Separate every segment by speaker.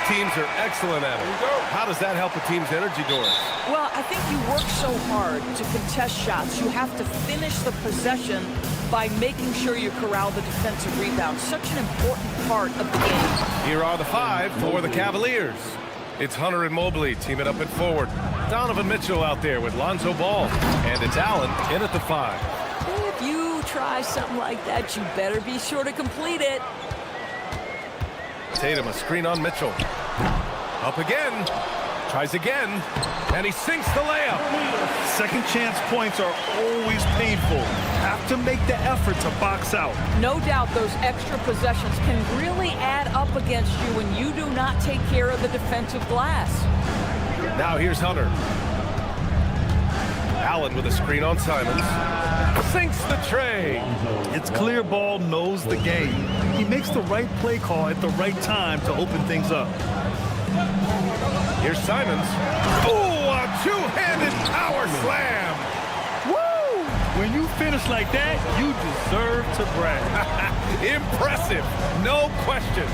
Speaker 1: teams are excellent at it. How does that help a team's energy, Doris?
Speaker 2: Well, I think you work so hard to contest shots. You have to finish the possession by making sure you corral the defensive rebound. Such an important part of the game.
Speaker 1: Here are the 5 for the Cavaliers. It's Hunter and Mobley teaming up and forward. Donovan Mitchell out there with Lonzo Ball. And it's Allen in at the 5.
Speaker 2: If you try something like that, you better be sure to complete it.
Speaker 1: Tatum, a screen on Mitchell. Up again. Tries again. And he sinks the layup.
Speaker 3: Second chance points are always painful. Have to make the effort to box out.
Speaker 2: No doubt those extra possessions can really add up against you when you do not take care of the defensive glass.
Speaker 1: Now here's Hunter. Allen with a screen on Simons. Sinks the tray.
Speaker 3: It's clear Ball knows the game. He makes the right play call at the right time to open things up.
Speaker 1: Here's Simons. Oh, a two-handed power slam.
Speaker 3: Woo! When you finish like that, you deserve to brag.
Speaker 1: Impressive, no question.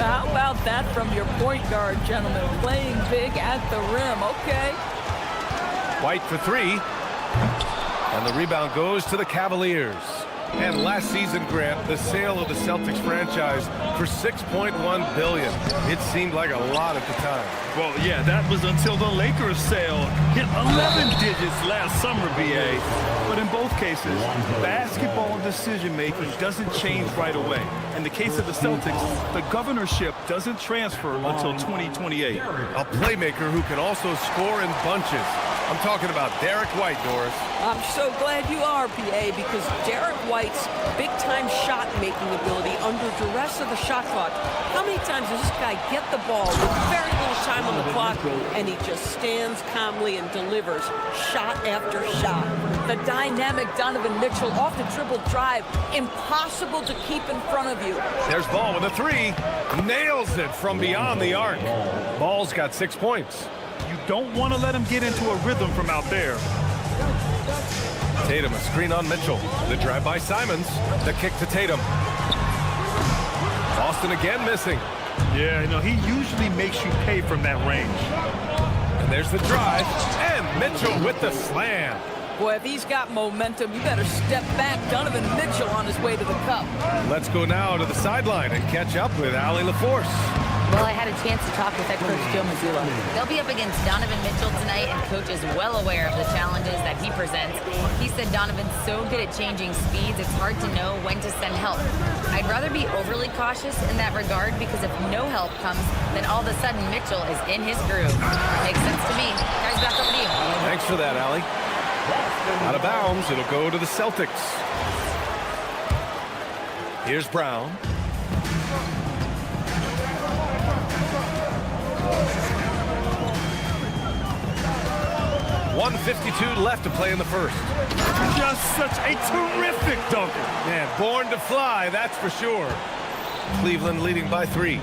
Speaker 2: How about that from your point guard, gentlemen? Playing big at the rim, okay.
Speaker 1: White for 3. And the rebound goes to the Cavaliers. And last season, Grant, the sale of the Celtics franchise for $6.1 billion. It seemed like a lot at the time.
Speaker 3: Well, yeah, that was until the Lakers sale hit 11 digits last summer, BA. But in both cases, basketball decision-making doesn't change right away. In the case of the Celtics, the governorship doesn't transfer until 2028.
Speaker 1: A playmaker who can also score in bunches. I'm talking about Derek White, Doris.
Speaker 2: I'm so glad you are, PA, because Derek White's big-time shot-making ability under duress of the shot clock. How many times does this guy get the ball with very little time on the clock, and he just stands calmly and delivers shot after shot? The dynamic Donovan Mitchell off the dribble drive, impossible to keep in front of you.
Speaker 1: There's Ball with a 3. Nails it from beyond the arc. Ball's got 6 points.
Speaker 3: You don't want to let him get into a rhythm from out there.
Speaker 1: Tatum, a screen on Mitchell. The drive by Simons. The kick to Tatum. Boston again missing.
Speaker 3: Yeah, you know, he usually makes you pay from that range.
Speaker 1: And there's the drive. And Mitchell with the slam.
Speaker 2: Boy, if he's got momentum, you better step back. Donovan Mitchell on his way to the cup.
Speaker 1: Let's go now to the sideline and catch up with Allie LaForce.
Speaker 4: Well, I had a chance to talk with head coach Joe Mazzulla. They'll be up against Donovan Mitchell tonight, and coach is well aware of the challenges that he presents. He said Donovan's so good at changing speeds, it's hard to know when to send help. I'd rather be overly cautious in that regard, because if no help comes, then all of a sudden Mitchell is in his groove. Makes sense to me. Guys, back over to you.
Speaker 1: Thanks for that, Allie. Out of bounds, it'll go to the Celtics. Here's Brown. .152 left to play in the first.
Speaker 3: Just such a terrific dunker.
Speaker 1: Man, born to fly, that's for sure. Cleveland leading by 3.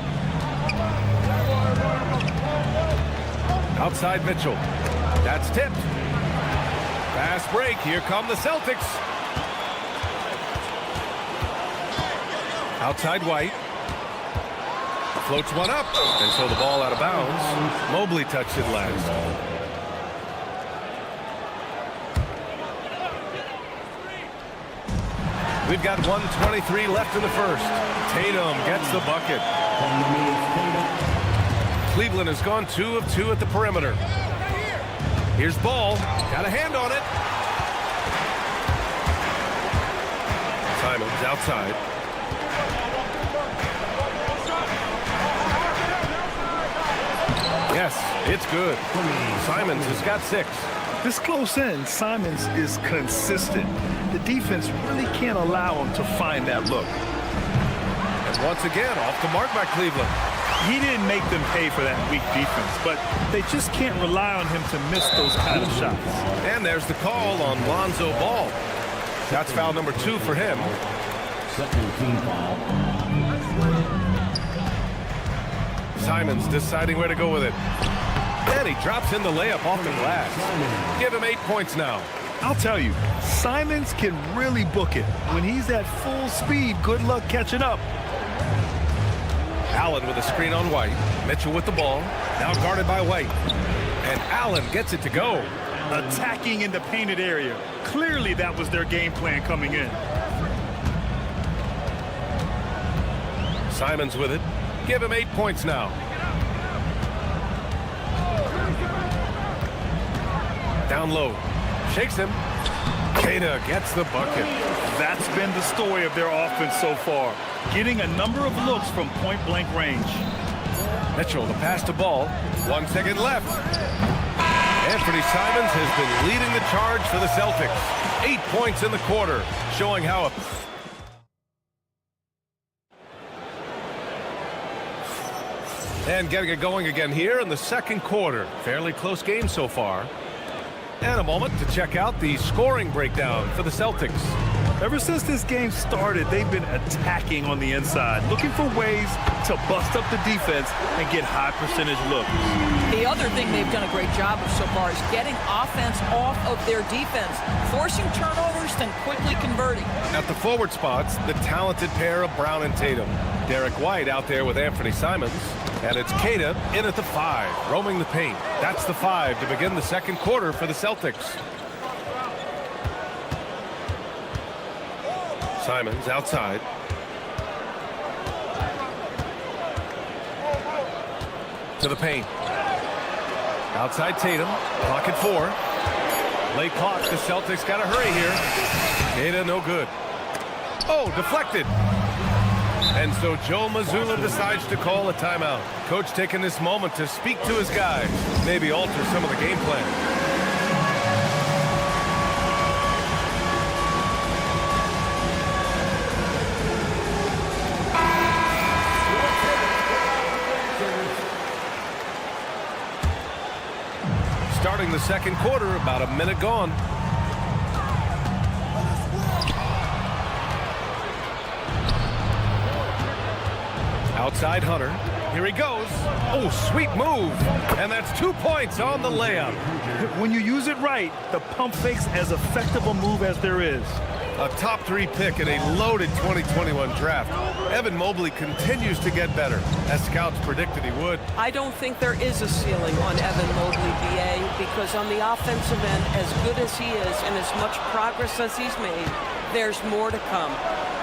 Speaker 1: Outside Mitchell. That's tipped. Fast break. Here come the Celtics. Outside White. Floats one up. And so the ball out of bounds. Mobley touched it last. We've got 1:23 left in the first. Tatum gets the bucket. Cleveland has gone 2 of 2 at the perimeter. Here's Ball. Got a hand on it. Simons outside. Yes, it's good. Simons has got 6.
Speaker 3: This close in, Simons is consistent. The defense really can't allow him to find that look.
Speaker 1: And once again, off the mark by Cleveland.
Speaker 3: He didn't make them pay for that weak defense, but they just can't rely on him to miss those kind of shots.
Speaker 1: And there's the call on Lonzo Ball. That's foul number 2 for him.
Speaker 5: Second team foul.
Speaker 1: Simons deciding where to go with it. And he drops in the layup off the glass. Give him 8 points now.
Speaker 3: I'll tell you, Simons can really book it. When he's at full speed, good luck catching up.
Speaker 1: Allen with a screen on White. Mitchell with the ball. Now guarded by White. And Allen gets it to go.
Speaker 3: Attacking in the painted area. Clearly that was their game plan coming in.
Speaker 1: Simons with it. Give him 8 points now. Down low. Shakes him. Queta gets the bucket.
Speaker 3: That's been the story of their offense so far. Getting a number of looks from point-blank range.
Speaker 1: Mitchell, the pass to Ball. 1 second left. Anthony Simons has been leading the charge for the Celtics. 8 points in the quarter, showing how and getting it going again here in the second quarter. Fairly close game so far. And a moment to check out the scoring breakdown for the Celtics.
Speaker 3: Ever since this game started, they've been attacking on the inside, looking for ways to bust up the defense and get high percentage looks.
Speaker 2: The other thing they've done a great job of so far is getting offense off of their defense, forcing turnovers, then quickly converting.
Speaker 1: At the forward spots, the talented pair of Brown and Tatum. Derek White out there with Anthony Simons. And it's Queta in at the 5, roaming the paint. That's the 5 to begin the second quarter for the Celtics. Simons outside. To the paint. Outside Tatum. Clock at 4. Late clock. The Celtics got to hurry here. Queta no good. Oh, deflected. And so Joe Mazzulla decides to call a timeout. Coach taking this moment to speak to his guys. Maybe alter some of the game plan. Starting the second quarter, about a minute gone. Outside Hunter. Here he goes. Oh, sweet move. And that's 2 points on the layup.
Speaker 3: When you use it right, the pump fake's as effective a move as there is.
Speaker 1: A top 3 pick in a loaded 2021 draft. Evan Mobley continues to get better, as scouts predicted he would.
Speaker 2: I don't think there is a ceiling on Evan Mobley, BA, because on the offensive end, as good as he is and as much progress as he's made, there's more to come.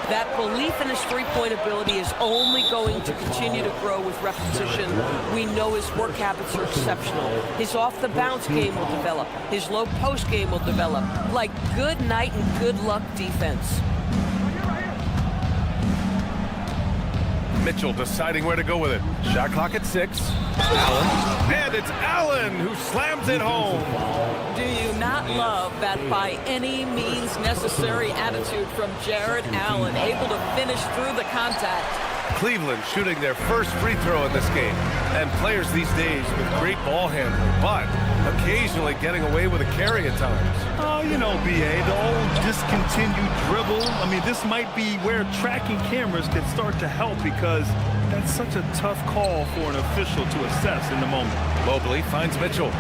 Speaker 2: That belief in his three-point ability is only going to continue to grow with repetition. We know his work habits are exceptional. His off-the-bounce game will develop. His low-post game will develop. Like good night and good luck defense.
Speaker 1: Mitchell deciding where to go with it. Shot clock at 6. Allen. And it's Allen who slams it home.
Speaker 2: Do you not love that by any means necessary attitude from Jared Allen, able to finish through the contact?
Speaker 1: Cleveland shooting their first free throw in this game. And players these days with great ball handling, but occasionally getting away with a carry at times.
Speaker 3: Oh, you know, BA, the old discontinued dribble. I mean, this might be where tracking cameras can start to help because that's such a tough call for an official to assess in the moment.
Speaker 1: Mobley finds Mitchell.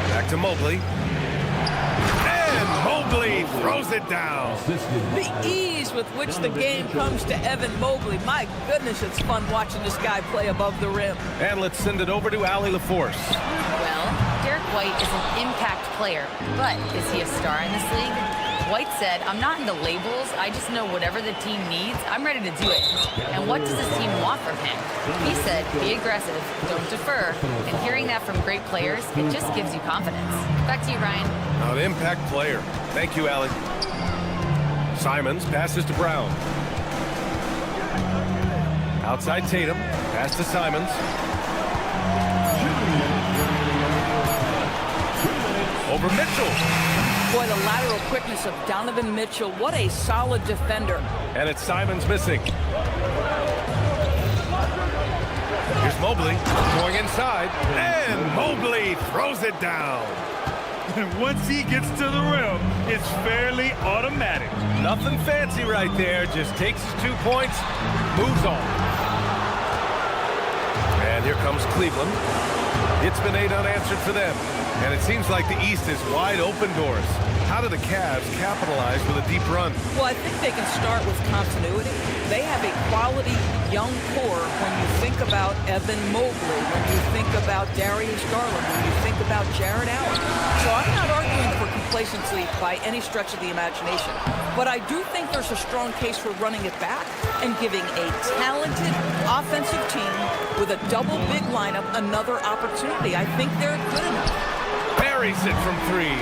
Speaker 1: Back to Mobley. And Mobley throws it down.
Speaker 2: The ease with which the game comes to Evan Mobley. My goodness, it's fun watching this guy play above the rim.
Speaker 1: And let's send it over to Allie LaForce.
Speaker 4: Well, Derek White is an impact player, but is he a star in this league? White said, I'm not into labels. I just know whatever the team needs, I'm ready to do it. And what does this team want from him? He said, be aggressive, don't defer. And hearing that from great players, it just gives you confidence. Back to you, Ryan.
Speaker 1: An impact player. Thank you, Allie. Simons passes to Brown. Outside Tatum. Pass to Simons. Over Mitchell.
Speaker 2: Boy, the lateral quickness of Donovan Mitchell. What a solid defender.
Speaker 1: And it's Simons missing. Here's Mobley going inside. And Mobley throws it down.
Speaker 3: And once he gets to the rim, it's fairly automatic.
Speaker 1: Nothing fancy right there. Just takes his 2 points, moves on. And here comes Cleveland. It's been 8 unanswered for them. And it seems like the East is wide open doors. How do the Cavs capitalize with a deep run?
Speaker 2: Well, I think they can start with continuity. They have a quality young core when you think about Evan Mobley, when you think about Darius Garland, when you think about Jared Allen. So I'm not arguing for complacency by any stretch of the imagination. But I do think there's a strong case for running it back and giving a talented offensive team with a double big lineup another opportunity. I think they're good enough.
Speaker 1: Buries it from 3.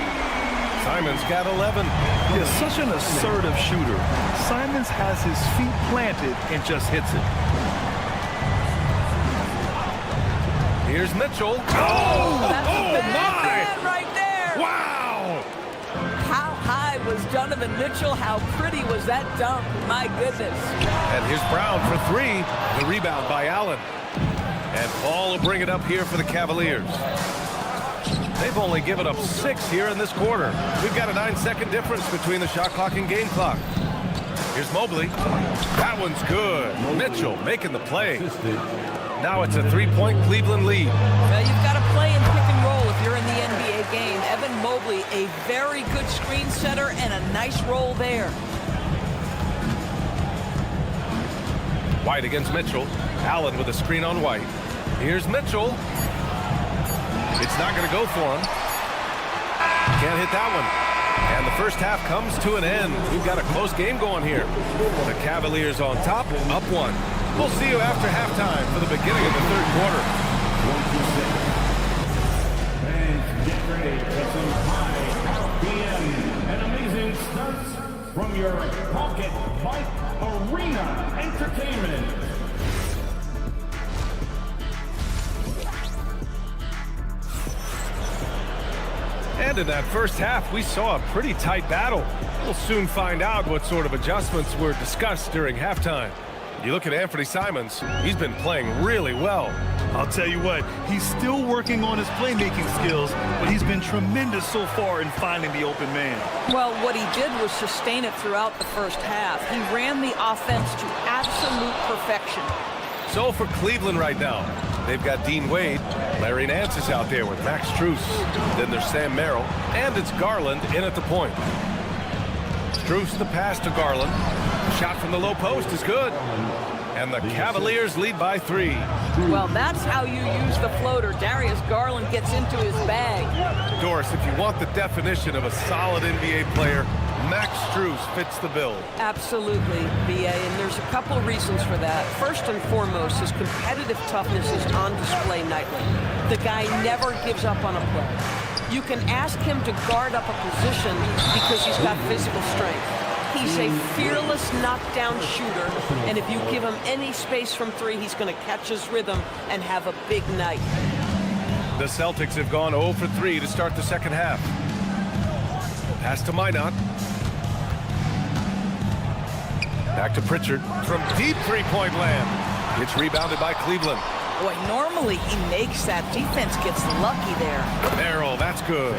Speaker 1: Simons got 11.
Speaker 3: He is such an assertive shooter. Simons has his feet planted and just hits it.
Speaker 1: Here's Mitchell.
Speaker 2: That's
Speaker 1: Oh,
Speaker 2: a bad
Speaker 1: my!
Speaker 2: man right there.
Speaker 1: Wow!
Speaker 2: How high was Donovan Mitchell? How pretty was that dunk? My goodness.
Speaker 1: And here's Brown for 3. The rebound by Allen. And Paul will bring it up here for the Cavaliers. They've only given up 6 here in this quarter. We've got a 9-second difference between the shot clock and game clock. Here's Mobley. That one's good. Mitchell making the play. Now it's a 3-point Cleveland lead.
Speaker 2: Well, you've got to play in pick and roll if you're in the NBA game. Evan Mobley, a very good screen setter and a nice roll there.
Speaker 1: White against Mitchell. Allen with a screen on White. Here's Mitchell. It's not going to go for him. Can't hit that one. And the first half comes to an end. We've got a close game going here. The Cavaliers on top, up 1. We'll see you after halftime for the beginning of the third quarter.
Speaker 5: Fans, get ready for some high RPM and amazing stunts from your Pocket Bike Arena Entertainment.
Speaker 1: And in that first half, we saw a pretty tight battle. We'll soon find out what sort of adjustments were discussed during halftime. You look at Anthony Simons, he's been playing really well.
Speaker 3: I'll tell you what, he's still working on his playmaking skills, but he's been tremendous so far in finding the open man.
Speaker 2: Well, what he did was sustain it throughout the first half. He ran the offense to absolute perfection.
Speaker 1: So for Cleveland right now, they've got Dean Wade. Larry Nance is out there with Max Strus. Then there's Sam Merrill, and it's Garland in at the point. Strus the pass to Garland. Shot from the low post is good. And the Cavaliers lead by 3.
Speaker 2: Well, that's how you use the floater. Darius Garland gets into his bag.
Speaker 1: Doris, if you want the definition of a solid NBA player, Max Strus fits the bill.
Speaker 2: Absolutely, BA, and there's a couple reasons for that. First and foremost, his competitive toughness is on display nightly. The guy never gives up on a play. You can ask him to guard up a position because he's got physical strength. He's a fearless knockdown shooter, and if you give him any space from 3, he's going to catch his rhythm and have a big night.
Speaker 1: The Celtics have gone 0 for 3 to start the second half. Pass to Minot. Back to Pritchard from deep 3-point land. It's rebounded by Cleveland.
Speaker 2: Boy, normally he makes that. Defense gets lucky there.
Speaker 1: Merrill, that's good.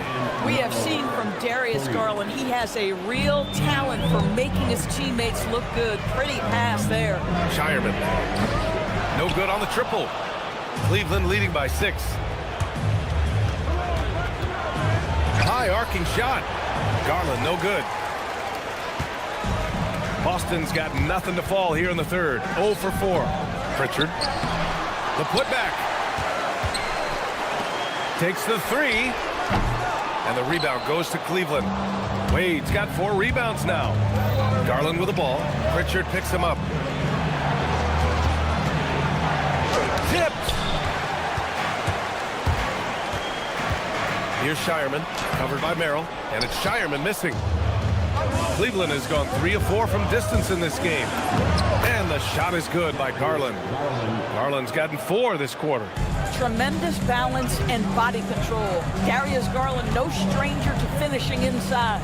Speaker 2: We have seen from Darius Garland, he has a real talent for making his teammates look good. Pretty pass there.
Speaker 1: Shireman. No good on the triple. Cleveland leading by 6. High arcing shot. Garland, no good. Boston's got nothing to fall here in the third. 0 for 4. Pritchard. The putback. Takes the 3. And the rebound goes to Cleveland. Wade's got 4 rebounds now. Garland with the ball. Pritchard picks him up. Tipped. Here's Shireman, covered by Merrill, and it's Shireman missing. Cleveland has gone 3 of 4 from distance in this game. And the shot is good by Garland. Garland's gotten 4 this quarter.
Speaker 2: Tremendous balance and body control. Darius Garland, no stranger to finishing inside.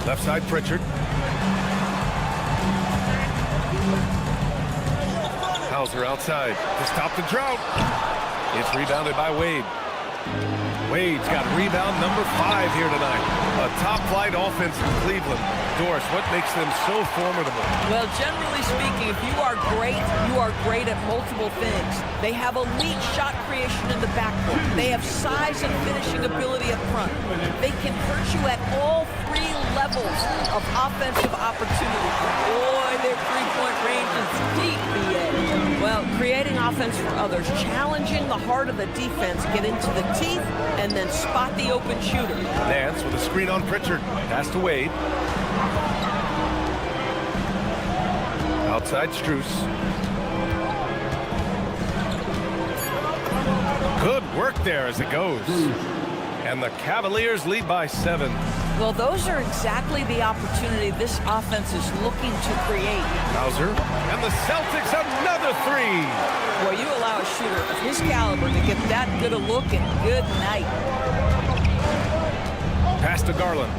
Speaker 1: Left side, Pritchard. Hauser outside to stop the drought. It's rebounded by Wade. Wade's got rebound number 5 here tonight. A top-flight offense in Cleveland. Doris, what makes them so formidable?
Speaker 2: Well, generally speaking, if you are great at multiple things. They have elite shot creation in the backcourt. They have size and finishing ability up front. They can hurt you at all 3 levels of offensive opportunity. Boy, their three-point range is deep, BA. Well, creating offense for others, challenging the heart of the defense, get into the teeth, and then spot the open shooter.
Speaker 1: Nance with a screen on Pritchard. Pass to Wade. Outside Strus. Good work there as it goes. And the Cavaliers lead by 7.
Speaker 2: Well, those are exactly the opportunity this offense is looking to create.
Speaker 1: Hauser. And the Celtics another 3.
Speaker 2: Well, you allow a shooter of his caliber to get that good a look, and good night.
Speaker 1: Pass to Garland.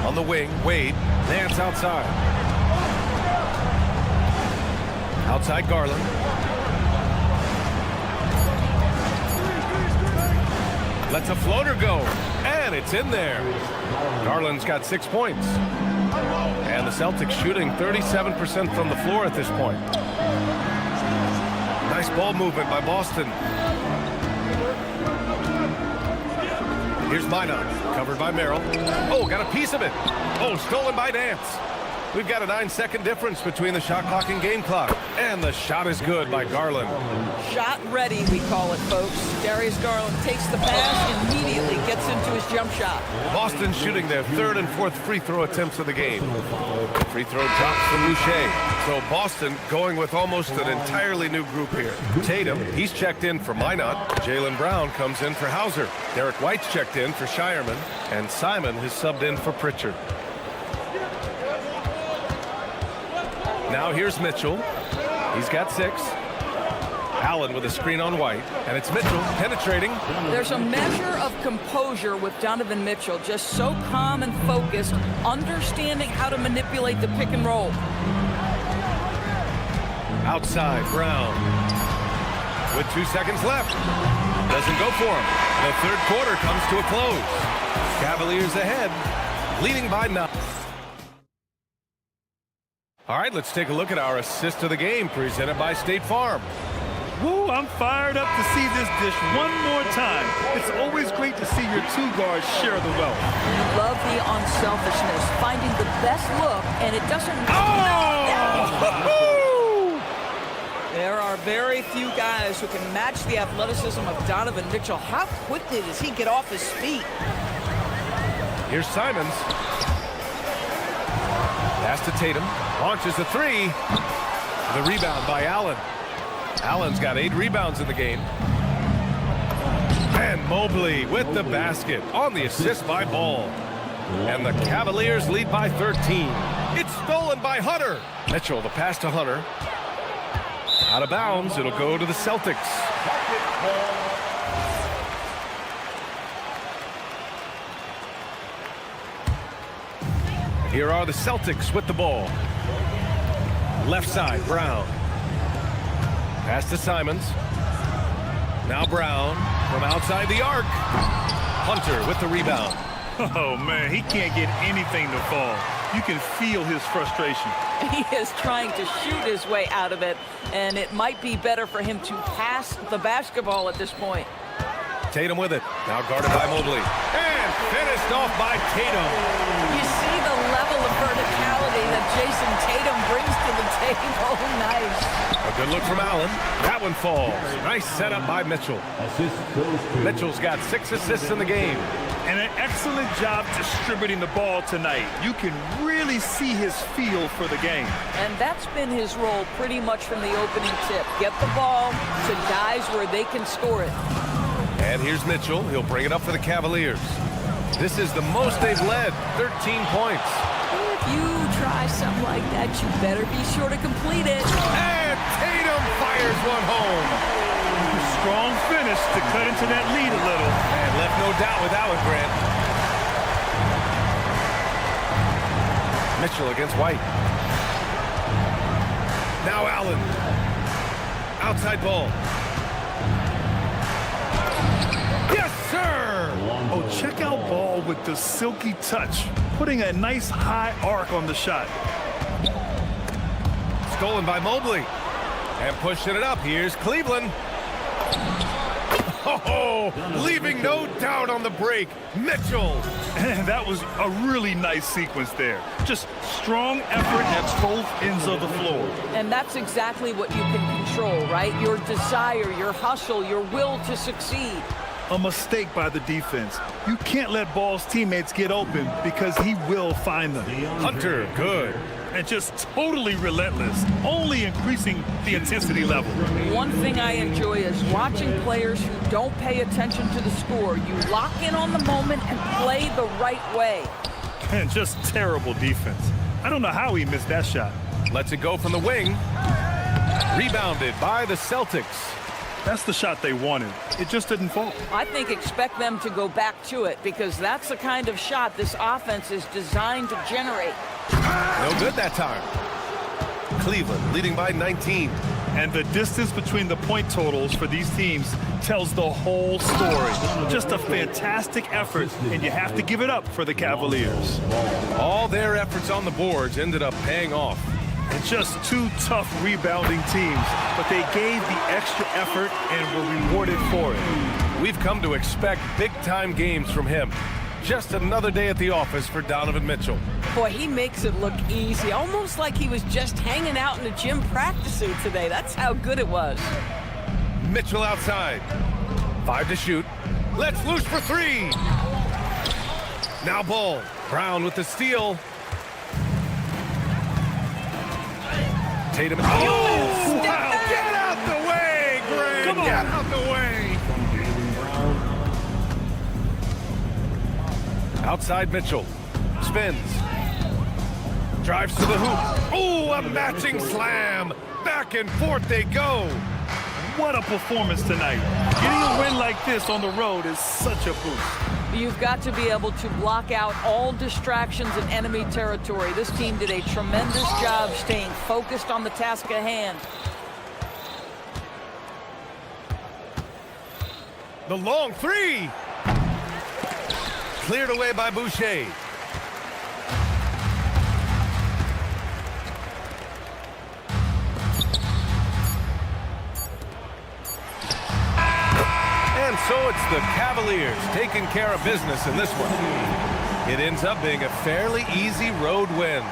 Speaker 1: On the wing, Wade. Nance outside. Outside Garland. Lets a floater go, and it's in there. Garland's got 6 points. And the Celtics shooting 37% from the floor at this point. Nice ball movement by Boston. Here's Minot, covered by Merrill. Oh, got a piece of it. Oh, stolen by Nance. We've got a 9-second difference between the shot clock and game clock. And the shot is good by Garland.
Speaker 2: Shot ready, we call it, folks. Darius Garland takes the pass, immediately gets into his jump shot.
Speaker 1: Boston shooting their 3rd and 4th free throw attempts of the game. Free throw drops from Boucher. So Boston going with almost an entirely new group here. Tatum, he's checked in for Minot. Jaylen Brown comes in for Hauser. Derek White's checked in for Shireman. And Simon has subbed in for Pritchard. Now here's Mitchell. He's got 6. Allen with a screen on White. And it's Mitchell penetrating.
Speaker 2: There's a measure of composure with Donovan Mitchell. Just so calm and focused, understanding how to manipulate the pick and roll.
Speaker 1: Outside, Brown. With 2 seconds left. Doesn't go for him. The 3rd quarter comes to a close. Cavaliers ahead, leading by 9. All right, let's take a look at our assist of the game presented by State Farm.
Speaker 3: Woo, I'm fired up to see this dish one more time. It's always great to see your 2 guards share the wealth.
Speaker 2: You love the unselfishness, finding the best look, and it doesn't...
Speaker 1: Oh!
Speaker 2: There are very few guys who can match the athleticism of Donovan Mitchell. How quickly does he get off his feet?
Speaker 1: Here's Simons. Pass to Tatum. Launches a 3. The rebound by Allen. Allen's got 8 rebounds in the game. And Mobley with the basket on the assist by Ball. And the Cavaliers lead by 13. It's stolen by Hunter. Mitchell, the pass to Hunter. Out of bounds, it'll go to the Celtics. Here are the Celtics with the ball. Left side, Brown. Pass to Simons. Now Brown from outside the arc. Hunter with the rebound.
Speaker 3: Oh, man, he can't get anything to fall. You can feel his frustration.
Speaker 2: He is trying to shoot his way out of it, and it might be better for him to pass the basketball at this point.
Speaker 1: Tatum with it. Now guarded by Mobley. And finished off by Tatum.
Speaker 2: You see the level of verticality that Jason Tatum brings to the table. Nice.
Speaker 1: A good look from Allen. That one falls. Nice setup by Mitchell. Mitchell's got 6 assists in the game.
Speaker 3: And an excellent job distributing the ball tonight. You can really see his feel for the game.
Speaker 2: And that's been his role pretty much from the opening tip. Get the ball to guys where they can score it.
Speaker 1: And here's Mitchell. He'll bring it up for the Cavaliers. This is the most they've led, 13 points.
Speaker 2: If you try something like that, you better be sure to complete it.
Speaker 1: And Tatum fires one home.
Speaker 3: Strong finish to cut into that lead a little.
Speaker 1: And left no doubt with that one, Grant. Mitchell against White. Now Allen. Outside ball.
Speaker 3: Check out Ball with the silky touch, putting a nice high arc on the shot.
Speaker 1: Stolen by Mobley. And pushing it up. Here's Cleveland. Oh, leaving no doubt on the break. Mitchell.
Speaker 3: And that was a really nice sequence there. Just strong effort at both ends of the floor.
Speaker 2: And that's exactly what you can control, right? Your desire, your hustle, your will to succeed.
Speaker 3: A mistake by the defense. You can't let Ball's teammates get open because he will find them.
Speaker 1: Hunter, good.
Speaker 3: And just totally relentless, only increasing the intensity level.
Speaker 2: One thing I enjoy is watching players who don't pay attention to the score. You lock in on the moment and play the right way.
Speaker 3: And just terrible defense. I don't know how he missed that shot.
Speaker 1: Lets it go from the wing. Rebounded by the Celtics.
Speaker 3: That's the shot they wanted. It just didn't fall.
Speaker 2: I think expect them to go back to it because that's the kind of shot this offense is designed to generate.
Speaker 1: No good that time. Cleveland leading by 19.
Speaker 3: And the distance between the point totals for these teams tells the whole story. Just a fantastic effort, and you have to give it up for the Cavaliers.
Speaker 1: All their efforts on the boards ended up paying off.
Speaker 3: And just two tough rebounding teams, but they gave the extra effort and were rewarded for it.
Speaker 1: We've come to expect big-time games from him. Just another day at the office for Donovan Mitchell.
Speaker 2: Boy, he makes it look easy, almost like he was just hanging out in the gym practicing today. That's how good it was.
Speaker 1: Mitchell outside. 5 to shoot. Let's loose for 3. Now Ball. Brown with the steal. Tatum. Oh, wow. Get out the way, Greg.
Speaker 3: Come on.
Speaker 1: Get out the way. Outside Mitchell. Spins. Drives to the hoop. Oh, a matching slam. Back and forth they go.
Speaker 3: What a performance tonight. Getting a win like this on the road is such a boost.
Speaker 2: You've got to be able to block out all distractions in enemy territory. This team did a tremendous job staying focused on the task at hand.
Speaker 1: The long 3. Cleared away by Boucher. And so it's the Cavaliers taking care of business in this one. It ends up being a fairly easy road win.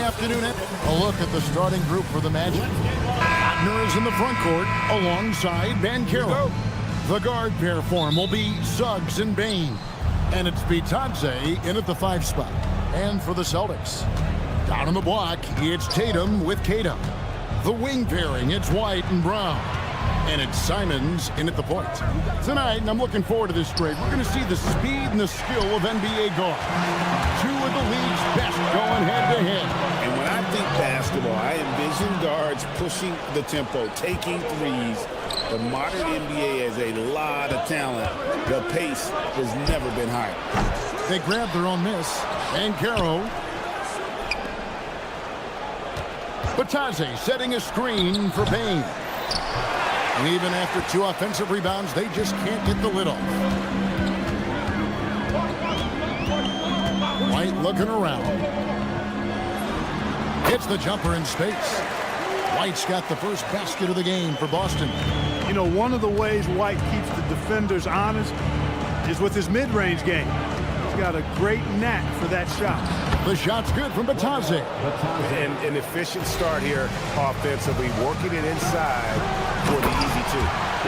Speaker 6: afternoon. A look at the starting group for the Magic. Wagner is in the front court alongside Banchero. The guard pair form will be Suggs and Bain. And it's Bitadze in at the 5 spot. And for the Celtics, down on the block, it's Tatum with Keita. The wing pairing, it's White and Brown. And it's Simons in at the point. Tonight, and I'm looking forward to this trade, we're going to see the speed and the skill of NBA guard. 2 of the league's best going head-to-head.
Speaker 7: And when I think basketball, I envision guards pushing the tempo, taking threes. The modern NBA has a lot of talent. The pace has never been higher.
Speaker 6: They grab their own miss. Banchero. Bitadze setting a screen for Bain. Even after 2 offensive rebounds, they just can't get the lid off. White looking around. Hits the jumper in space. White's got the first basket of the game for Boston.
Speaker 8: You know, one of the ways White keeps the defenders honest is with his mid-range game. He's got a great knack for that shot.
Speaker 6: The shot's good from Bitadze.
Speaker 1: And an efficient start here offensively, working it inside for the easy 2.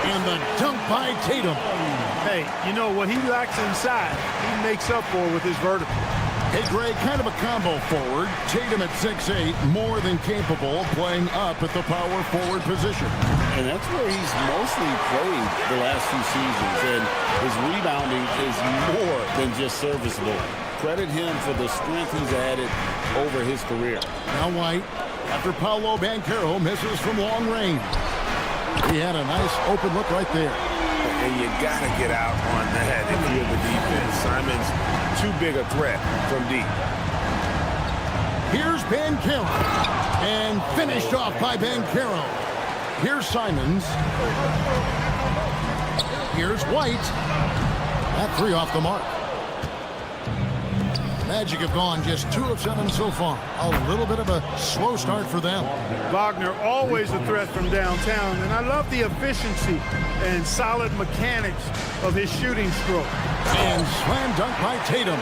Speaker 6: And the dunk by Tatum.
Speaker 8: Hey, you know, what he lacks inside, he makes up for with his vertical.
Speaker 6: Hey, Greg, kind of a combo forward. Tatum at 6'8", more than capable of playing up at the power forward position.
Speaker 7: And that's where he's mostly played the last few seasons. And his rebounding is more than just serviceable. Credit him for the strength he's added over his career.
Speaker 6: Now White, after Paolo Banchero misses from long range. He had a nice open look right there.
Speaker 1: And you got to get out on that if you're the defense. Simon's too big a threat from deep.
Speaker 6: Here's Banchero. And finished off by Banchero. Here's Simons. Here's White. That 3 off the mark. Magic have gone just 2 of 7 so far. A little bit of a slow start for them.
Speaker 8: Wagner always a threat from downtown, and I love the efficiency and solid mechanics of his shooting stroke.
Speaker 6: And slam dunk by Tatum.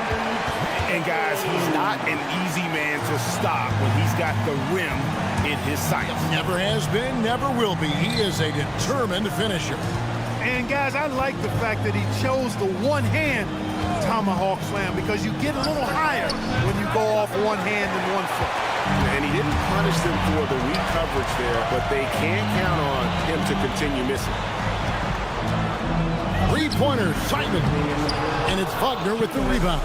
Speaker 1: And guys, he's not an easy man to stop when he's got the rim in his sights.
Speaker 6: Never has been, never will be. He is a determined finisher.
Speaker 8: And guys, I like the fact that he chose the one-hand tomahawk slam because you get a little higher when you go off one hand and 1 foot.
Speaker 1: And he didn't punish them for the weak coverage there, but they can't count on him to continue missing.
Speaker 6: 3-pointer, Simon. And it's Wagner with the rebound.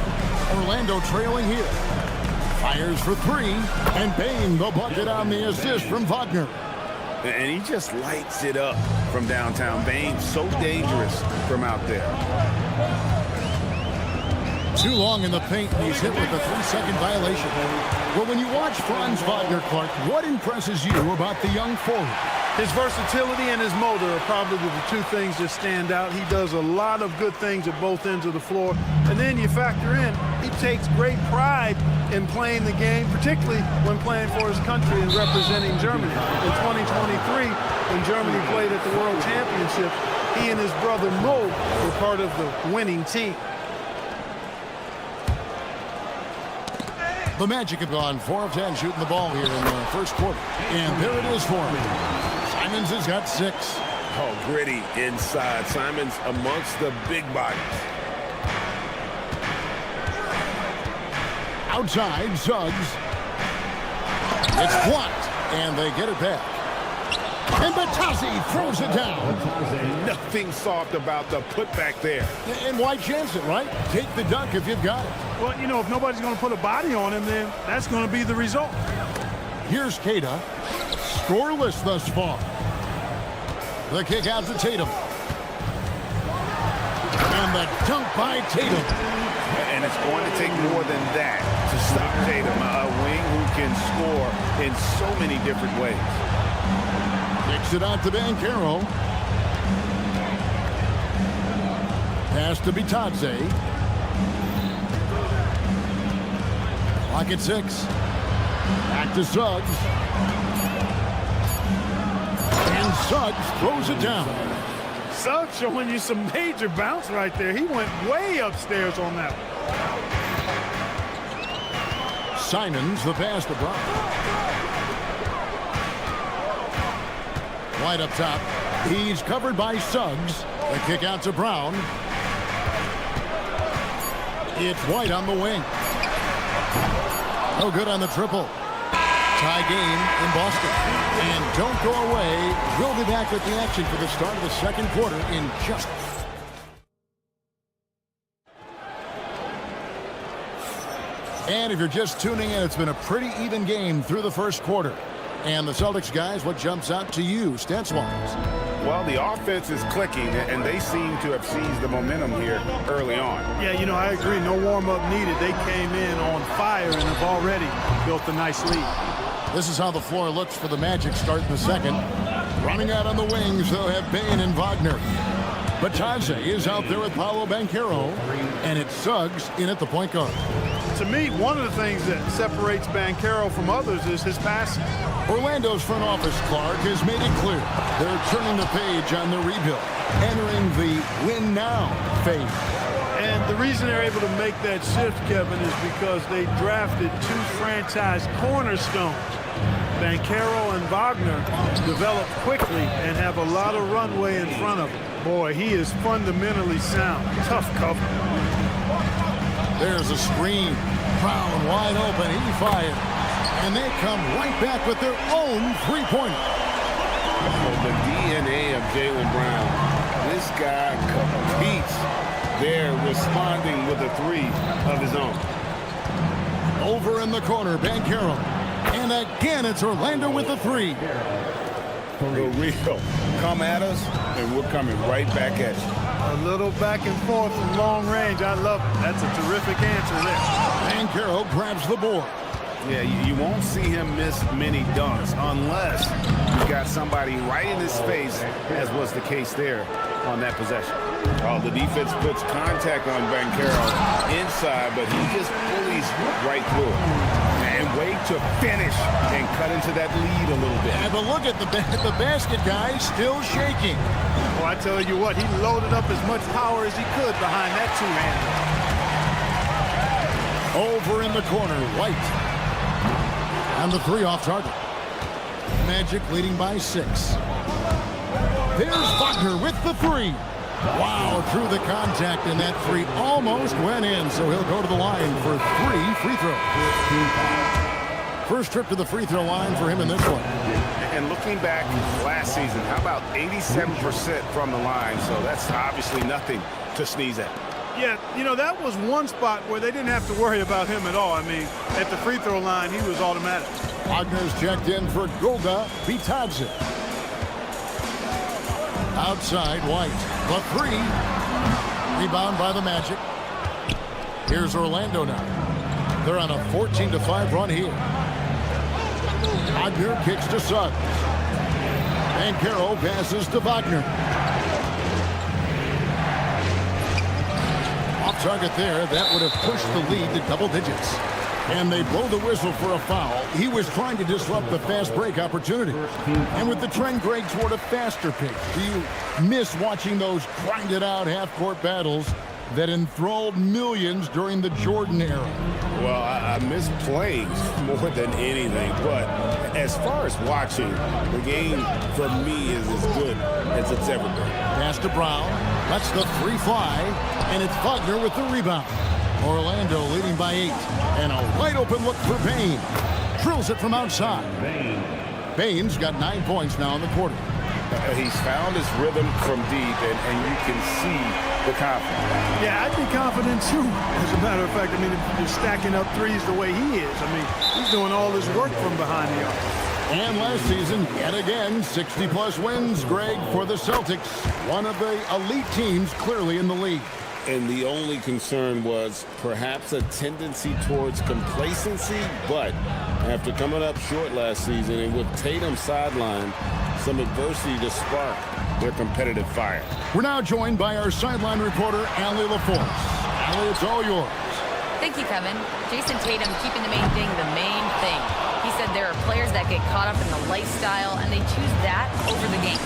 Speaker 6: Orlando trailing here. Fires for 3, and Bain the bucket on the assist from Wagner.
Speaker 1: And he just lights it up from downtown. Bain so dangerous from out there.
Speaker 6: Too long in the paint, and he's hit with a 3-second violation. Well, when you watch Franz Wagner, Clark, what impresses you about the young forward?
Speaker 8: His versatility and his motor are probably the 2 things that stand out. He does a lot of good things at both ends of the floor. And then you factor in, he takes great pride in playing the game, particularly when playing for his country and representing Germany. In 2023, when Germany played at the World Championship, he and his brother Mo were part of the winning team.
Speaker 6: The Magic have gone 4 of 10 shooting the ball here in the first quarter. And there it is for him. Simons has got 6.
Speaker 1: Oh, gritty inside. Simons amongst the big bodies.
Speaker 6: Outside, Suggs. It's blocked, and they get it back. And Bitadze throws it down.
Speaker 1: Nothing soft about the putback there.
Speaker 6: And why chance it, right? Take the dunk if you've got it.
Speaker 8: Well, you know, if nobody's going to put a body on him, then that's going to be the result.
Speaker 6: Here's Keita. Scoreless thus far. The kick out to Tatum. And the dunk by Tatum.
Speaker 1: And it's going to take more than that to stop Tatum. A wing who can score in so many different ways.
Speaker 6: Kicks it out to Banchero. Pass to Bitadze. Clock at 6. Back to Suggs. And Suggs throws it down.
Speaker 8: Suggs showing you some major bounce right there. He went way upstairs on that one.
Speaker 6: Simons, the pass to Brown. White up top. He's covered by Suggs. The kick out to Brown. It's White on the wing. No good on the triple. Tie game in Boston. And don't go away. We'll be back with the action for the start of the second quarter in just... And if you're just tuning in, it's been a pretty even game through the first quarter. And the Celtics guys, what jumps out to you, stats-wise?
Speaker 9: Well, the offense is clicking, and they seem to have seized the momentum here early on.
Speaker 8: Yeah, you know, I agree. No warm-up needed. They came in on fire and have already built a nice lead.
Speaker 6: This is how the floor looks for the Magic start in the second. Running out on the wings, they'll have Bane and Wagner. Batadze is out there with Paolo Banchero, and it's Suggs in at the point guard.
Speaker 8: To me, one of the things that separates Banchero from others is his passing.
Speaker 6: Orlando's front office, Clark, has made it clear they're turning the page on the rebuild, entering the win now phase.
Speaker 8: And the reason they're able to make that shift, Kevin, is because they drafted two franchise cornerstones. Banchero and Wagner developed quickly and have a lot of runway in front of them. Boy, he is fundamentally sound. Tough cover.
Speaker 6: There's a screen. Brown wide open. He fired. And they come right back with their own three-pointer.
Speaker 7: The DNA of Jaylen Brown. This guy competes. They're responding with a three of his own.
Speaker 6: Over in the corner, Banchero. And again, it's Orlando with the three.
Speaker 7: The real. Come at us, and we're coming right back at you.
Speaker 8: A little back and forth from long range. I love it. That's a terrific answer there.
Speaker 6: Banchero grabs the board.
Speaker 9: Yeah, you won't see him miss many dunks unless you've got somebody right in his face, as was the case there on that possession.
Speaker 7: Oh, the defense puts contact on Banchero inside, but he just bullies right through it.
Speaker 9: And wait to finish and cut into that lead a little bit.
Speaker 6: Yeah, but look at the basket, guys, still shaking.
Speaker 8: Well, I tell you what, he loaded up as much power as he could behind that two-hander.
Speaker 6: Over in the corner, White. And the three off target. Magic leading by 6. There's Wagner with the three. Wow, through the contact, and that three almost went in, so he'll go to the line for 3 free throws. First trip to the free throw line for him in this one.
Speaker 9: And looking back last season, how about 87% from the line? So that's obviously nothing to sneeze at.
Speaker 8: Yeah, you know, that was one spot where they didn't have to worry about him at all. I mean, at the free throw line, he was automatic.
Speaker 6: Wagner's checked in for Golda Bitadze. Outside, White. The three. Rebound by the Magic. Here's Orlando now. They're on a 14-5 run here. Wagner kicks to Suggs. Banchero passes to Wagner. Off target there. That would have pushed the lead to double digits. And they blow the whistle for a foul. He was trying to disrupt the fast break opportunity. And with the trend, Greg, toward a faster pace, do you miss watching those grinded-out half-court battles that enthralled millions during the Jordan era?
Speaker 7: Well, I miss playing more than anything, but as far as watching, the game for me is as good as it's ever been.
Speaker 6: Pass to Brown, lets the three fly, and it's Wagner with the rebound. Orlando leading by 8, and a wide-open look for Bane. Drills it from outside. Bane's got 9 points now in the quarter.
Speaker 9: He's found his rhythm from deep, and you can see the confidence.
Speaker 8: Yeah, I'd be confident too. As a matter of fact, I mean, if you're stacking up threes the way he is, I mean, he's doing all this work from behind the arc.
Speaker 6: And last season, yet again, 60-plus wins, Greg, for the Celtics. One of the elite teams clearly in the league.
Speaker 7: And the only concern was perhaps a tendency towards complacency, but after coming up short last season and with Tatum sidelined, some adversity to spark their competitive fire.
Speaker 6: We're now joined by our sideline reporter, Allie LaForce. Allie, it's all yours.
Speaker 4: Thank you, Kevin. Jason Tatum keeping the main thing the main thing. He said there are players that get caught up in the lifestyle, and they choose that over the game.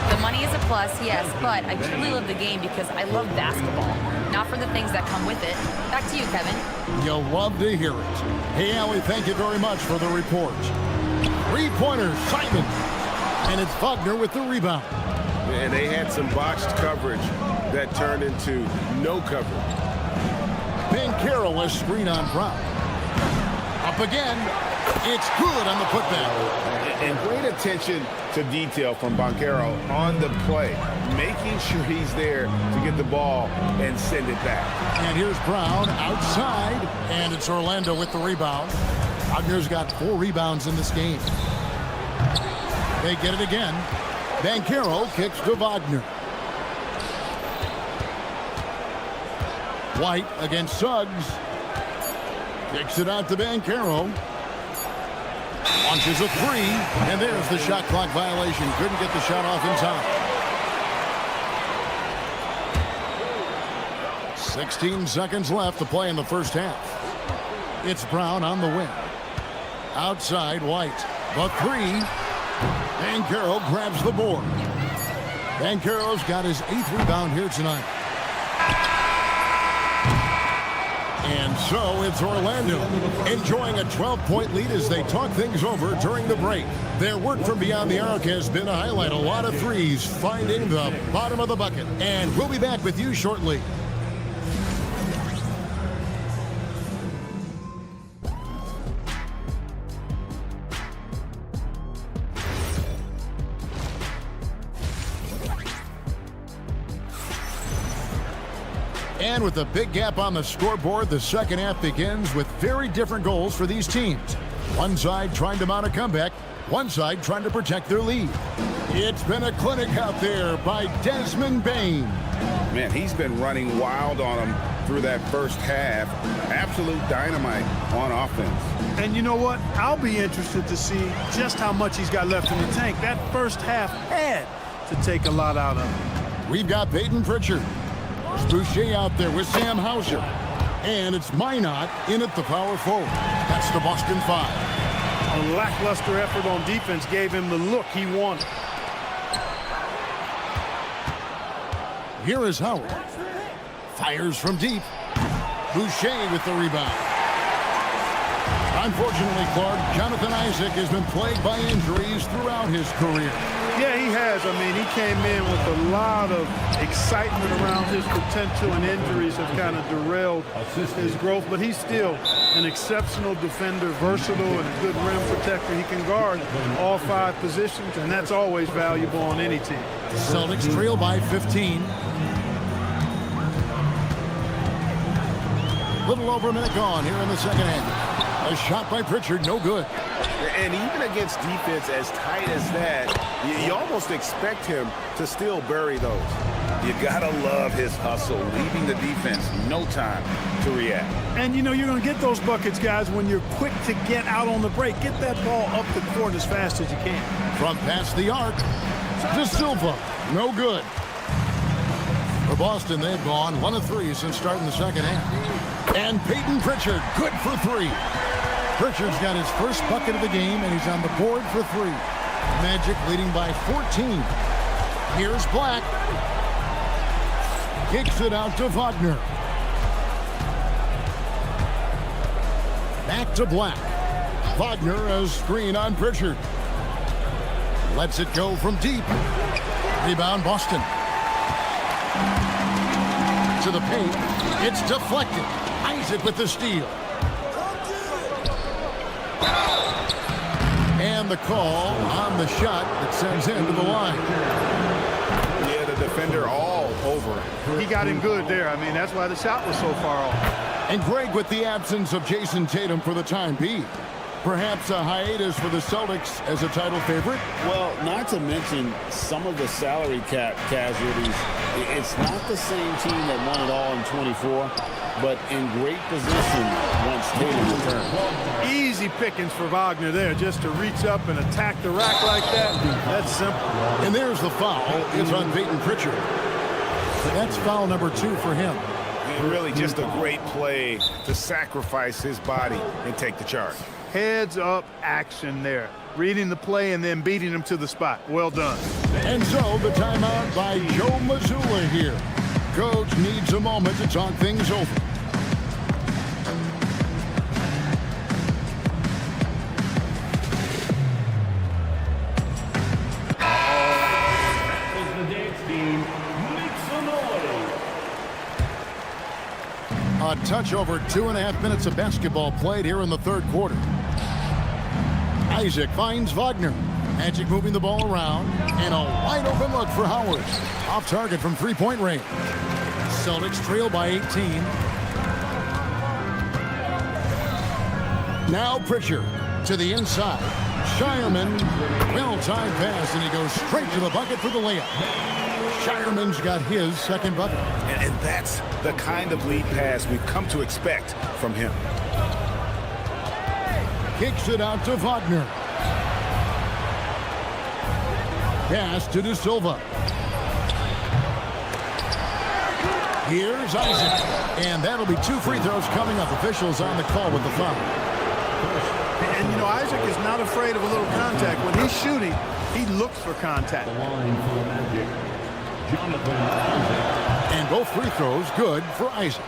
Speaker 4: The money is a plus, yes, but I truly love the game because I love basketball. not for the things that come with it. Back to you, Kevin.
Speaker 6: You'll love to hear it. Hey, Allie, thank you very much for the report. Three-pointer, Simon. And it's Wagner with the rebound.
Speaker 7: And they had some botched coverage that turned into no coverage.
Speaker 6: Banchero a screen on Brown. Up again. It's good on the putback.
Speaker 9: And great attention to detail from Banchero on the play, making sure he's there to get the ball and send it back.
Speaker 6: And here's Brown outside, and it's Orlando with the rebound. Wagner's got 4 rebounds in this game. They get it again. Banchero kicks to Wagner. White against Suggs. Kicks it out to Banchero. Launches a 3, and there's the shot clock violation. Couldn't get the shot off in time. 16 seconds left to play in the first half. It's Brown on the wing. Outside, White. The 3. Banchero grabs the board. Banchero's got his 8th rebound here tonight. And so it's Orlando enjoying a 12-point lead as they talk things over during the break. Their work from beyond the arc has been a highlight. A lot of threes finding the bottom of the bucket. And we'll be back with you shortly. And with a big gap on the scoreboard, the second half begins with very different goals for these teams. One side trying to mount a comeback, one side trying to protect their lead. It's been a clinic out there by Desmond Bane.
Speaker 9: Man, he's been running wild on him through that first half. Absolute dynamite on offense.
Speaker 8: And you know what? I'll be interested to see just how much he's got left in the tank. That first half had to take a lot out of him.
Speaker 6: We've got Peyton Pritchard. There's Boucher out there with Sam Hauser. And it's Minot in at the power forward. That's the Boston 5.
Speaker 8: A lackluster effort on defense gave him the look he wanted.
Speaker 6: Here is Howard. Fires from deep. Boucher with the rebound. Unfortunately, Clark, Jonathan Isaac has been plagued by injuries throughout his career.
Speaker 8: Yeah, he has. I mean, he came in with a lot of excitement around his potential, and injuries have kind of derailed his growth. But he's still an exceptional defender, versatile, and a good rim protector. He can guard all 5 positions, and that's always valuable on any team.
Speaker 6: The Celtics trail by 15. Little over a minute gone here in the second half. A shot by Pritchard, no good.
Speaker 9: And even against defense as tight as that, you almost expect him to still bury those. You gotta love his hustle, leaving the defense no time to react.
Speaker 8: And you know you're going to get those buckets, guys, when you're quick to get out on the break. Get that ball up the court as fast as you can.
Speaker 6: From past the arc to Silva, no good. For Boston, they've gone 1 of 3 since starting the second half. And Peyton Pritchard, good for 3. Pritchard's got his first bucket of the game, and he's on the board for 3. Magic leading by 14. Here's Black. Kicks it out to Wagner. Back to Black. Wagner, a screen on Pritchard. Lets it go from deep. Rebound, Boston. To the paint. It's deflected. Isaac with the steal. And the call on the shot that sends him to the line.
Speaker 9: Yeah, the defender all over.
Speaker 8: He got him good there. I mean, that's why the shot was so far off.
Speaker 6: And Greg with the absence of Jason Tatum for the time being. Perhaps a hiatus for the Celtics as a title favorite?
Speaker 7: Well, not to mention some of the salary cap casualties. It's not the same team that won it all in 24, but in great position once Tatum returned.
Speaker 8: Easy pickings for Wagner there, just to reach up and attack the rack like that. That's simple.
Speaker 6: And there's the foul. It's on Peyton Pritchard. That's foul number 2 for him.
Speaker 9: And really just a great play to sacrifice his body and take the charge.
Speaker 8: Heads up action there. Reading the play and then beating him to the spot. Well done.
Speaker 6: And so the timeout by Joe Mazzulla here. coach needs a moment to talk things over.
Speaker 5: As the dance team makes some noise.
Speaker 6: A touch over 2.5 minutes of basketball played here in the third quarter. Isaac finds Wagner. Magic moving the ball around, and a wide open look for Howard. Off target from three-point range. Celtics trail by 18. Now Pritchard to the inside. Shireman, well-timed pass, and he goes straight to the bucket for the layup. Shireman's got his second bucket.
Speaker 9: And that's the kind of lead pass we've come to expect from him.
Speaker 6: Kicks it out to Wagner. Pass to De Silva. Here's Isaac. And that'll be 2 free throws coming up. Officials on the call with the foul.
Speaker 8: And, you know, Isaac is not afraid of a little contact. When he's shooting, he looks for contact.
Speaker 5: The line for the Magic, Jonathan Isaac.
Speaker 6: And both free throws good for Isaac.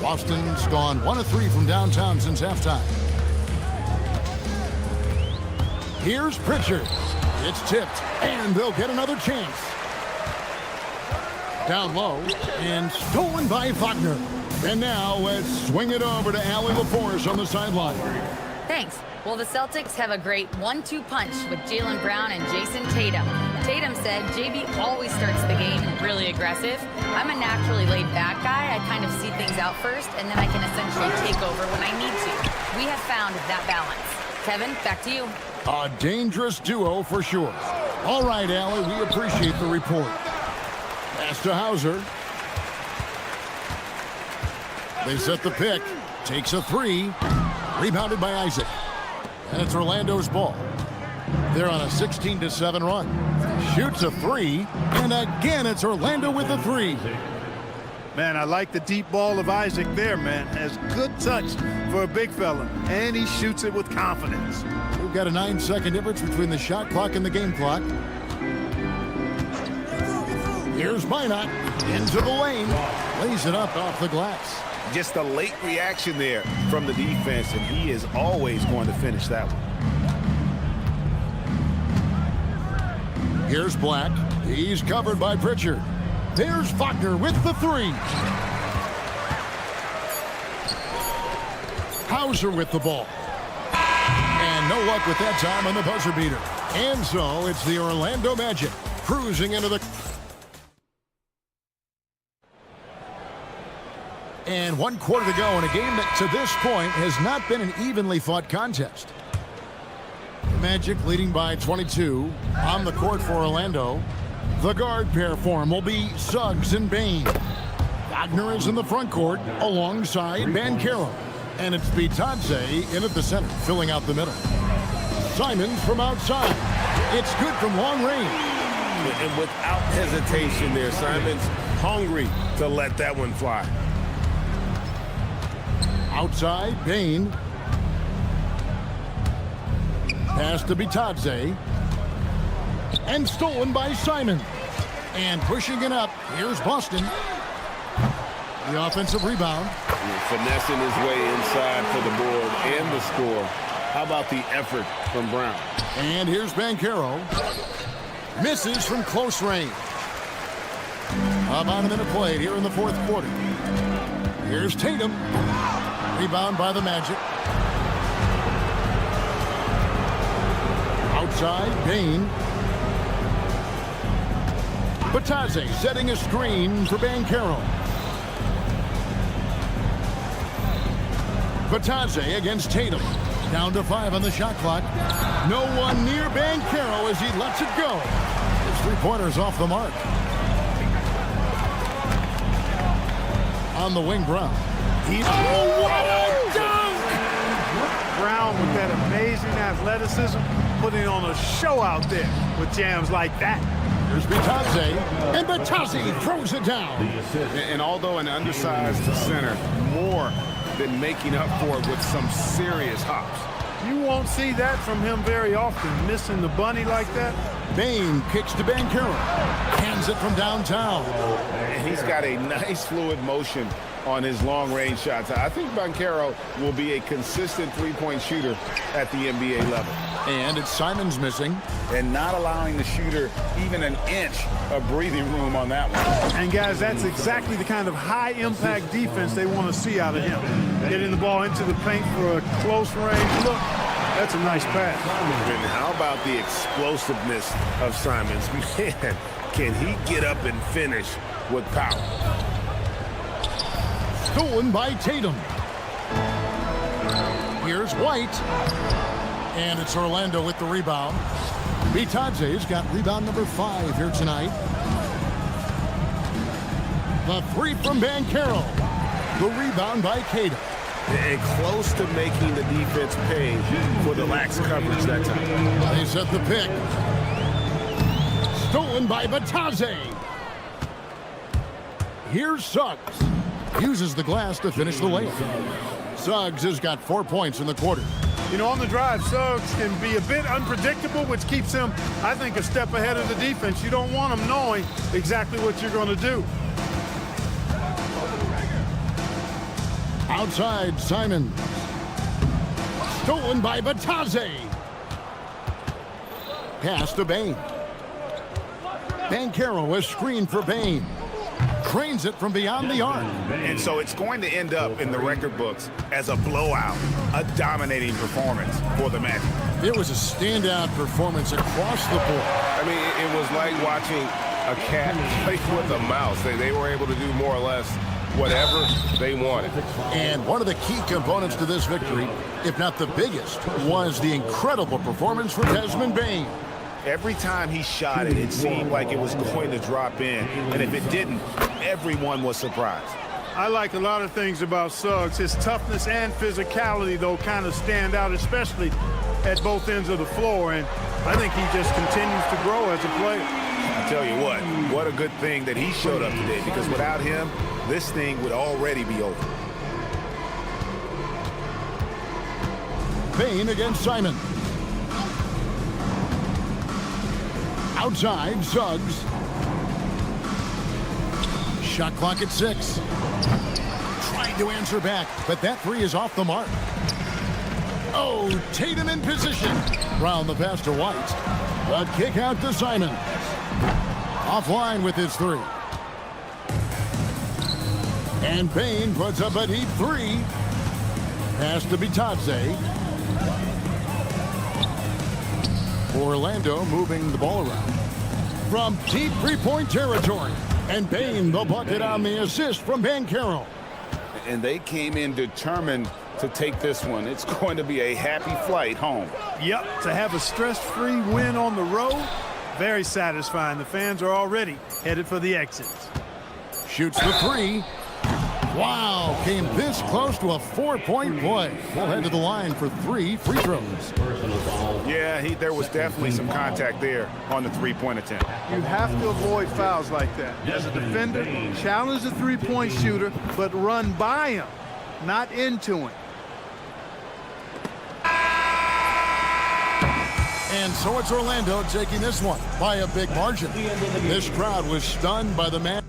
Speaker 6: Boston's gone 1 of 3 from downtown since halftime. Here's Pritchard. It's tipped, and they'll get another chance. Down low, and stolen by Wagner. And now let's swing it over to Allie LaForce on the sideline.
Speaker 4: Thanks. Well, the Celtics have a great 1-2 punch with Jaylen Brown and Jason Tatum. Tatum said JB always starts the game really aggressive. I'm a naturally laid-back guy. I kind of see things out first, and then I can essentially take over when I need to. We have found that balance. Kevin, back to you.
Speaker 6: A dangerous duo for sure. All right, Allie, we appreciate the report. Pass to Hauser. They set the pick. Takes a 3. Rebounded by Isaac. And it's Orlando's ball. They're on a 16-7 run. Shoots a 3. And again, it's Orlando with a 3.
Speaker 8: Man, I like the deep ball of Isaac there, man. Has good touch for a big fella. And he shoots it with confidence.
Speaker 6: We've got a 9-second difference between the shot clock and the game clock. Here's Minot. Into the lane. Lays it up off the glass.
Speaker 9: Just a late reaction there from the defense, and he is always going to finish that one.
Speaker 6: Here's Black. He's covered by Pritchard. There's Wagner with the 3. Hauser with the ball. And no luck with that time on the buzzer beater. And so it's the Orlando Magic cruising into the... And 1 quarter to go in a game that to this point has not been an evenly fought contest. Magic leading by 22 on the court for Orlando. The guard pair for him will be Suggs and Bain. Wagner is in the front court alongside Banchero. And it's Bitadze in at the center, filling out the middle. Simons from outside. It's good from long range.
Speaker 7: And without hesitation there, Simons hungry to let that one fly.
Speaker 6: Outside, Bain. Pass to Bitadze. And stolen by Simon. And pushing it up, here's Boston. The offensive rebound.
Speaker 7: Finessing his way inside for the board and the score. How about the effort from Brown?
Speaker 6: And here's Banchero. Misses from close range. About a minute played here in the fourth quarter. Here's Tatum. Rebound by the Magic. Outside, Bain. Bitadze setting a screen for Banchero. Bitadze against Tatum. Down to 5 on the shot clock. No one near Banchero as he lets it go. His three-pointer's off the mark. On the wing, Brown. Oh, what a dunk!
Speaker 8: Brown with that amazing athleticism, putting on a show out there with jams like that.
Speaker 6: Here's Bitadze, and Bitadze throws it down.
Speaker 9: And although an undersized center, more than making up for it with some serious hops.
Speaker 8: You won't see that from him very often, missing the bunny like that.
Speaker 6: Bain kicks to Banchero. Hands it from downtown.
Speaker 9: And he's got a nice fluid motion on his long-range shots. I think Banchero will be a consistent three-point shooter at the NBA level.
Speaker 6: And it's Simons missing.
Speaker 9: And not allowing the shooter even an inch of breathing room on that one.
Speaker 8: And guys, that's exactly the kind of high-impact defense they want to see out of him. Getting the ball into the paint for a close-range look. That's a nice pass.
Speaker 1: And how about the explosiveness of Simons? Man, can he get up and finish with power?
Speaker 6: Stolen by Tatum. Here's White. And it's Orlando with the rebound. Bitadze's got rebound number 5 here tonight. The three from Banchero. The rebound by Cato.
Speaker 1: And close to making the defense pay for the lax coverage that time.
Speaker 6: They set the pick. Stolen by Bitadze. Here's Suggs. Uses the glass to finish the layup. Suggs has got 4 points in the quarter.
Speaker 8: You know, on the drive, Suggs can be a bit unpredictable, which keeps him, I think, a step ahead of the defense. You don't want him knowing exactly what you're going to do.
Speaker 6: Outside, Simon. Stolen by Bitadze. Pass to Bain. Banchero is screened for Bain. Cranes it from beyond the arc.
Speaker 9: And so it's going to end up in the record books as a blowout, a dominating performance for the Magic.
Speaker 6: It was a standout performance across the board.
Speaker 1: I mean, it was like watching a cat play with a mouse. They were able to do more or less whatever they wanted.
Speaker 6: And one of the key components to this victory, if not the biggest, was the incredible performance from Desmond Bain.
Speaker 9: Every time he shot it, it seemed like it was going to drop in. And if it didn't, everyone was surprised.
Speaker 8: I like a lot of things about Suggs. His toughness and physicality, though, kind of stand out, especially at both ends of the floor. And I think he just continues to grow as a player.
Speaker 9: I tell you what a good thing that he showed up today, because without him, this thing would already be over.
Speaker 6: Bain against Simon. Outside, Suggs. Shot clock at 6. Trying to answer back, but that three is off the mark. Oh, Tatum in position. Round the pass to White. A kick out to Simon. Offline with his three. And Bain puts up a deep three. Pass to Bitadze. Orlando moving the ball around from deep three-point territory. And Bain the bucket on the assist from Banchero.
Speaker 9: And they came in determined to take this one. It's going to be a happy flight home.
Speaker 8: Yep, to have a stress-free win on the road, very satisfying. The fans are already headed for the exits.
Speaker 6: Shoots the three. Wow, came this close to a 4-point play. We'll head to the line for 3 free throws.
Speaker 9: Yeah, there was definitely some contact there on the three-point attempt.
Speaker 8: You have to avoid fouls like that. As a defender, challenge the three-point shooter, but run by him, not into him.
Speaker 6: And so it's Orlando taking this one by a big margin. This crowd was stunned by the man.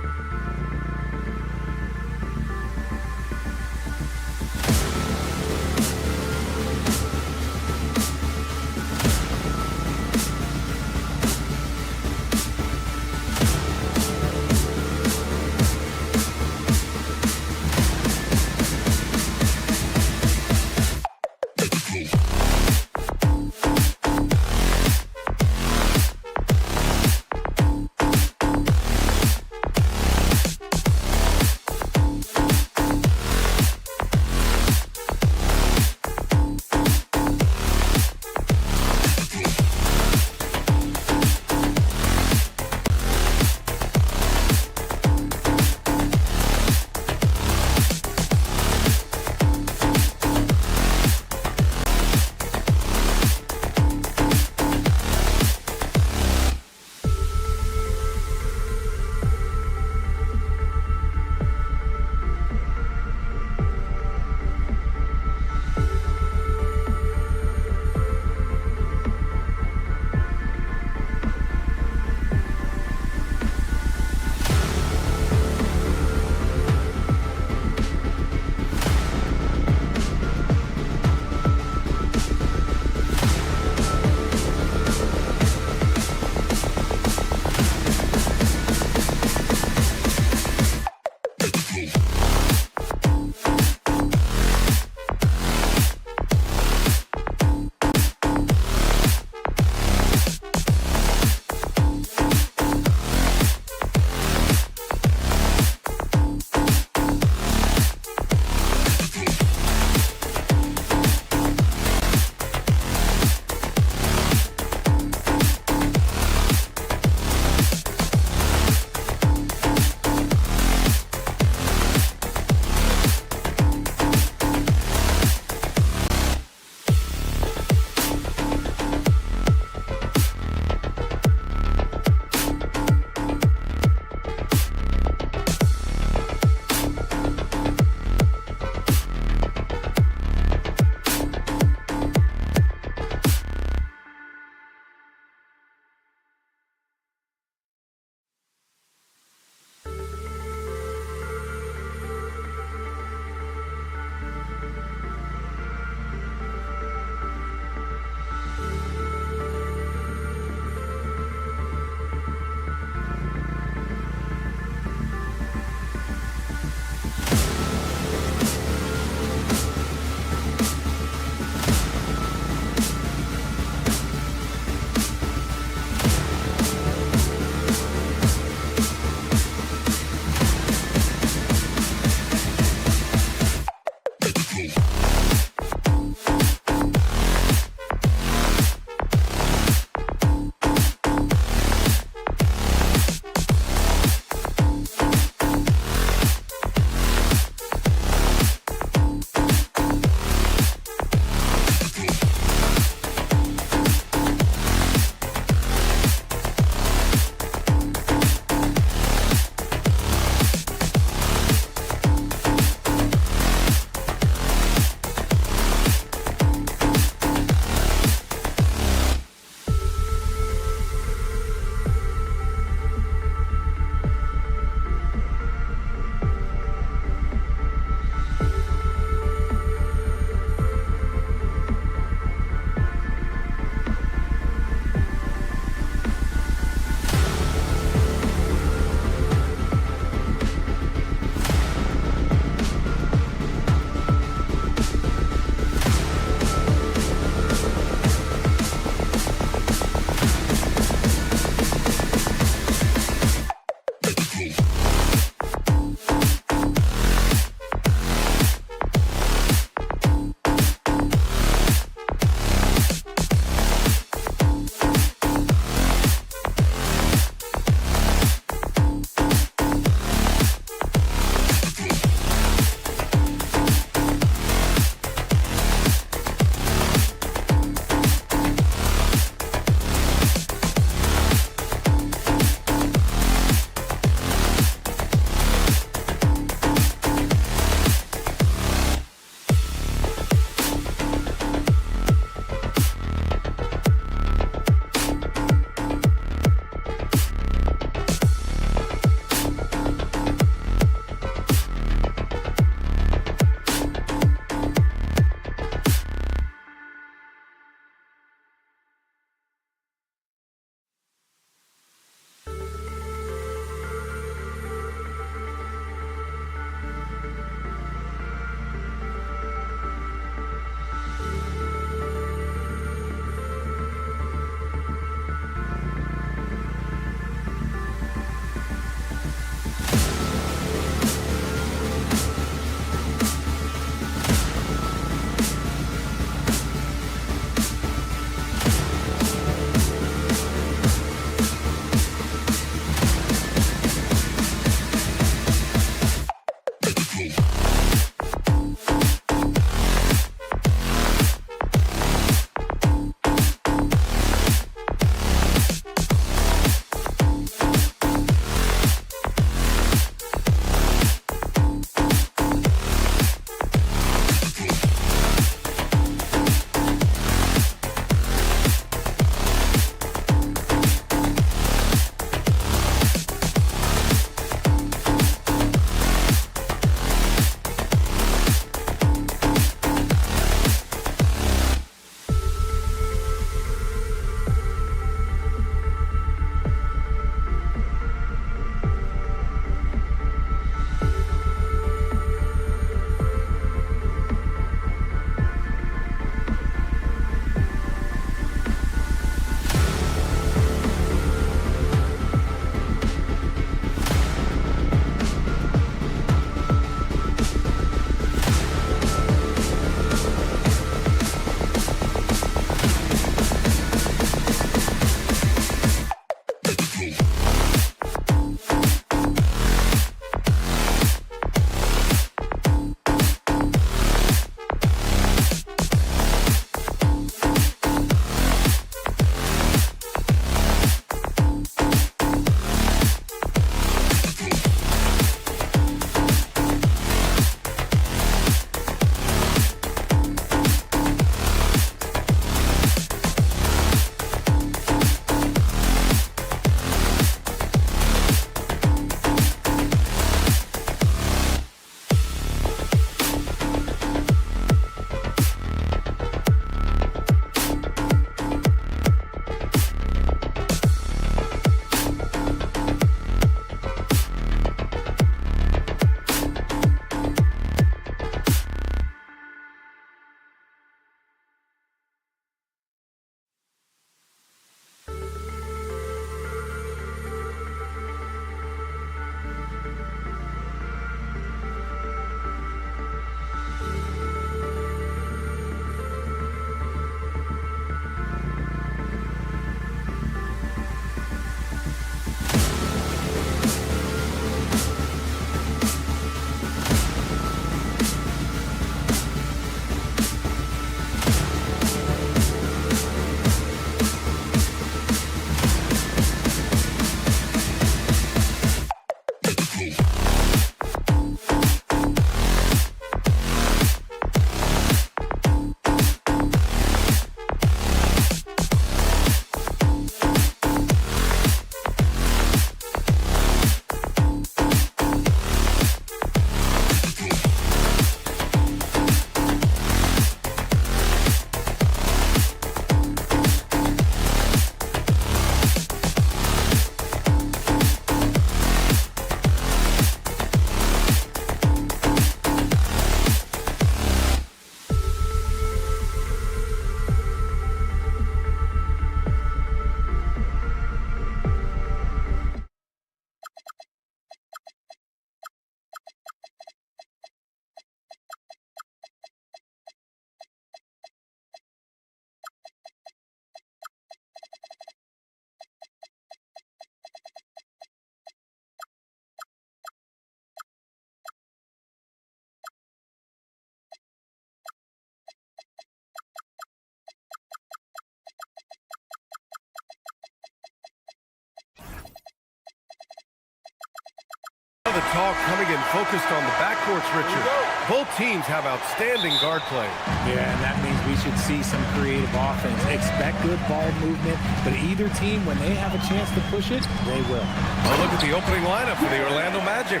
Speaker 1: Utah coming in focused on the backcourts, Richard. Both teams have outstanding guard play.
Speaker 10: Yeah, and that means we should see some creative offense. Expect good ball movement, but either team, when they have a chance to push it, they will.
Speaker 1: Oh, look at the opening lineup for the Orlando Magic.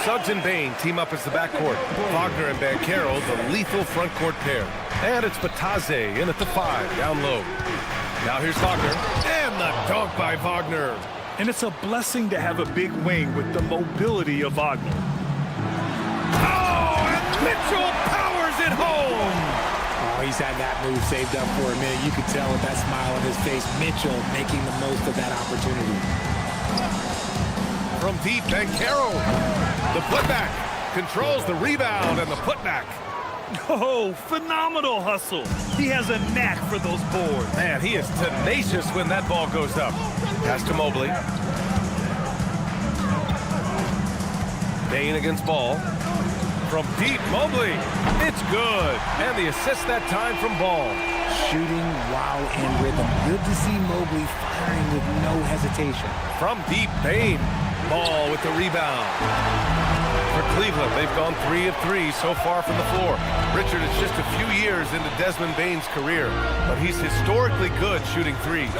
Speaker 1: Suggs and Bain team up as the backcourt. Wagner and Banchero, the lethal front court pair. And it's Bataze in at the 5, down low. Now here's Wagner, and the dunk by Wagner.
Speaker 3: And it's a blessing to have a big wing with the mobility of Wagner.
Speaker 1: Oh, and Mitchell powers it home.
Speaker 10: Oh, he's had that move saved up for a minute. You could tell with that smile on his face, Mitchell making the most of that opportunity.
Speaker 1: From deep, Banchero. The putback controls the rebound and the putback.
Speaker 3: Oh, phenomenal hustle. He has a knack for those boards.
Speaker 1: Man, he is tenacious when that ball goes up. Pass to Mobley. Bain against Ball. From deep, Mobley. It's good. And the assist that time from Ball.
Speaker 10: Shooting while in rhythm. Good to see Mobley firing with no hesitation.
Speaker 1: From deep, Bain. Ball with the rebound. For Cleveland, they've gone 3 of 3 so far from the floor. Richard, it's just a few years into Desmond Bain's career, but he's historically good shooting threes.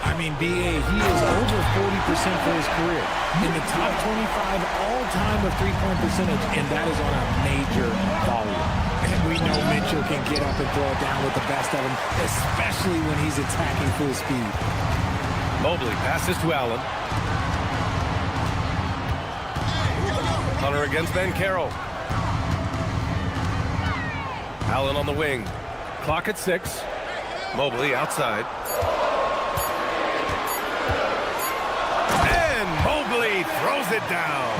Speaker 10: I mean, BA, he is over 40% for his career. In the top 25 all-time of three-point percentage, and that is on a major volume. And we know Mitchell can get up and throw it down with the best of them, especially when he's attacking full speed.
Speaker 1: Mobley passes to Allen. Hunter against Banchero. Allen on the wing. Clock at 6. Mobley outside. And Mobley throws it down.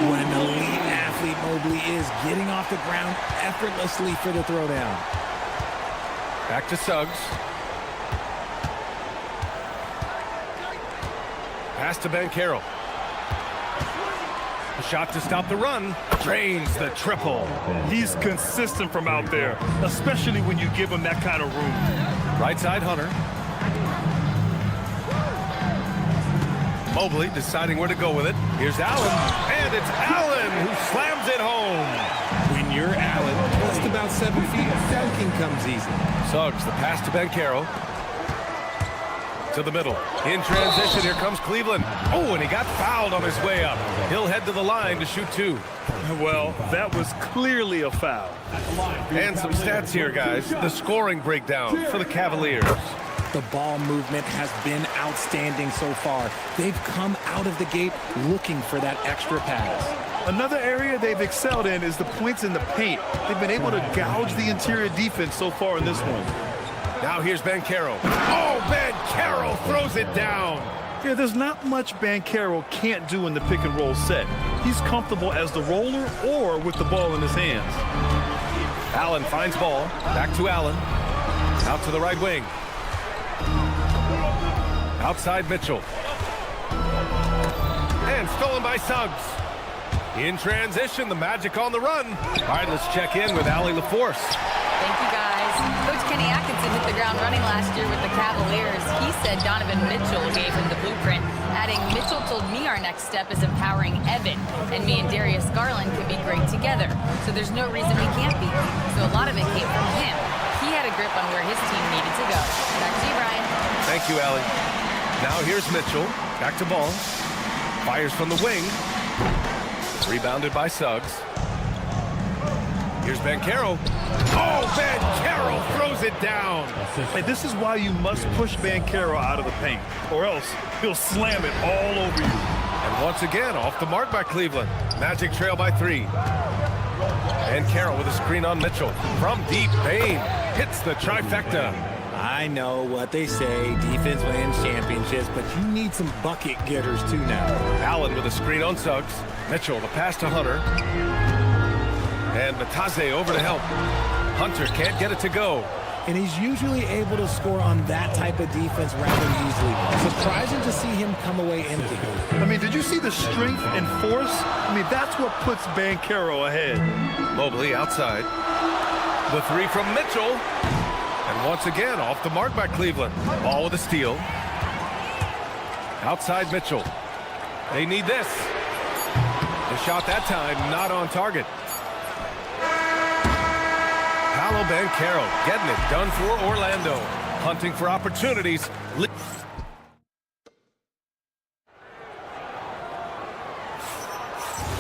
Speaker 10: What an elite athlete Mobley is, getting off the ground effortlessly for the throwdown.
Speaker 1: Back to Suggs. Pass to Banchero. A shot to stop the run. Drains the triple.
Speaker 3: He's consistent from out there, especially when you give him that kind of room.
Speaker 1: Right side, Hunter. Mobley deciding where to go with it. Here's Allen. And it's Allen who slams it home.
Speaker 10: When you're Allen, just about 7 feet, dunking comes easy.
Speaker 1: Suggs, the pass to Banchero. To the middle. In transition, here comes Cleveland. Oh, and he got fouled on his way up. He'll head to the line to shoot 2.
Speaker 3: Well, that was clearly a foul.
Speaker 1: And some stats here, guys. The scoring breakdown for the Cavaliers.
Speaker 10: The ball movement has been outstanding so far. They've come out of the gate looking for that extra pass.
Speaker 3: Another area they've excelled in is the points in the paint. They've been able to gouge the interior defense so far in this one.
Speaker 1: Now here's Banchero. Oh, Banchero throws it down.
Speaker 3: Yeah, there's not much Banchero can't do in the pick and roll set. He's comfortable as the roller or with the ball in his hands.
Speaker 1: Allen finds Ball. Back to Allen. Out to the right wing. Outside Mitchell. And stolen by Suggs. In transition, the Magic on the run. All right, let's check in with Allie LaForce.
Speaker 4: Thank you, guys. Coach Kenny Atkinson hit the ground running last year with the Cavaliers. He said Donovan Mitchell gave him the blueprint, adding, Mitchell told me our next step is empowering Evan, and me and Darius Garland can be great together. So there's no reason we can't be. So a lot of it came from him. He had a grip on where his team needed to go. Back to you, Brian.
Speaker 1: Thank you, Allie. Now here's Mitchell. Back to Ball. Fires from the wing. Rebounded by Suggs. Here's Banchero. Oh, Banchero throws it down.
Speaker 3: Hey, this is why you must push Banchero out of the paint, or else he'll slam it all over you.
Speaker 1: And once again, off the mark by Cleveland. Magic trail by 3. And Carroll with a screen on Mitchell. From deep, Bain hits the trifecta.
Speaker 10: I know what they say, defense wins championships, but you need some bucket getters too now.
Speaker 1: Allen with a screen on Suggs. Mitchell, the pass to Hunter. And Bataze over to help. Hunter can't get it to go.
Speaker 10: And he's usually able to score on that type of defense rather easily. Surprising to see him come away empty.
Speaker 3: I mean, did you see the strength and force? I mean, that's what puts Banchero ahead.
Speaker 1: Mobley outside. The 3 from Mitchell. And once again, off the mark by Cleveland. Ball with a steal. Outside Mitchell. They need this. The shot that time not on target. Paolo Banchero getting it done for Orlando. Hunting for opportunities.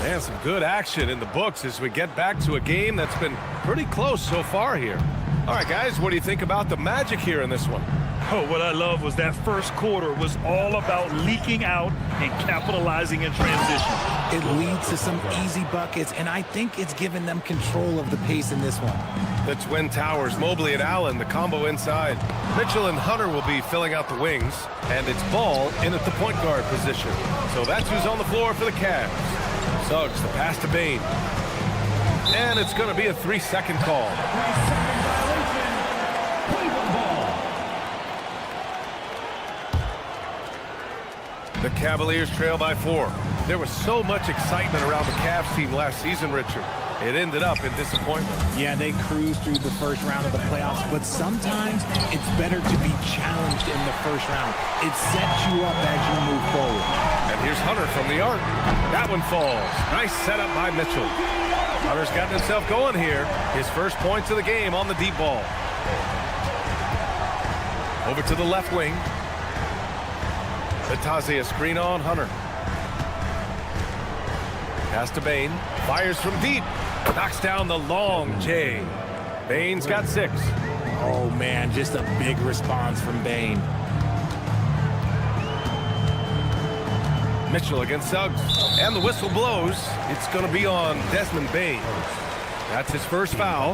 Speaker 1: And some good action in the books as we get back to a game that's been pretty close so far here. All right, guys, what do you think about the Magic here in this one?
Speaker 3: Oh, what I love was that first quarter was all about leaking out and capitalizing in transition.
Speaker 10: It leads to some easy buckets, and I think it's given them control of the pace in this one.
Speaker 1: The Twin Towers, Mobley and Allen, the combo inside. Mitchell and Hunter will be filling out the wings, and it's Ball in at the point guard position. So that's who's on the floor for the Cavs. Suggs, the pass to Bane. And it's going to be a 3-second call. The Cavaliers trail by 4. There was so much excitement around the Cavs team last season, Richard. It ended up in disappointment.
Speaker 10: Yeah, they cruised through the first round of the playoffs, but sometimes it's better to be challenged in the first round. It sets you up as you move forward.
Speaker 1: And here's Hunter from the arc. That one falls. Nice setup by Mitchell. Hunter's gotten himself going here. His first points of the game on the deep ball. Over to the left wing. Vitazzi, a screen on Hunter. Pass to Bane. Fires from deep. Knocks down the long J. Bane's got 6.
Speaker 10: Oh, man, just a big response from Bane.
Speaker 1: Mitchell against Suggs. And the whistle blows. It's going to be on Desmond Bane. That's his first foul.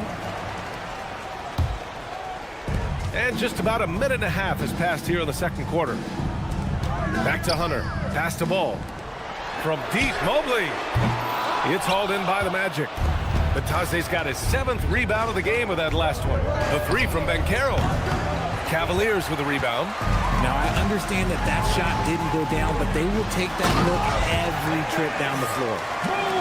Speaker 1: And just about a minute and a half has passed here in the second quarter. Back to Hunter. Pass to Ball. From deep, Mobley. It's hauled in by the Magic. Vitazzi's got his 7th rebound of the game with that last one. The 3 from Banchero. Cavaliers with a rebound.
Speaker 10: Now, I understand that that shot didn't go down, but they will take that look every trip down the floor.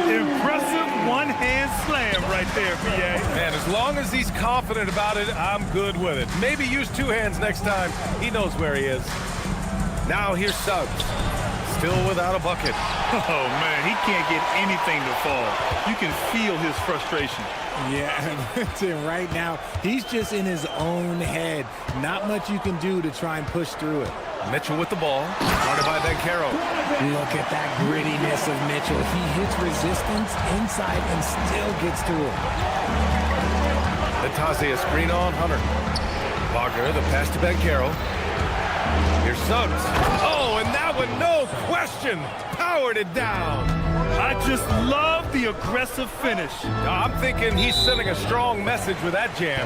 Speaker 3: Impressive one-hand slam right there, PA.
Speaker 1: Man, as long as he's confident about it, I'm good with it. Maybe use 2 hands next time. He knows where he is. Now here's Suggs. Still without a bucket.
Speaker 3: Oh, man, he can't get anything to fall. You can feel his frustration.
Speaker 10: Yeah, right now, he's just in his own head. Not much you can do to try and push through it.
Speaker 1: Mitchell with the ball. Guarded by Banchero.
Speaker 10: Look at that grittiness of Mitchell. He hits resistance inside and still gets through it.
Speaker 1: Vitazzi, a screen on Hunter. Wagner, the pass to Banchero. Here's Suggs. Oh, and that one, no question, powered it down.
Speaker 3: I just love the aggressive finish.
Speaker 1: I'm thinking he's sending a strong message with that jam.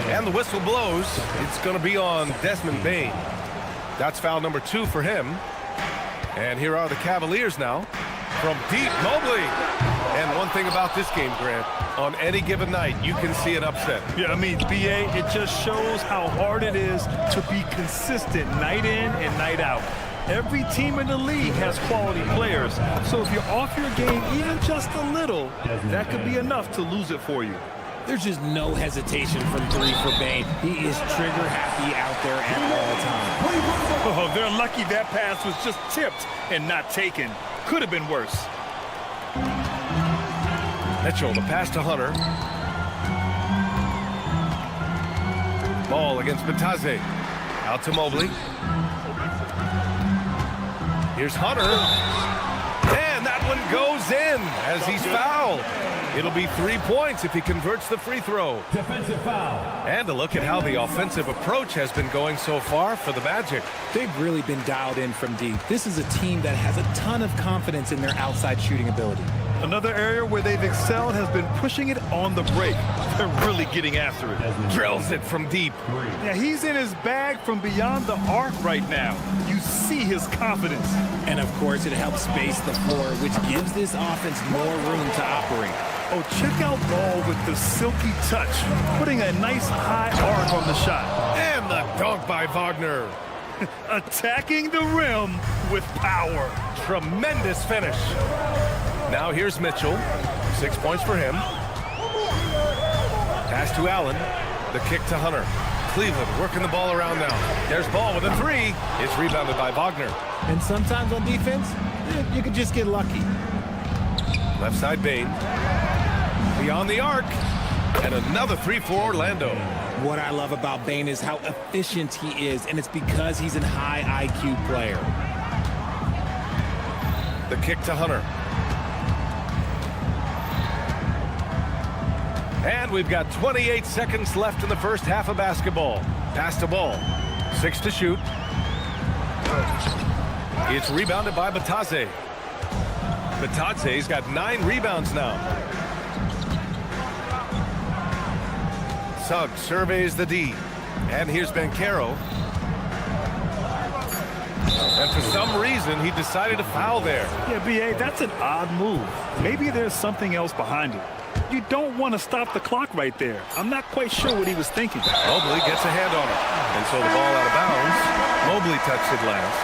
Speaker 1: And the whistle blows. It's going to be on Desmond Bane. That's foul number 2 for him. And here are the Cavaliers now. From deep, Mobley. And one thing about this game, Grant, on any given night, you can see an upset.
Speaker 3: Yeah, I mean, BA, it just shows how hard it is to be consistent night in and night out. Every team in the league has quality players. So if you're off your game even just a little, that could be enough to lose it for you.
Speaker 10: There's just no hesitation from 3 for Bane. He is trigger happy out there at all times.
Speaker 3: Oh, they're lucky that pass was just tipped and not taken. Could have been worse.
Speaker 1: Mitchell, the pass to Hunter. Ball against Vitazzi. Out to Mobley. Here's Hunter. And that one goes in as he's fouled. It'll be 3 points if he converts the free throw.
Speaker 5: Defensive foul.
Speaker 1: And a look at how the offensive approach has been going so far for the Magic.
Speaker 10: They've really been dialed in from deep. This is a team that has a ton of confidence in their outside shooting ability.
Speaker 3: Another area where they've excelled has been pushing it on the break. They're really getting after it.
Speaker 1: Drills it from deep.
Speaker 3: Yeah, he's in his bag from beyond the arc right now. You see his confidence.
Speaker 10: And of course, it helps space the floor, which gives this offense more room to operate.
Speaker 3: Oh, check out Ball with the silky touch, putting a nice high arc on the shot.
Speaker 1: And the dunk by Wagner.
Speaker 3: Attacking the rim with power.
Speaker 1: Tremendous finish. Now here's Mitchell. 6 points for him. Pass to Allen. The kick to Hunter. Cleveland working the ball around now. There's Ball with a 3. It's rebounded by Wagner.
Speaker 10: And sometimes on defense, you could just get lucky.
Speaker 1: Left side Bain. Beyond the arc. And another three for Orlando.
Speaker 10: What I love about Bain is how efficient he is, and it's because he's a high IQ player.
Speaker 1: The kick to Hunter. And we've got 28 seconds left in the first half of basketball. Pass the ball. 6 to shoot. It's rebounded by Batadze. Batadze's got 9 rebounds now. Suggs surveys the D. And here's Banchero. And for some reason, he decided to foul there.
Speaker 3: Yeah, B.A., that's an odd move. Maybe there's something else behind it. You don't want to stop the clock right there. I'm not quite sure what he was thinking.
Speaker 1: Mobley gets a hand on it. And so the ball out of bounds. Mobley touched it last.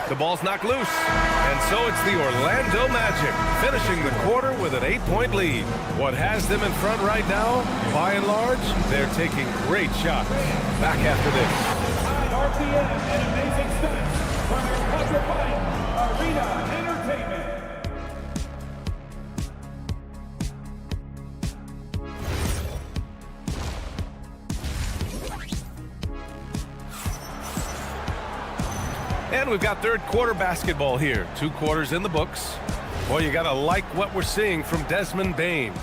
Speaker 1: The ball's knocked loose. And so it's the Orlando Magic finishing the quarter with an 8-point lead. What has them in front right now, by and large, they're taking great shots. Back after this.
Speaker 5: RPM and amazing stunts from your Quadrifying Arena Entertainment.
Speaker 1: And we've got third quarter basketball here. 2 quarters in the books. Boy, you got to like what we're seeing from Desmond Bain.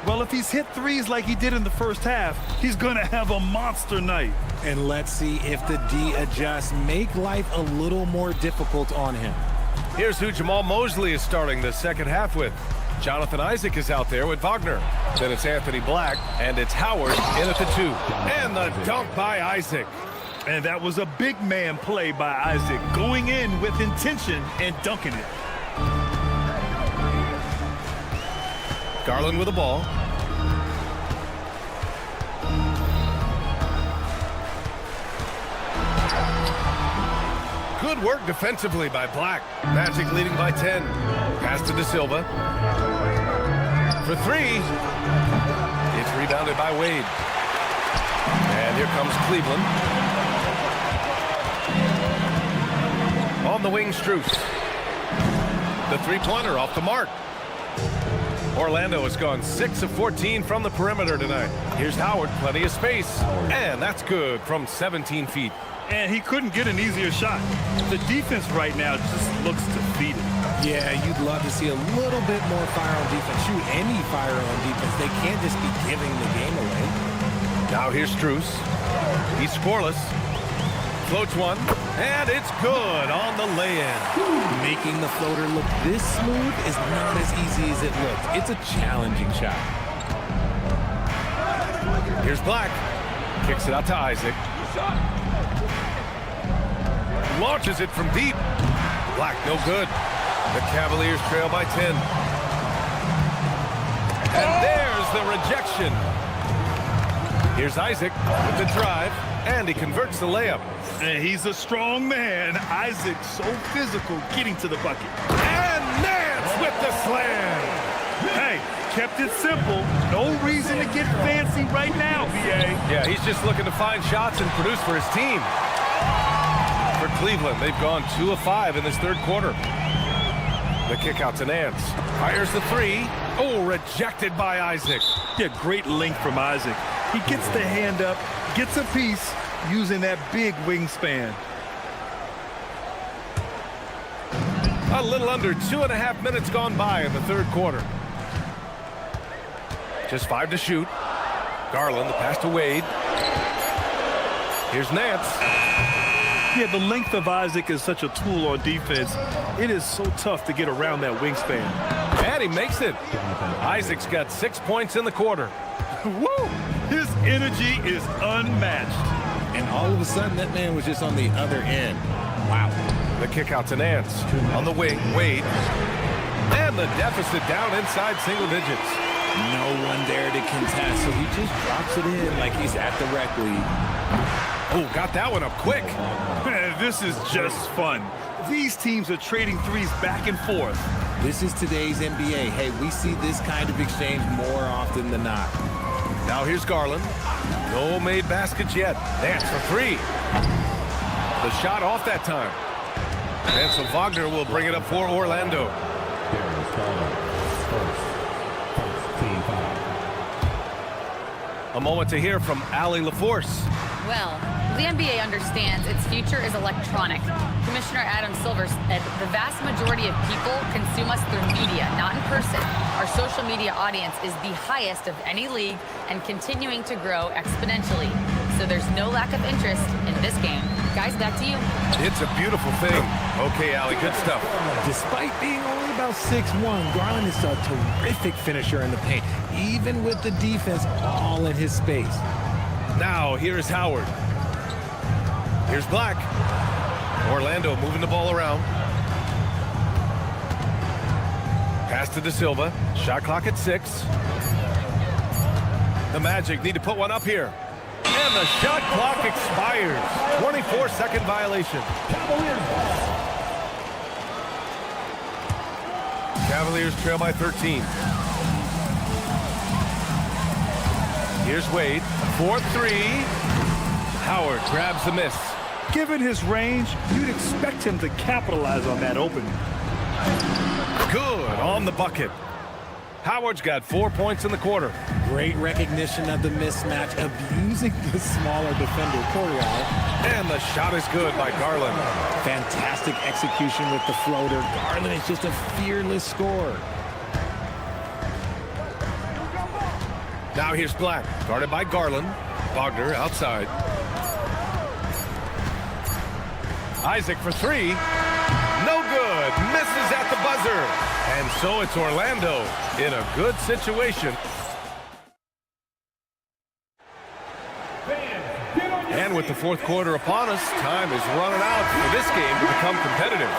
Speaker 3: Well, if he's hit threes like he did in the first half, he's going to have a monster night.
Speaker 10: And let's see if the D adjusts, make life a little more difficult on him.
Speaker 1: Here's who Jamal Mosley is starting the second half with. Jonathan Isaac is out there with Wagner. Then it's Anthony Black, and it's Howard in at the 2. And the dunk by Isaac.
Speaker 3: And that was a big man play by Isaac, going in with intention and dunking it.
Speaker 1: Garland with the ball. Good work defensively by Black. Magic leading by 10. Pass to De Silva. For 3. It's rebounded by Wade. And here comes Cleveland. On the wing, Strus. The three-pointer off the mark. Orlando has gone 6 of 14 from the perimeter tonight. Here's Howard, plenty of space. And that's good from 17 feet.
Speaker 3: And he couldn't get an easier shot. The defense right now just looks defeated.
Speaker 10: Yeah, you'd love to see a little bit more fire on defense. Shoot, any fire on defense. They can't just be giving the game away.
Speaker 1: Now here's Strus. He's scoreless. Floats one, and it's good on the lay-in.
Speaker 10: Making the floater look this smooth is not as easy as it looks. It's a challenging shot.
Speaker 1: Here's Black. Kicks it out to Isaac. Launches it from deep. Black, no good. The Cavaliers trail by 10. And there's the rejection. Here's Isaac with the drive, and he converts the layup.
Speaker 3: And he's a strong man. Isaac so physical getting to the bucket.
Speaker 1: And Nance with the slam.
Speaker 3: Hey, kept it simple. No reason to get fancy right now, B.A.
Speaker 1: Yeah, he's just looking to find shots and produce for his team. For Cleveland, they've gone 2 of 5 in this third quarter. The kick out to Nance. Fires the 3. Oh, rejected by Isaac.
Speaker 3: Yeah, great length from Isaac. He gets the hand up, gets a piece, using that big wingspan.
Speaker 1: A little under 2.5 minutes gone by in the third quarter. Just 5 to shoot. Garland, the pass to Wade. Here's Nance.
Speaker 3: Yeah, the length of Isaac is such a tool on defense. It is so tough to get around that wingspan.
Speaker 1: And he makes it. Isaac's got 6 points in the quarter.
Speaker 3: Woo! His energy is unmatched.
Speaker 10: And all of a sudden, that man was just on the other end. Wow.
Speaker 1: The kick out to Nance. On the wing, Wade. And the deficit down inside single digits.
Speaker 10: No one there to contest, so he just drops it in like he's at the rec league.
Speaker 1: Oh, got that one up quick.
Speaker 3: Man, this is just fun. These teams are trading threes back and forth.
Speaker 10: This is today's NBA. Hey, we see this kind of exchange more often than not.
Speaker 1: Now here's Garland. No made baskets yet. Nance for 3. The shot off that time. And so Wagner will bring it up for Orlando. A moment to hear from Allie LaForce.
Speaker 4: Well, the NBA understands its future is electronic. Commissioner Adam Silver said the vast majority of people consume us through media, not in person. Our social media audience is the highest of any league and continuing to grow exponentially. So there's no lack of interest in this game. Guys, back to you.
Speaker 1: It's a beautiful thing. Okay, Allie, good stuff.
Speaker 10: Despite being only about 6'1", Garland is a terrific finisher in the paint, even with the defense all in his space.
Speaker 1: Now, here's Howard. Here's Black. Orlando moving the ball around. Pass to De Silva. Shot clock at 6. The Magic need to put one up here. And the shot clock expires. 24-second violation. Cavaliers trail by 13. Here's Wade. 4-3. Howard grabs the miss.
Speaker 3: Given his range, you'd expect him to capitalize on that opening.
Speaker 1: Good on the bucket. Howard's got 4 points in the quarter.
Speaker 10: Great recognition of the mismatch, abusing the smaller defender, Coriel.
Speaker 1: And the shot is good by Garland.
Speaker 10: Fantastic execution with the floater. Garland is just a fearless scorer.
Speaker 1: Now here's Black, guarded by Garland. Wagner outside. Isaac for 3. No good. Misses at the buzzer. And so it's Orlando in a good situation. And with the fourth quarter upon us, time is running out for this game to become competitive.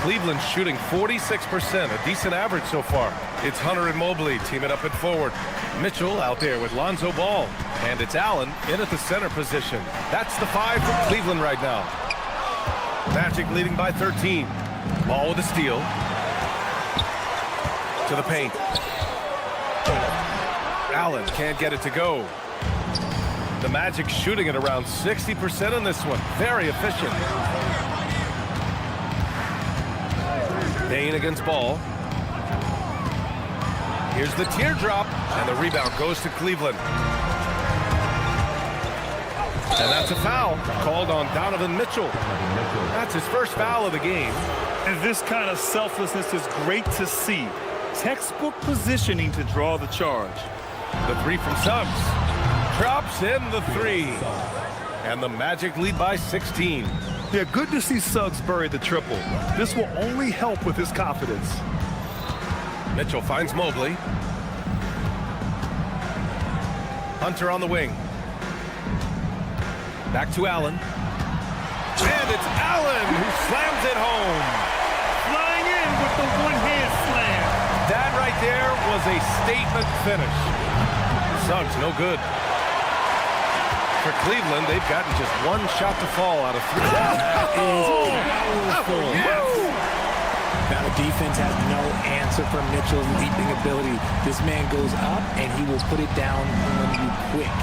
Speaker 1: Cleveland shooting 46%, a decent average so far. It's Hunter and Mobley teaming up at forward. Mitchell out there with Lonzo Ball. And it's Allen in at the center position. That's the 5 for Cleveland right now. Magic leading by 13. Ball with a steal. To the paint. Allen can't get it to go. The Magic shooting at around 60% on this one. Very efficient. Dane against Ball. Here's the teardrop, and the rebound goes to Cleveland. And that's a foul called on Donovan Mitchell. That's his first foul of the game.
Speaker 3: And this kind of selflessness is great to see. Textbook positioning to draw the charge.
Speaker 1: The 3 from Suggs. Drops in the 3. And the Magic lead by 16.
Speaker 3: Yeah, good to see Suggs bury the triple. This will only help with his confidence.
Speaker 1: Mitchell finds Mobley. Hunter on the wing. Back to Allen. And it's Allen who slams it home.
Speaker 3: Flying in with the one-hand slam.
Speaker 1: That right there was a statement finish. Suggs no good. For Cleveland, they've gotten just one shot to fall out of 3.
Speaker 10: That is powerful. Now the defense has no answer for Mitchell's leaping ability. This man goes up and he will put it down on you quick.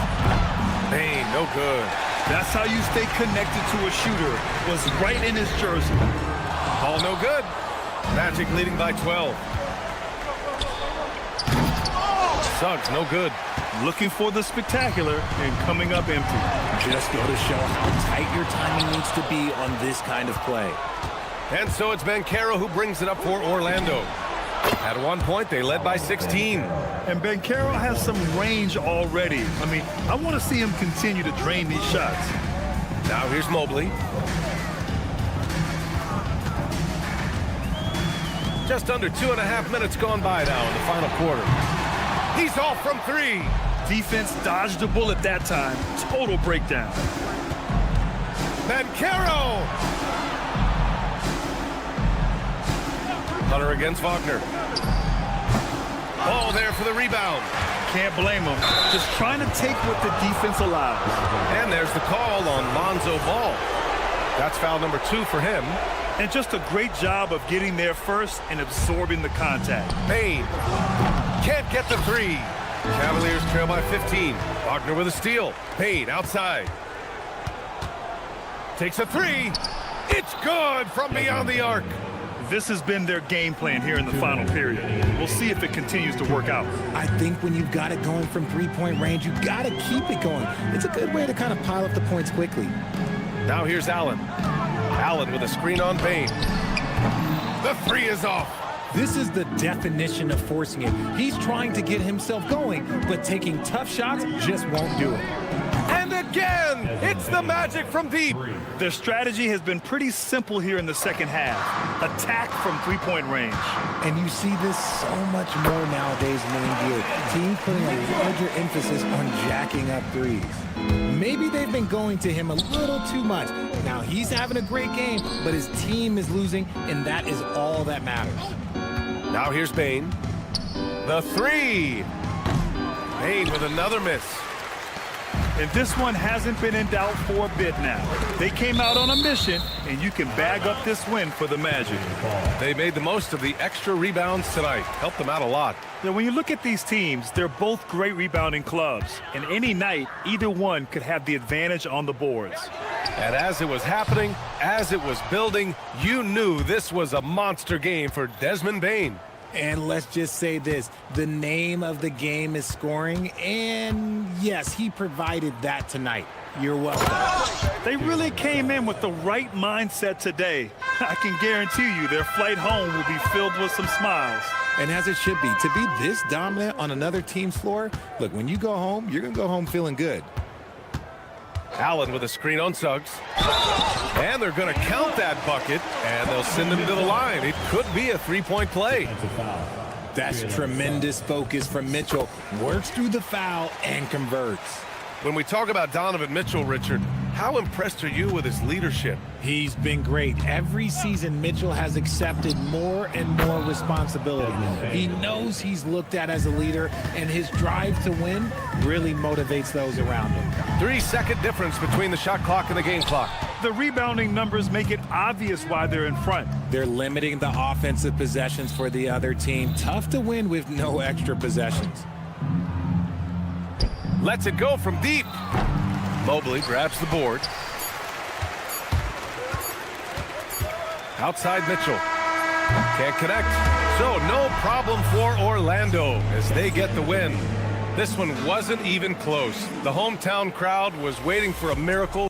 Speaker 1: Hey, no good.
Speaker 3: That's how you stay connected to a shooter. Was right in his jersey.
Speaker 1: All no good. Magic leading by 12. Suggs no good.
Speaker 3: Looking for the spectacular and coming up empty.
Speaker 10: Just go to show how tight your timing needs to be on this kind of play.
Speaker 1: And so it's Banchero who brings it up for Orlando. At one point, they led by 16.
Speaker 3: And Banchero has some range already. I mean, I want to see him continue to drain these shots.
Speaker 1: Now here's Mobley. Just under 2.5 minutes gone by now in the final quarter. He's off from 3.
Speaker 3: Defense dodged a bullet that time. Total breakdown.
Speaker 1: Banchero! Hunter against Wagner. Ball there for the rebound.
Speaker 3: Can't blame him. Just trying to take what the defense allows.
Speaker 1: And there's the call on Lonzo Ball. That's foul number 2 for him.
Speaker 3: And just a great job of getting there first and absorbing the contact.
Speaker 1: Payne can't get the 3. Cavaliers trail by 15. Wagner with a steal. Payne outside. Takes a three. It's good from beyond the arc.
Speaker 3: This has been their game plan here in the final period. We'll see if it continues to work out.
Speaker 10: I think when you've got it going from three-point range, you've got to keep it going. It's a good way to kind of pile up the points quickly.
Speaker 1: Now here's Allen. Allen with a screen on Payne. The three is off.
Speaker 10: This is the definition of forcing it. He's trying to get himself going, but taking tough shots just won't do it.
Speaker 1: And again, it's the Magic from deep.
Speaker 3: Their strategy has been pretty simple here in the second half. Attack from three-point range.
Speaker 10: And you see this so much more nowadays in the NBA. Teams putting a larger emphasis on jacking up threes. Maybe they've been going to him a little too much. Now he's having a great game, but his team is losing, and that is all that matters.
Speaker 1: Now here's Payne. The three. Payne with another miss.
Speaker 3: And this one hasn't been in doubt for a bit now. They came out on a mission, and you can bag up this win for the Magic.
Speaker 1: They made the most of the extra rebounds tonight. Helped them out a lot.
Speaker 3: Now, when you look at these teams, they're both great rebounding clubs. And any night, either one could have the advantage on the boards.
Speaker 1: And as it was happening, as it was building, you knew this was a monster game for Desmond Bane.
Speaker 10: And let's just say this, the name of the game is scoring, and yes, he provided that tonight. You're welcome.
Speaker 3: They really came in with the right mindset today. I can guarantee you their flight home will be filled with some smiles.
Speaker 10: And as it should be, to be this dominant on another team's floor, look, when you go home, you're going to go home feeling good.
Speaker 1: Allen with a screen on Suggs. And they're going to count that bucket, and they'll send him to the line. It could be a three-point play.
Speaker 10: That's tremendous focus from Mitchell. Works through the foul and converts.
Speaker 1: When we talk about Donovan Mitchell, Richard, how impressed are you with his leadership?
Speaker 10: He's been great. Every season, Mitchell has accepted more and more responsibility. He knows he's looked at as a leader, and his drive to win really motivates those around him.
Speaker 1: 3-second difference between the shot clock and the game clock.
Speaker 3: The rebounding numbers make it obvious why they're in front.
Speaker 10: They're limiting the offensive possessions for the other team. Tough to win with no extra possessions.
Speaker 1: Lets it go from deep. Mobley grabs the board. Outside Mitchell. Can't connect. So no problem for Orlando as they get the win. This one wasn't even close. The hometown crowd was waiting for a miracle.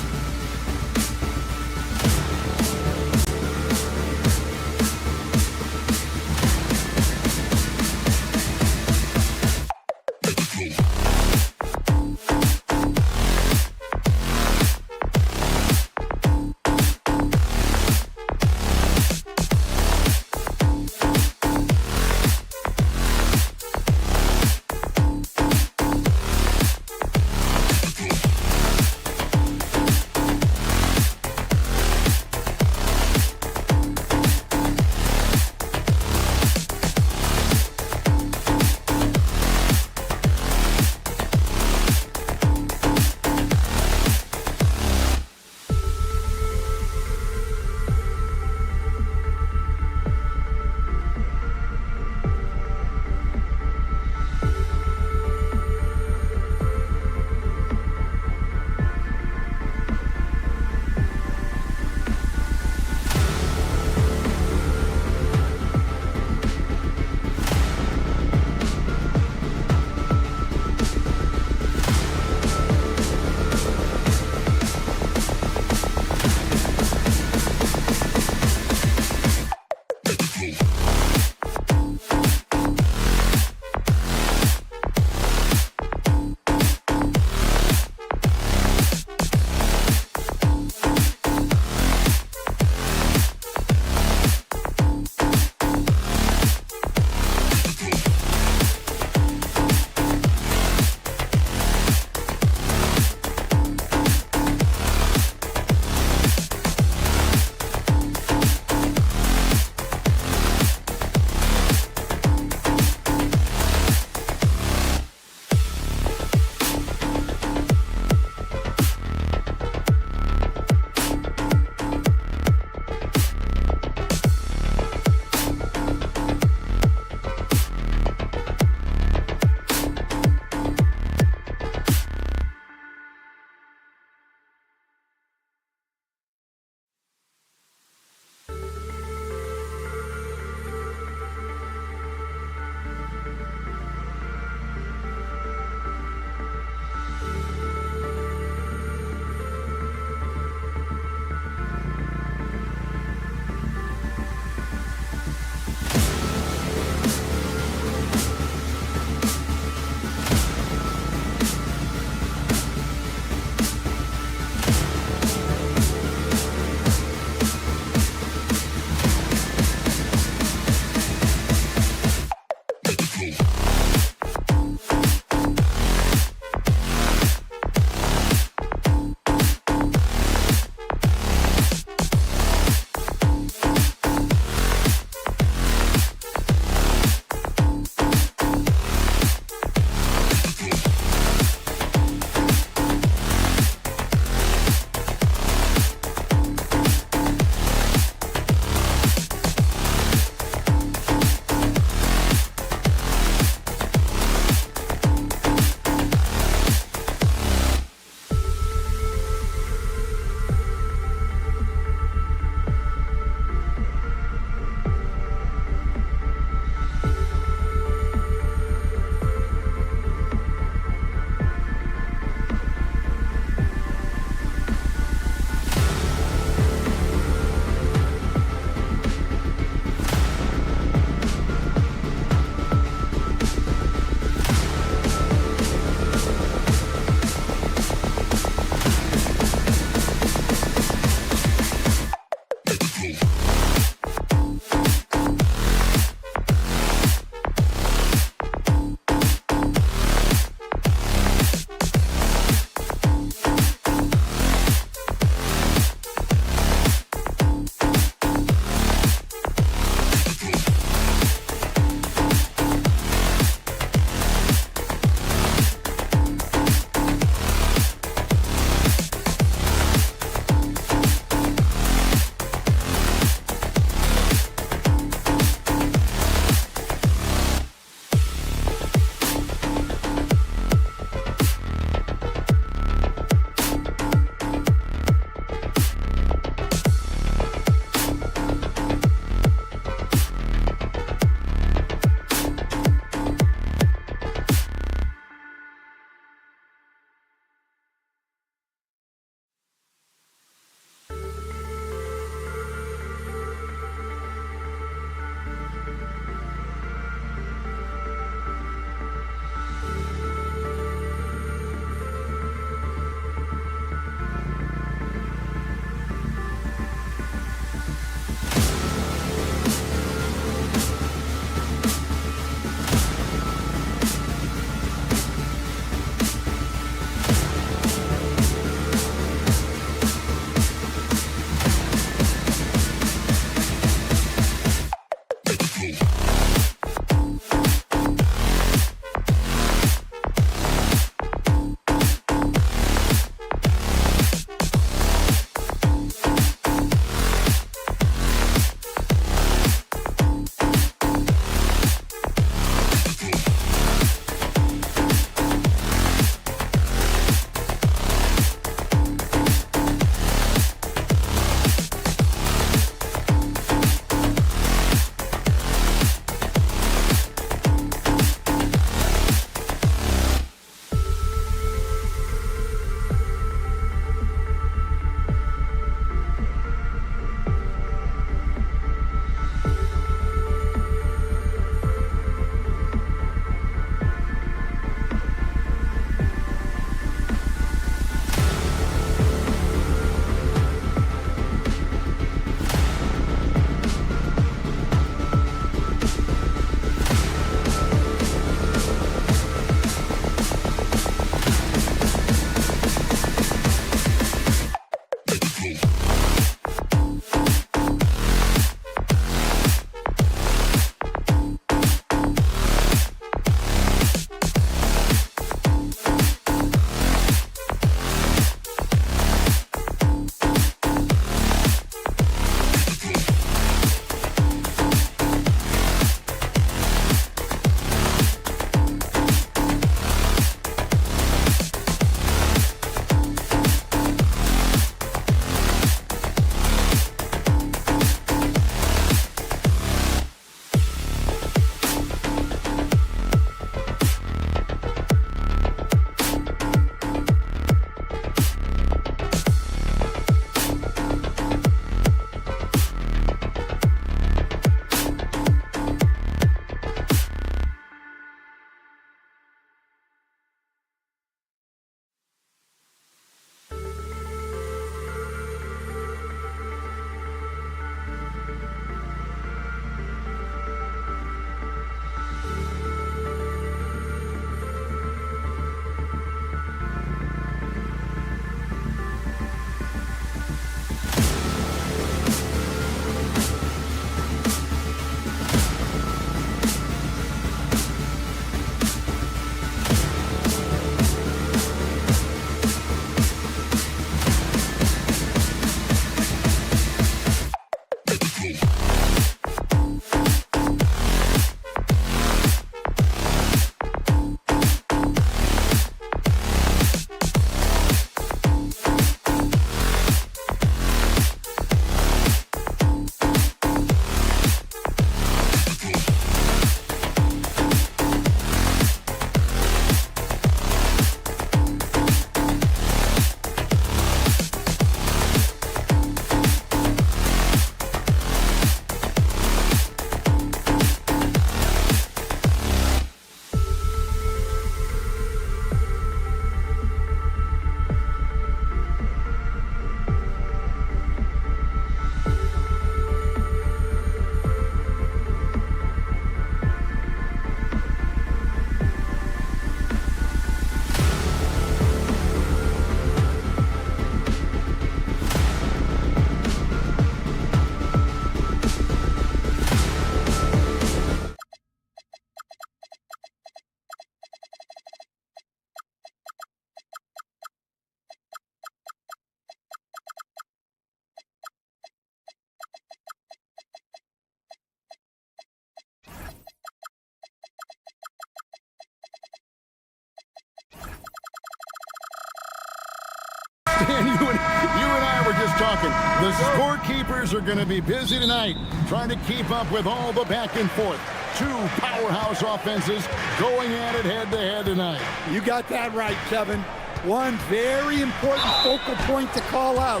Speaker 6: talking. The scorekeepers are going to be busy tonight trying to keep up with all the back and forth. Two powerhouse offenses going at it head-to-head tonight.
Speaker 11: You got that right, Kevin. One very important focal point to call out,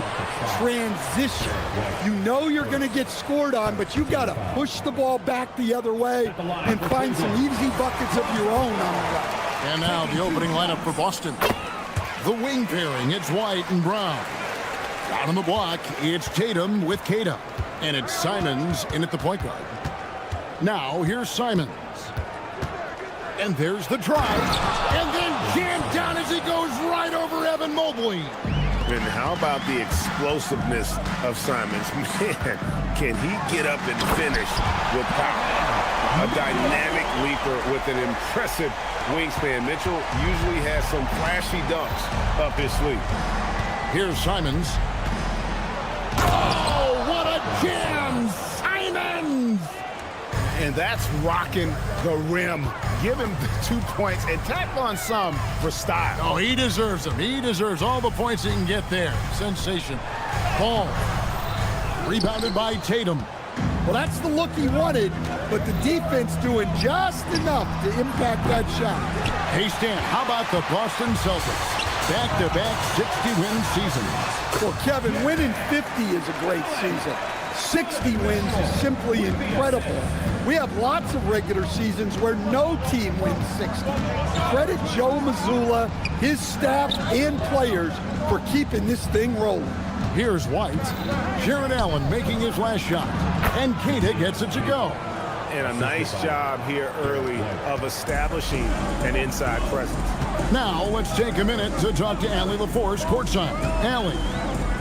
Speaker 11: transition. You know you're going to get scored on, but you've got to push the ball back the other way and find some easy buckets of your own on the right.
Speaker 6: And now the opening lineup for Boston. The wing pairing, it's White and Brown. Down on the block, it's Tatum with Kata. And it's Simons in at the point guard. Now, here's Simons. And there's the drive. And then jammed down as he goes right over Evan Mobley.
Speaker 9: And how about the explosiveness of Simons? Man, can he get up and finish with power? A dynamic leaper with an impressive wingspan. Mitchell usually has some flashy dunks up his sleeve.
Speaker 6: Here's Simons. Oh, what a jam! Simons!
Speaker 9: And that's rocking the rim. Give him 2 points and tack on some for style.
Speaker 6: Oh, he deserves them. He deserves all the points he can get there. Sensation. Ball. Rebounded by Tatum.
Speaker 11: Well, that's the look he wanted, but the defense doing just enough to impact that shot.
Speaker 6: Hey, Stan, how about the Boston Celtics? Back-to-back 60-win seasons.
Speaker 11: Well, Kevin, winning 50 is a great season. 60 wins is simply incredible. We have lots of regular seasons where no team wins 60. Credit Joe Mazzulla, his staff, and players for keeping this thing rolling.
Speaker 6: Here's White. Jared Allen making his last shot. And Kata gets it to go.
Speaker 9: And a nice job here early of establishing an inside presence.
Speaker 6: Now, let's take a minute to talk to Allie LaForce courtside. Allie.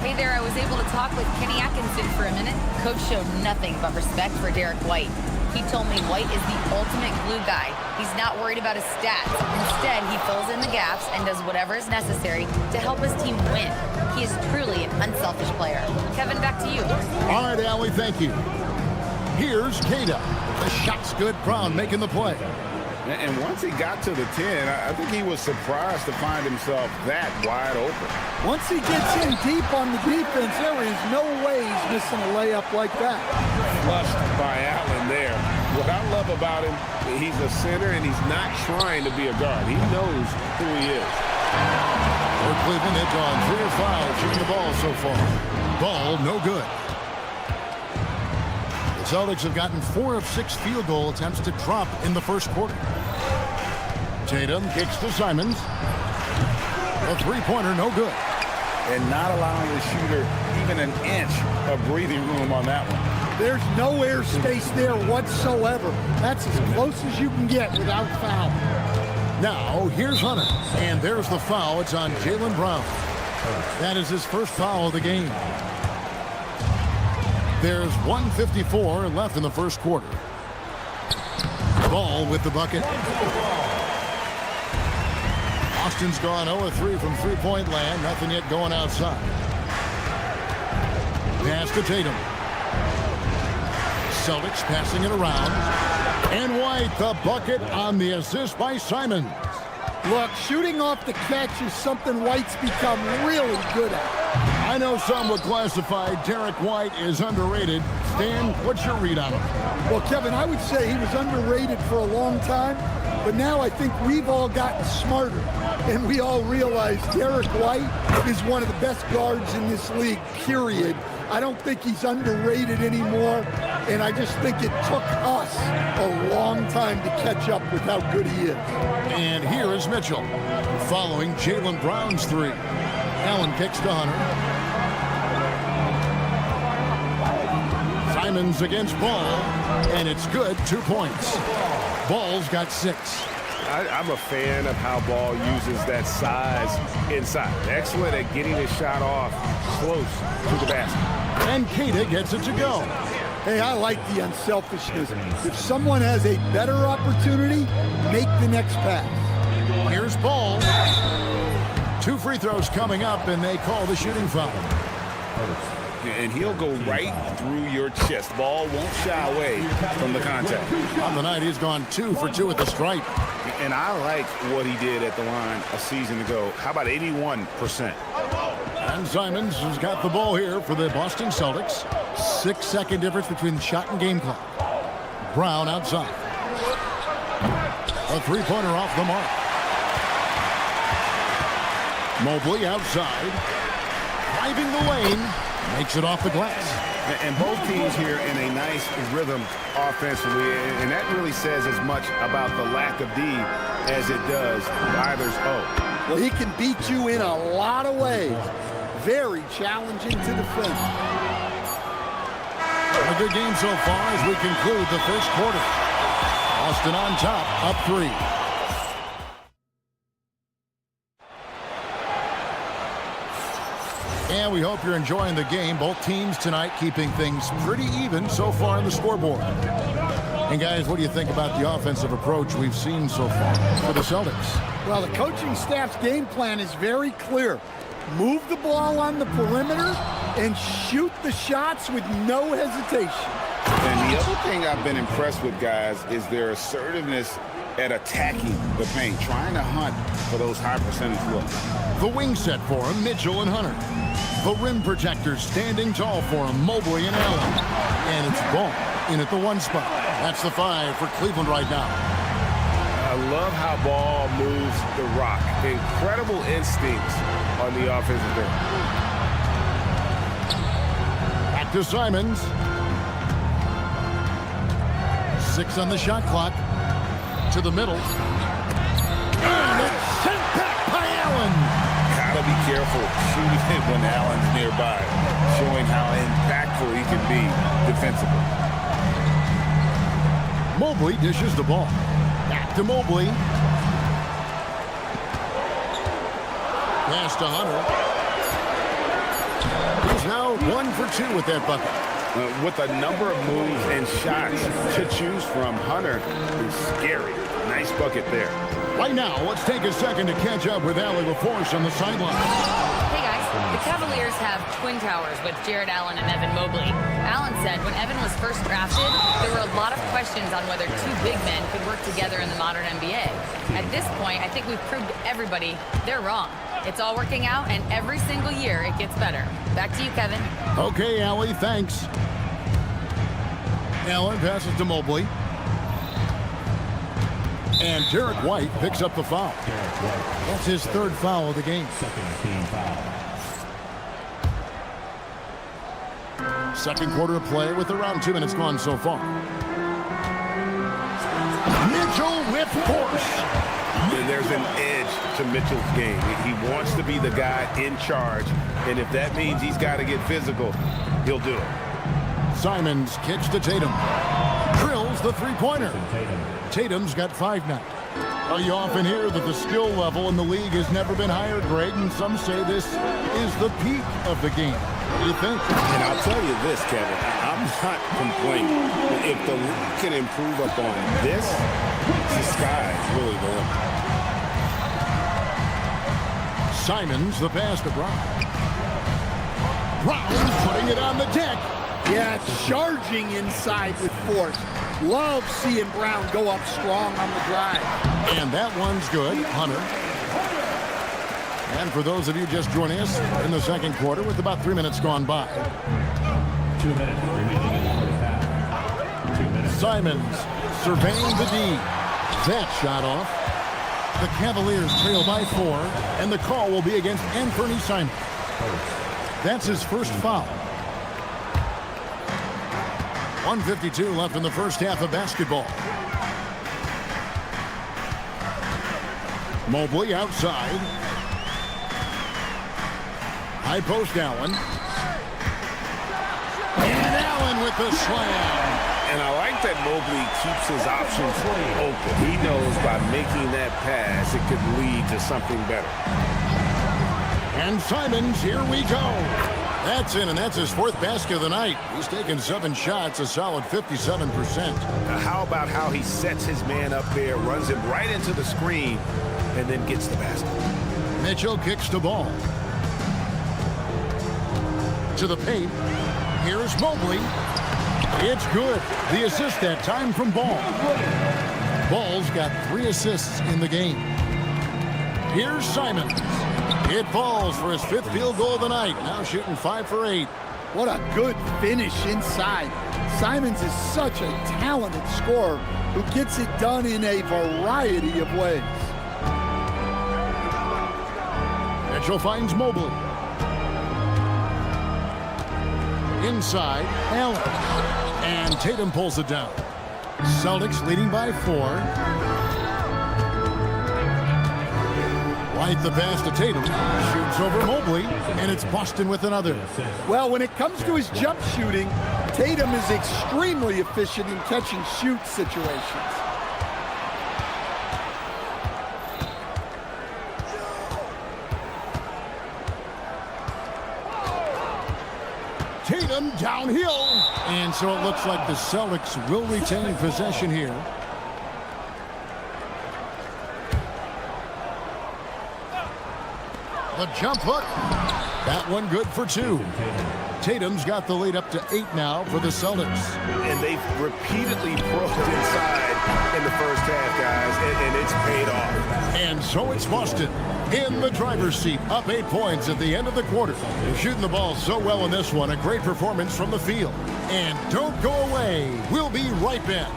Speaker 4: Hey there, I was able to talk with Kenny Atkinson for a minute. Coach showed nothing but respect for Derek White. He told me White is the ultimate glue guy. He's not worried about his stats. Instead, he fills in the gaps and does whatever is necessary to help his team win. He is truly an unselfish player. Kevin, back to you.
Speaker 6: All right, Allie, thank you. Here's Kata. The shot's good. Brown making the play.
Speaker 9: And once he got to the 10, I think he was surprised to find himself that wide open.
Speaker 11: Once he gets in deep on the defense, there is no way he's missing a layup like that.
Speaker 9: Flushed by Allen there. What I love about him, he's a center and he's not trying to be a guard. He knows who he is.
Speaker 6: For Cleveland, they've gone 3 of 5 shooting the ball so far. Ball, no good. The Celtics have gotten 4 of 6 field goal attempts to drop in the first quarter. Tatum kicks to Simons. A three-pointer, no good.
Speaker 9: And not allowing the shooter even an inch of breathing room on that one.
Speaker 11: There's no airspace there whatsoever. That's as close as you can get without foul.
Speaker 6: Now, here's Hunter. And there's the foul. It's on Jaylen Brown. That is his first foul of the game. There's 1:54 left in the first quarter. Ball with the bucket. Austin's gone 0-3 from three-point land. Nothing yet going outside. Pass to Tatum. Celtics passing it around. And White, the bucket on the assist by Simons.
Speaker 11: Look, shooting off the catch is something White's become really good at.
Speaker 6: I know some would classify Derek White as underrated. Stan, what's your read on him?
Speaker 11: Well, Kevin, I would say he was underrated for a long time, but now I think we've all gotten smarter, and we all realize Derek White is one of the best guards in this league, period. I don't think he's underrated anymore, and I just think it took us a long time to catch up with how good he is.
Speaker 6: And here is Mitchell, following Jaylen Brown's three. Allen kicks to Hunter. Simons against Ball, and it's good, 2 points. Ball's got 6.
Speaker 9: I'm a fan of how Ball uses that size inside. Excellent at getting his shot off close to the basket.
Speaker 6: And Kata gets it to go.
Speaker 11: Hey, I like the unselfishness. If someone has a better opportunity, make the next pass.
Speaker 6: Here's Ball. 2 free throws coming up, and they call the shooting foul.
Speaker 9: And he'll go right through your chest. Ball won't shy away from the contact.
Speaker 6: On the night, he's gone 2 for 2 at the stripe.
Speaker 9: And I like what he did at the line a season ago. How about 81%?
Speaker 6: And Simons has got the ball here for the Boston Celtics. 6-second difference between the shot and game clock. Brown outside. A three-pointer off the mark. Mobley outside. Driving the lane. Makes it off the glass.
Speaker 9: And both teams here in a nice rhythm offensively. And that really says as much about the lack of D as it does either's O.
Speaker 11: Well, he can beat you in a lot of ways. Very challenging to defend.
Speaker 6: A good game so far as we conclude the first quarter. Boston on top, up 3. And we hope you're enjoying the game. Both teams tonight keeping things pretty even so far on the scoreboard. And guys, what do you think about the offensive approach we've seen so far for the Celtics?
Speaker 11: Well, the coaching staff's game plan is very clear. Move the ball on the perimeter and shoot the shots with no hesitation.
Speaker 9: And the other thing I've been impressed with, guys, is their assertiveness at attacking the paint, trying to hunt for those high percentage looks.
Speaker 6: The wing set for him, Mitchell and Hunter. The rim protectors standing tall for him, Mobley and Allen. And it's Ball in at the 1 spot. That's the 5 for Cleveland right now.
Speaker 9: I love how Ball moves the rock. Incredible instincts on the offensive end.
Speaker 6: Back to Simons. 6 on the shot clock. To the middle. And it's sent back by Allen.
Speaker 9: Gotta be careful shooting it when Allen's nearby, showing how impactful he can be defensively.
Speaker 6: Mobley dishes the ball. Back to Mobley. Pass to Hunter. He's now 1 for 2 with that bucket.
Speaker 9: With a number of moves and shots to choose from, Hunter is scary. Nice bucket there.
Speaker 6: Right now, let's take a second to catch up with Allie LaForce on the sideline.
Speaker 4: Hey guys, the Cavaliers have twin towers with Jared Allen and Evan Mobley. Allen said when Evan was first drafted, there were a lot of questions on whether 2 big men could work together in the modern NBA. At this point, I think we've proved to everybody they're wrong. It's all working out, and every single year it gets better. Back to you, Kevin.
Speaker 6: Okay, Allie, thanks. Allen passes to Mobley. And Derek White picks up the foul. That's his 3rd foul of the game. Second quarter of play with around 2 minutes gone so far. Mitchell with force.
Speaker 9: And there's an edge to Mitchell's game. He wants to be the guy in charge, and if that means he's got to get physical, he'll do it.
Speaker 6: Simons kicks to Tatum. Drills the three-pointer. Tatum's got 5 now. You often hear that the skill level in the league has never been higher, Greg, and some say this is the peak of the game. What do you think?
Speaker 7: And I'll tell you this, Kevin, I'm not complaining. If the league can improve upon this, the sky is really the limit.
Speaker 6: Simons, the pass to Brown. Brown putting it on the deck.
Speaker 11: Yeah, charging inside with force. Love seeing Brown go up strong on the drive.
Speaker 6: And that one's good, Hunter. And for those of you just joining us in the second quarter with about 3 minutes gone by.
Speaker 5: 2 minutes remaining in the first half. 2 minutes.
Speaker 6: Simons surveying the D. That shot off. The Cavaliers trail by 4, and the call will be against Anthony Simons. That's his first foul. 1:52 left in the first half of basketball. Mobley outside. High post Allen. And Allen with the slam.
Speaker 9: And I like that Mobley keeps his options open. He knows by making that pass, it could lead to something better.
Speaker 6: And Simons, here we go. That's in, and that's his 4th basket of the night. He's taken 7 shots, a solid 57%.
Speaker 9: Now, how about how he sets his man up there, runs him right into the screen, and then gets the basket.
Speaker 6: Mitchell kicks the ball. To the paint. Here's Mobley. It's good. The assist that time from Ball. Ball's got 3 assists in the game. Here's Simons. It falls for his 5th field goal of the night. Now shooting 5 for 8.
Speaker 11: What a good finish inside. Simons is such a talented scorer who gets it done in a variety of ways.
Speaker 6: Mitchell finds Mobley. Inside, Allen. And Tatum pulls it down. Celtics leading by 4. White the pass to Tatum. Shoots over Mobley, and it's Boston with another.
Speaker 11: Well, when it comes to his jump shooting, Tatum is extremely efficient in catching shoot situations.
Speaker 6: Tatum downhill. And so it looks like the Celtics will retain possession here. The jump hook. That one good for 2. Tatum's got the lead up to 8 now for the Celtics.
Speaker 9: And they've repeatedly broke inside in the first half, guys, and it's paid off.
Speaker 6: And so it's Boston in the driver's seat, up 8 points at the end of the quarter. They're shooting the ball so well in this one. A great performance from the field. And don't go away. We'll be right back.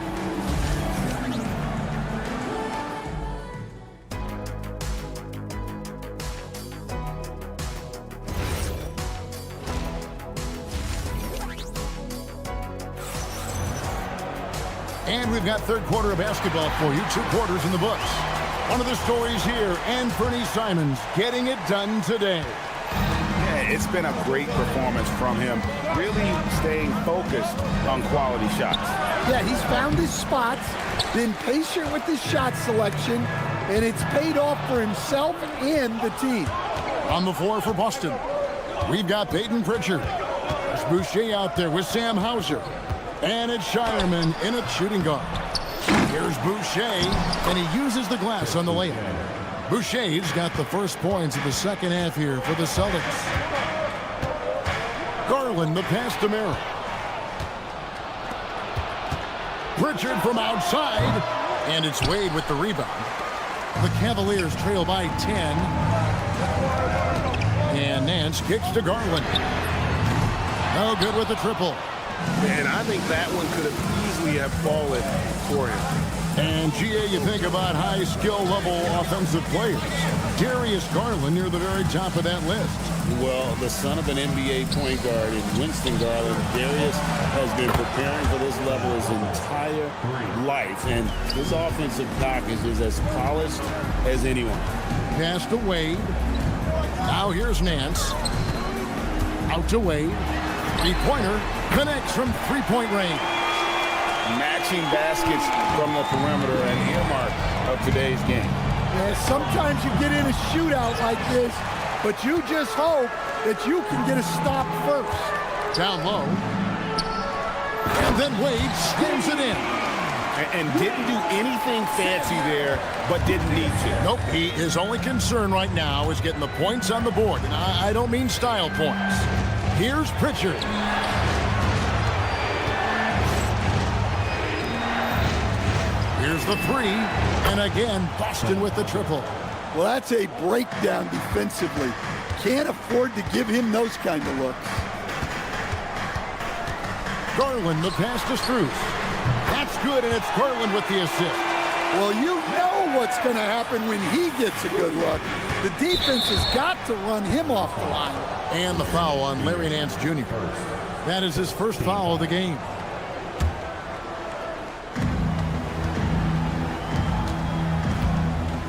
Speaker 6: And we've got third quarter of basketball for you. 2 quarters in the books. One of the stories here, Anthony Simons getting it done today.
Speaker 9: Yeah, it's been a great performance from him, really staying focused on quality shots.
Speaker 11: Yeah, he's found his spots, been patient with his shot selection, and it's paid off for himself and the team.
Speaker 6: On the floor for Boston, we've got Peyton Pritchard. There's Boucher out there with Sam Hauser. And it's Shireman in at shooting guard. Here's Boucher, and he uses the glass on the layup. Boucher's got the first points of the second half here for the Celtics. Garland, the pass to Merrill. Pritchard from outside, and it's Wade with the rebound. The Cavaliers trail by 10. And Nance kicks to Garland. No good with the triple.
Speaker 9: And I think that one could have easily have fallen for him.
Speaker 6: And, GA, you think about high skill level offensive players. Darius Garland near the very top of that list.
Speaker 7: Well, the son of an NBA point guard in Winston Garland, Darius has been preparing for this level his entire life. And his offensive package is as polished as anyone.
Speaker 6: Pass to Wade. Now here's Nance. Out to Wade. 3-pointer connects from 3-point range.
Speaker 9: Matching baskets from the perimeter, an earmark of today's game.
Speaker 11: Yeah, sometimes you get in a shootout like this, but you just hope that you can get a stop first.
Speaker 6: Down low. And then Wade slams it in.
Speaker 9: And didn't do anything fancy there, but didn't need to.
Speaker 6: Nope, his only concern right now is getting the points on the board. And I don't mean style points. Here's Pritchard. Here's the 3. And again, Boston with the triple.
Speaker 11: Well, that's a breakdown defensively. Can't afford to give him those kind of looks.
Speaker 6: Garland, the pass to Strus. That's good, and it's Garland with the assist.
Speaker 11: Well, you know what's going to happen when he gets a good look. The defense has got to run him off the line.
Speaker 6: And the foul on Larry Nance Jr. That is his first foul of the game.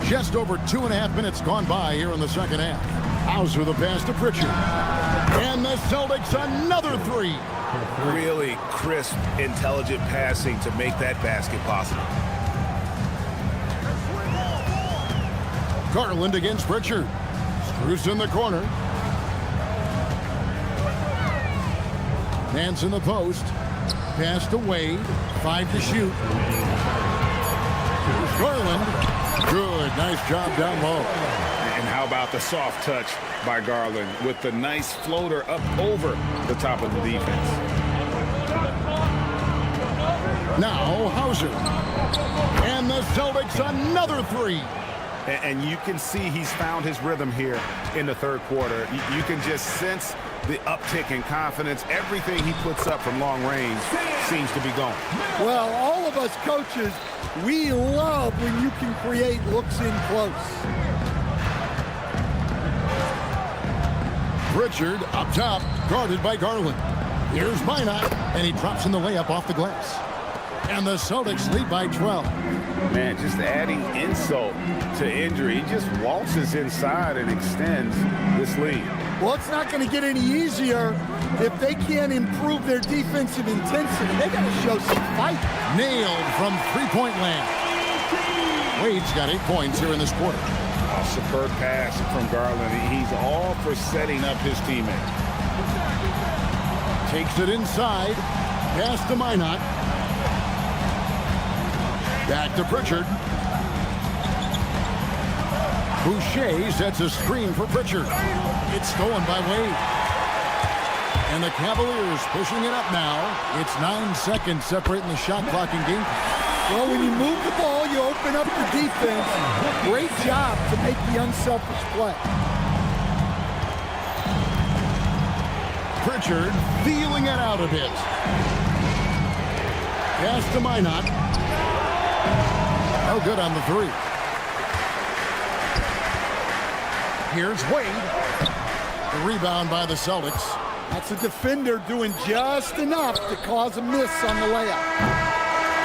Speaker 6: Just over 2.5 minutes gone by here in the second half. Hauser the pass to Pritchard. And the Celtics another 3.
Speaker 9: Really crisp, intelligent passing to make that basket possible.
Speaker 6: Garland against Pritchard. Strus in the corner. Nance in the post. Pass to Wade. 5 to shoot. Here's Garland. Good. Nice job down low.
Speaker 9: And how about the soft touch by Garland with the nice floater up over the top of the defense.
Speaker 6: Now Hauser. And the Celtics another 3.
Speaker 9: And you can see he's found his rhythm here in the third quarter. You can just sense the uptick in confidence. Everything he puts up from long range seems to be going.
Speaker 11: Well, all of us coaches, we love when you can create looks in close.
Speaker 6: Pritchard up top, guarded by Garland. Here's Minot, and he drops in the layup off the glass. And the Celtics lead by 12.
Speaker 9: Man, just adding insult to injury. He just waltzes inside and extends this lead.
Speaker 11: Well, it's not going to get any easier if they can't improve their defensive intensity. They got to show some fight.
Speaker 6: Nailed from three-point land. Wade's got 8 points here in this quarter.
Speaker 9: A superb pass from Garland. He's all for setting up his teammate.
Speaker 6: Takes it inside. Pass to Minot. Back to Pritchard. Boucher sets a screen for Pritchard. It's stolen by Wade. And the Cavaliers pushing it up now. It's 9 seconds separating the shot clock and game.
Speaker 11: Well, when you move the ball, you open up the defense. Great job to make the unselfish play.
Speaker 6: Pritchard feeling it out a bit. Pass to Minot. No good on the three. Here's Wade. The rebound by the Celtics.
Speaker 11: That's a defender doing just enough to cause a miss on the layup.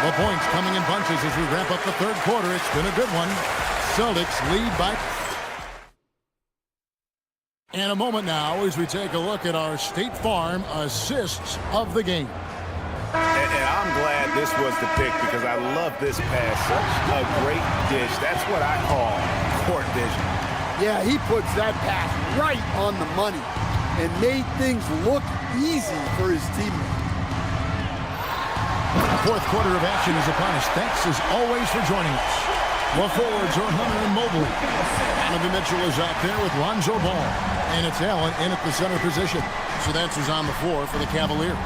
Speaker 6: The points coming in bunches as we wrap up the third quarter. It's been a good one. Celtics lead by... In a moment now as we take a look at our State Farm assists of the game.
Speaker 9: And I'm glad this was the pick because I love this pass. Such a great dish. That's what I call court vision.
Speaker 11: Yeah, he puts that pass right on the money and made things look easy for his teammate.
Speaker 6: Fourth quarter of action is upon us. Thanks as always for joining us. The forwards are Hunter and Mobley. Donovan Mitchell is out there with Lonzo Ball. And it's Allen in at the center position. So that's who's on the floor for the Cavaliers.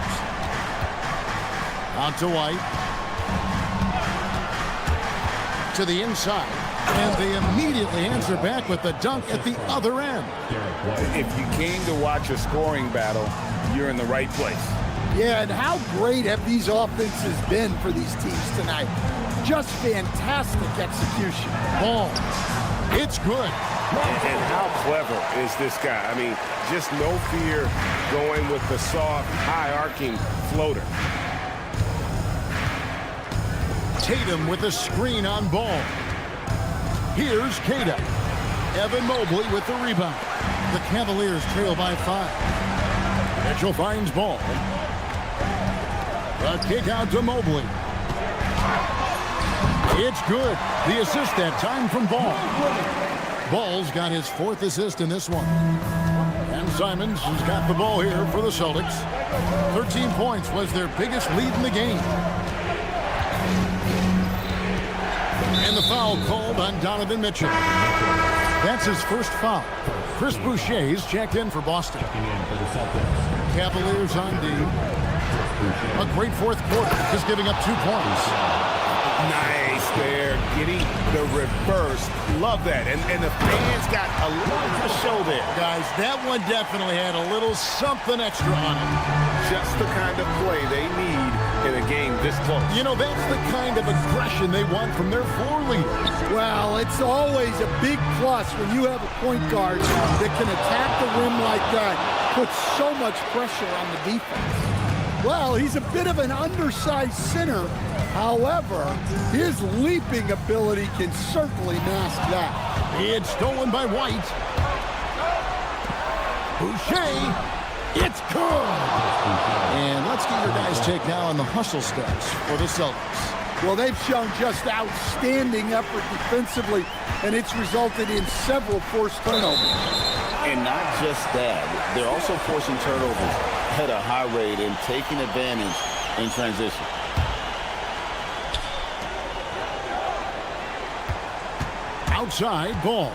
Speaker 6: Out to White. To the inside. And they immediately answer back with the dunk at the other end.
Speaker 9: If you came to watch a scoring battle, you're in the right place.
Speaker 11: Yeah, and how great have these offenses been for these teams tonight? Just fantastic execution.
Speaker 6: Ball. It's good.
Speaker 9: And how clever is this guy? I mean, just no fear going with the soft, high-arcing floater.
Speaker 6: Tatum with a screen on Ball. Here's Kata. Evan Mobley with the rebound. The Cavaliers trail by 5. Mitchell finds Ball. The kick out to Mobley. It's good. The assist that time from Ball. Ball's got his 4th assist in this one. And Simons has got the ball here for the Celtics. 13 points was their biggest lead in the game. And the foul called on Donovan Mitchell. That's his first foul. Chris Boucher's checked in for Boston. Cavaliers on D. A great fourth quarter, just giving up 2 points.
Speaker 9: Nice there, getting the reverse. Love that. And the fans got a little to show there.
Speaker 6: Guys, that one definitely had a little something extra on it.
Speaker 9: Just the kind of play they need in a game this close.
Speaker 6: You know, that's the kind of aggression they want from their floor leader.
Speaker 11: Well, it's always a big plus when you have a point guard that can attack the rim like that, put so much pressure on the defense. Well, he's a bit of an undersized center. However, his leaping ability can certainly mask that.
Speaker 6: It's stolen by White. Boucher, it's good. And let's get your guys' take now on the hustle stats for the Celtics.
Speaker 11: Well, they've shown just outstanding effort defensively, and it's resulted in several forced turnovers.
Speaker 7: And not just that, they're also forcing turnovers at a high rate and taking advantage in transition.
Speaker 6: Outside Ball.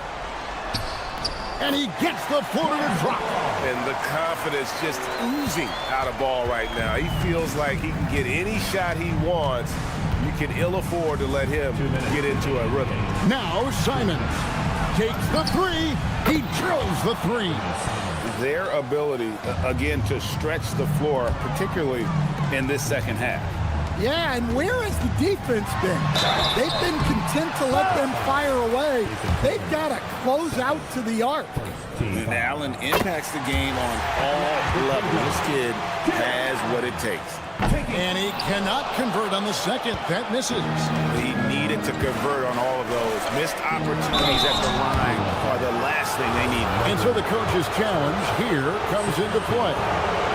Speaker 6: And he gets the floater to drop.
Speaker 1: And the confidence just oozing out of Ball right now. He feels like he can get any shot he wants
Speaker 9: You can ill afford to let him get into a rhythm.
Speaker 6: Now Simons takes the three. He drills the three.
Speaker 9: Their ability, again, to stretch the floor, particularly in this second half.
Speaker 11: Yeah, and where has the defense been? They've been content to let them fire away. They've got to close out to the arc.
Speaker 9: And Allen impacts the game on all levels. This kid has what it takes.
Speaker 6: And he cannot convert on the second. That misses.
Speaker 9: He needed to convert on all of those. Missed opportunities at the line are the last thing they need.
Speaker 6: And so the coach's challenge here comes into play.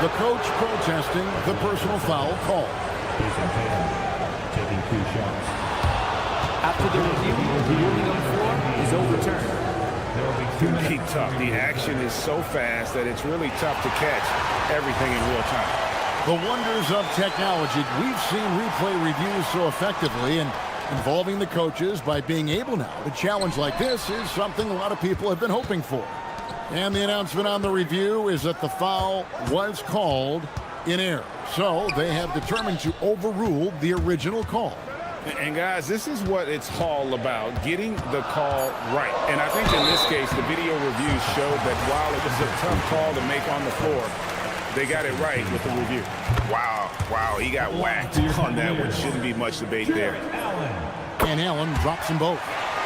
Speaker 6: The coach protesting the personal foul call.
Speaker 12: Taking 2 shots.
Speaker 13: After the review, the ruling on the floor is overturned.
Speaker 9: Be tough. The action is so fast that it's really tough to catch everything in real time.
Speaker 6: The wonders of technology. We've seen replay reviews so effectively, and involving the coaches by being able now to challenge like this is something a lot of people have been hoping for. And the announcement on the review is that the foul was called in error. So they have determined to overrule the original call.
Speaker 9: And guys, this is what it's all about, getting the call right. And I think in this case, the video reviews showed that while it was a tough call to make on the floor, they got it right with the review. Wow, he got whacked on that, which shouldn't be much debate there.
Speaker 6: And Allen drops them both.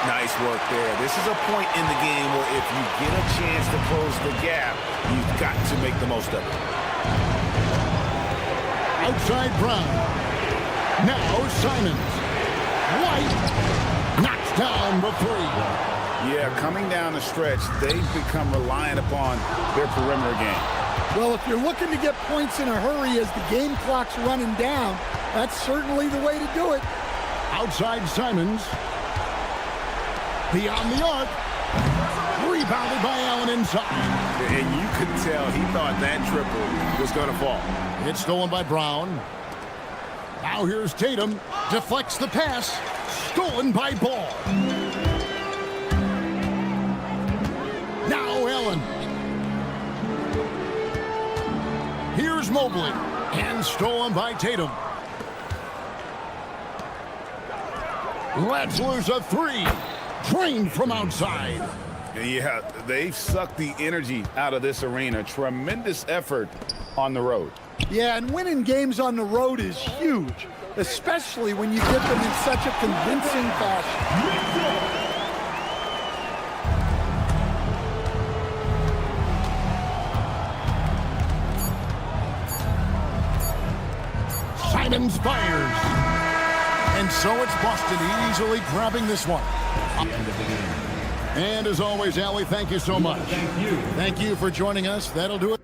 Speaker 9: Nice work there. This is a point in the game where if you get a chance to close the gap, you've got to make the most of it.
Speaker 6: Outside Brown. Now Simons. White knocks down the three.
Speaker 9: Yeah, coming down the stretch, they've become reliant upon their perimeter game.
Speaker 11: Well, if you're looking to get points in a hurry as the game clock's running down, that's certainly the way to do it.
Speaker 6: Outside Simons. Beyond the arc. Rebounded by Allen inside.
Speaker 9: And you could tell he thought that triple was going to fall.
Speaker 6: It's stolen by Brown. Now here's Tatum. Deflects the pass. Stolen by Ball. Now Allen. Here's Mobley. And stolen by Tatum. Let's lose a three. Trained from outside.
Speaker 9: Yeah, they've sucked the energy out of this arena. Tremendous effort on the road.
Speaker 11: Yeah, and winning games on the road is huge, especially when you get them in such a convincing fashion.
Speaker 6: Simons fires. And so it's Boston easily grabbing this one. And as always, Allie, thank you so much. Thank you for joining us. That'll do it.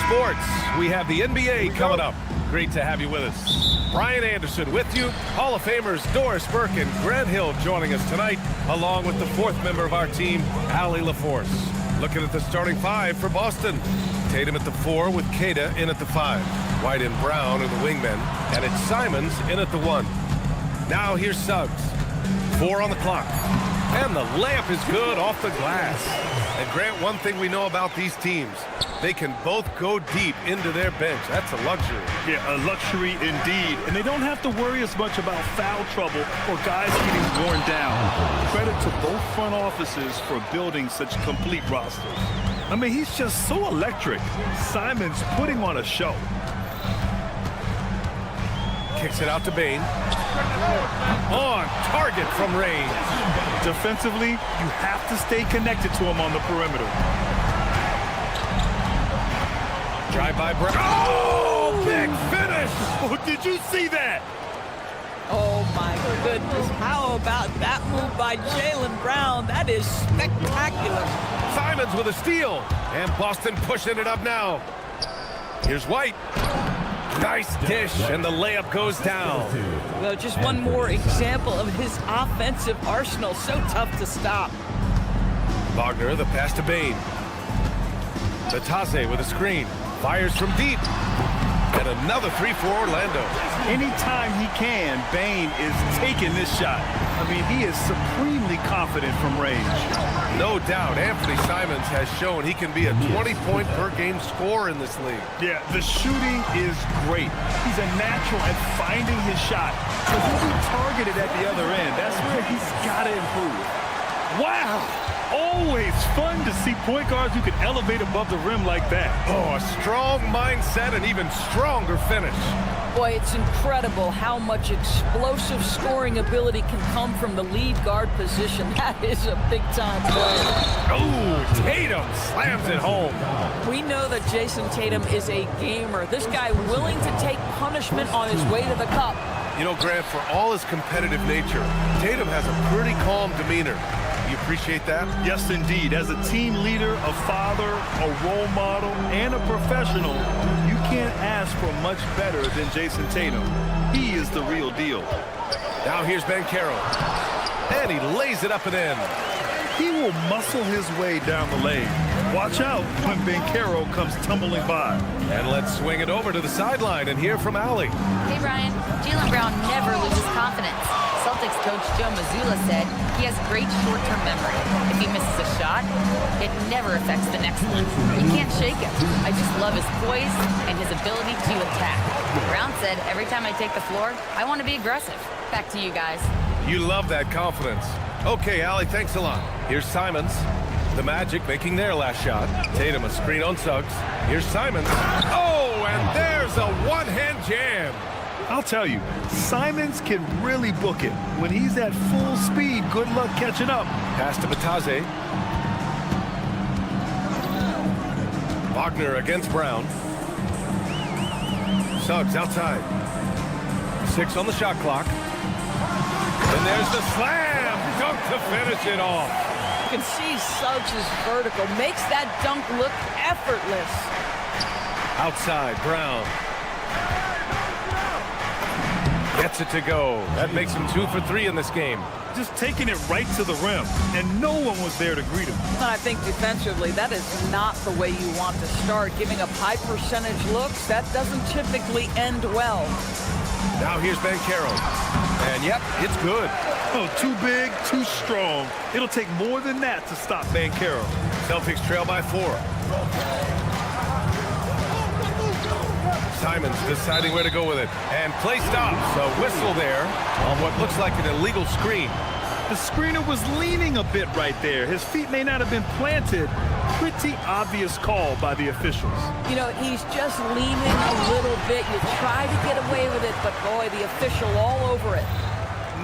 Speaker 1: sports. We have the NBA coming up. Great to have you with us. Brian Anderson with you. Hall of Famers Doris Burke and Grant Hill joining us tonight, along with the fourth member of our team, Allie LaForce. Looking at the starting five for Boston. Tatum at the 4 with Queta in at the 5. White and Brown are the wingmen, and it's Simons in at the 1. Now here's Suggs. 4 on the clock. And the layup is good off the glass. And Grant, one thing we know about these teams, they can both go deep into their bench. That's a luxury.
Speaker 3: Yeah, a luxury indeed. And they don't have to worry as much about foul trouble or guys getting worn down. Credit to both front offices for building such complete rosters. I mean, he's just so electric. Simons putting on a show.
Speaker 1: Kicks it out to Bane. On target from range.
Speaker 3: Defensively, you have to stay connected to him on the perimeter.
Speaker 1: Drive by Brown. Oh, big finish!
Speaker 3: Oh, did you see that?
Speaker 2: Oh, my goodness. How about that move by Jaylen Brown? That is spectacular.
Speaker 1: Simons with a steal. And Boston pushing it up now. Here's White. Nice dish, and the layup goes down.
Speaker 2: Well, just one more example of his offensive arsenal. So tough to stop.
Speaker 1: Wagner, the pass to Bane. Batase with a screen. Fires from deep. And another 3 for Orlando.
Speaker 3: Anytime he can, Bane is taking this shot. I mean, he is supremely confident from range.
Speaker 1: No doubt, Anthony Simons has shown he can be a 20-point-per-game scorer in this league.
Speaker 3: Yeah, the shooting is great. He's a natural at finding his shot. So he'll be targeted at the other end. That's where he's got to improve. Wow! Always fun to see point guards who can elevate above the rim like that.
Speaker 1: Oh, a strong mindset and even stronger finish.
Speaker 2: Boy, it's incredible how much explosive scoring ability can come from the lead guard position. That is a big-time play.
Speaker 1: Oh, Tatum slams it home.
Speaker 2: We know that Jason Tatum is a gamer. This guy willing to take punishment on his way to the cup.
Speaker 1: You know, Grant, for all his competitive nature, Tatum has a pretty calm demeanor. You appreciate that?
Speaker 3: Yes, indeed. As a team leader, a father, a role model, and a professional, you can't ask for much better than Jason Tatum. He is the real deal.
Speaker 1: Now here's Banchero. And he lays it up and in.
Speaker 3: He will muscle his way down the lane. Watch out when Banchero comes tumbling by.
Speaker 1: And let's swing it over to the sideline and hear from Allie.
Speaker 4: Hey, Brian. Jaylen Brown never loses confidence. Celtics coach Joe Mazzulla said he has great short-term memory. If he misses a shot, it never affects the next one. You can't shake him. I just love his poise and his ability to attack. Brown said, every time I take the floor, I want to be aggressive. Back to you guys.
Speaker 1: You love that confidence. Okay, Allie, thanks a lot. Here's Simons. The Magic making their last shot. Tatum a screen on Suggs. Here's Simons. Oh, and there's a one-hand jam.
Speaker 3: I'll tell you, Simons can really book it. When he's at full speed, good luck catching up.
Speaker 1: Pass to Batase. Wagner against Brown. Suggs outside. 6 on the shot clock. And there's the slam. Dunk to finish it off.
Speaker 2: You can see Suggs' vertical makes that dunk look effortless.
Speaker 1: Outside, Brown. Gets it to go. That makes him 2 for 3 in this game.
Speaker 3: Just taking it right to the rim, and no one was there to greet him.
Speaker 2: I think defensively, that is not the way you want to start. Giving up high percentage looks, that doesn't typically end well.
Speaker 1: Now here's Banchero. And yep, it's good.
Speaker 3: Oh, too big, too strong. It'll take more than that to stop Banchero.
Speaker 1: Celtics trail by 4. Simons deciding where to go with it. And play stops. A whistle there on what looks like an illegal screen.
Speaker 3: The screener was leaning a bit right there. His feet may not have been planted. Pretty obvious call by the officials.
Speaker 2: You know, he's just leaning a little bit. You try to get away with it, but boy, the official all over it.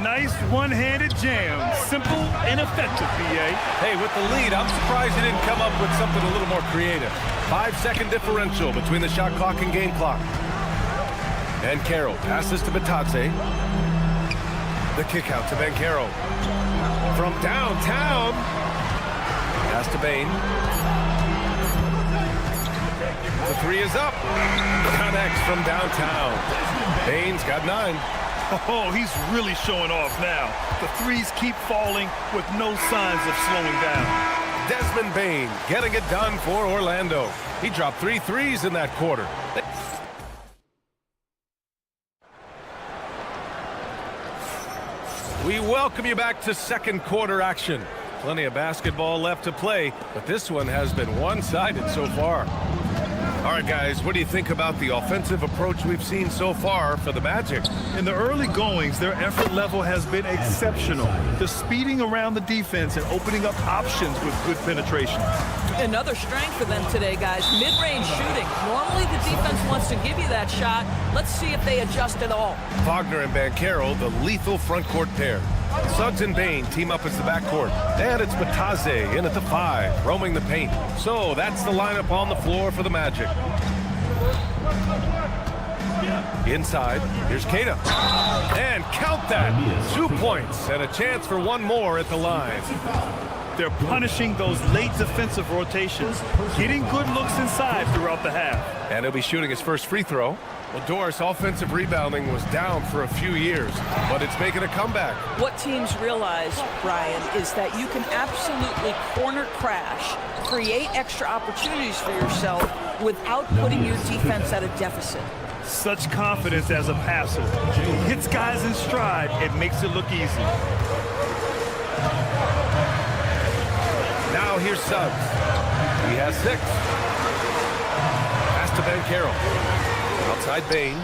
Speaker 3: Nice one-handed jam. Simple and effective, B.A.
Speaker 1: Hey, with the lead, I'm surprised he didn't come up with something a little more creative. 5-second differential between the shot clock and game clock. And Banchero passes to Batase. The kick out to Banchero. From downtown. Pass to Bane. The three is up. Connects from downtown. Bain's got 9.
Speaker 3: Oh, he's really showing off now. The threes keep falling with no signs of slowing down.
Speaker 1: Desmond Bain getting it done for Orlando. He dropped 3 threes in that quarter. We welcome you back to second quarter action. Plenty of basketball left to play, but this one has been one-sided so far. All right, guys, what do you think about the offensive approach we've seen so far for the Magic?
Speaker 3: In the early goings, their effort level has been exceptional. They're speeding around the defense and opening up options with good penetration.
Speaker 2: Another strength for them today, guys. Mid-range shooting. Normally the defense wants to give you that shot. Let's see if they adjust at all.
Speaker 1: Wagner and Banchero, the lethal front court pair. Suggs and Bain team up as the backcourt. And it's Bataze in at the 5, roaming the paint. So that's the lineup on the floor for the Magic. Inside, here's Keita. And count that. 2 points and a chance for one more at the line.
Speaker 3: They're punishing those late defensive rotations, getting good looks inside throughout the half.
Speaker 1: And he'll be shooting his first free throw. Well, Doris, offensive rebounding was down for a few years, but it's making a comeback.
Speaker 2: What teams realize, Brian, is that you can absolutely corner crash, create extra opportunities for yourself without putting your defense at a deficit.
Speaker 3: Such confidence as a passer. Hits guys in stride, it makes it look easy.
Speaker 1: Now here's Suggs. He has 6. Pass to Banchero. Outside Bain.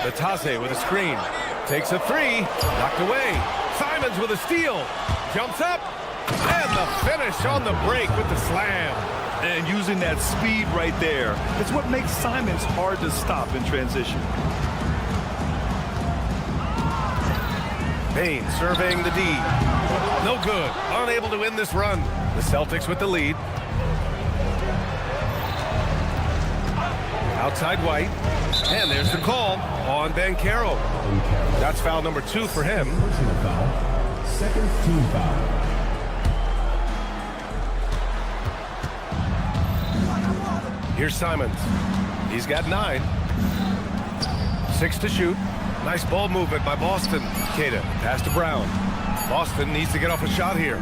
Speaker 1: Bataze with a screen. Takes a 3. Knocked away. Simons with a steal. Jumps up. And the finish on the break with the slam.
Speaker 3: And using that speed right there, it's what makes Simons hard to stop in transition.
Speaker 1: Bain surveying the D. No good. Unable to win this run. The Celtics with the lead. Outside White. And there's the call on Banchero. That's foul number 2 for him.
Speaker 5: Second team foul.
Speaker 1: Here's Simons. He's got 9. 6 to shoot. Nice ball movement by Boston. Keita, pass to Brown. Boston needs to get off a shot here.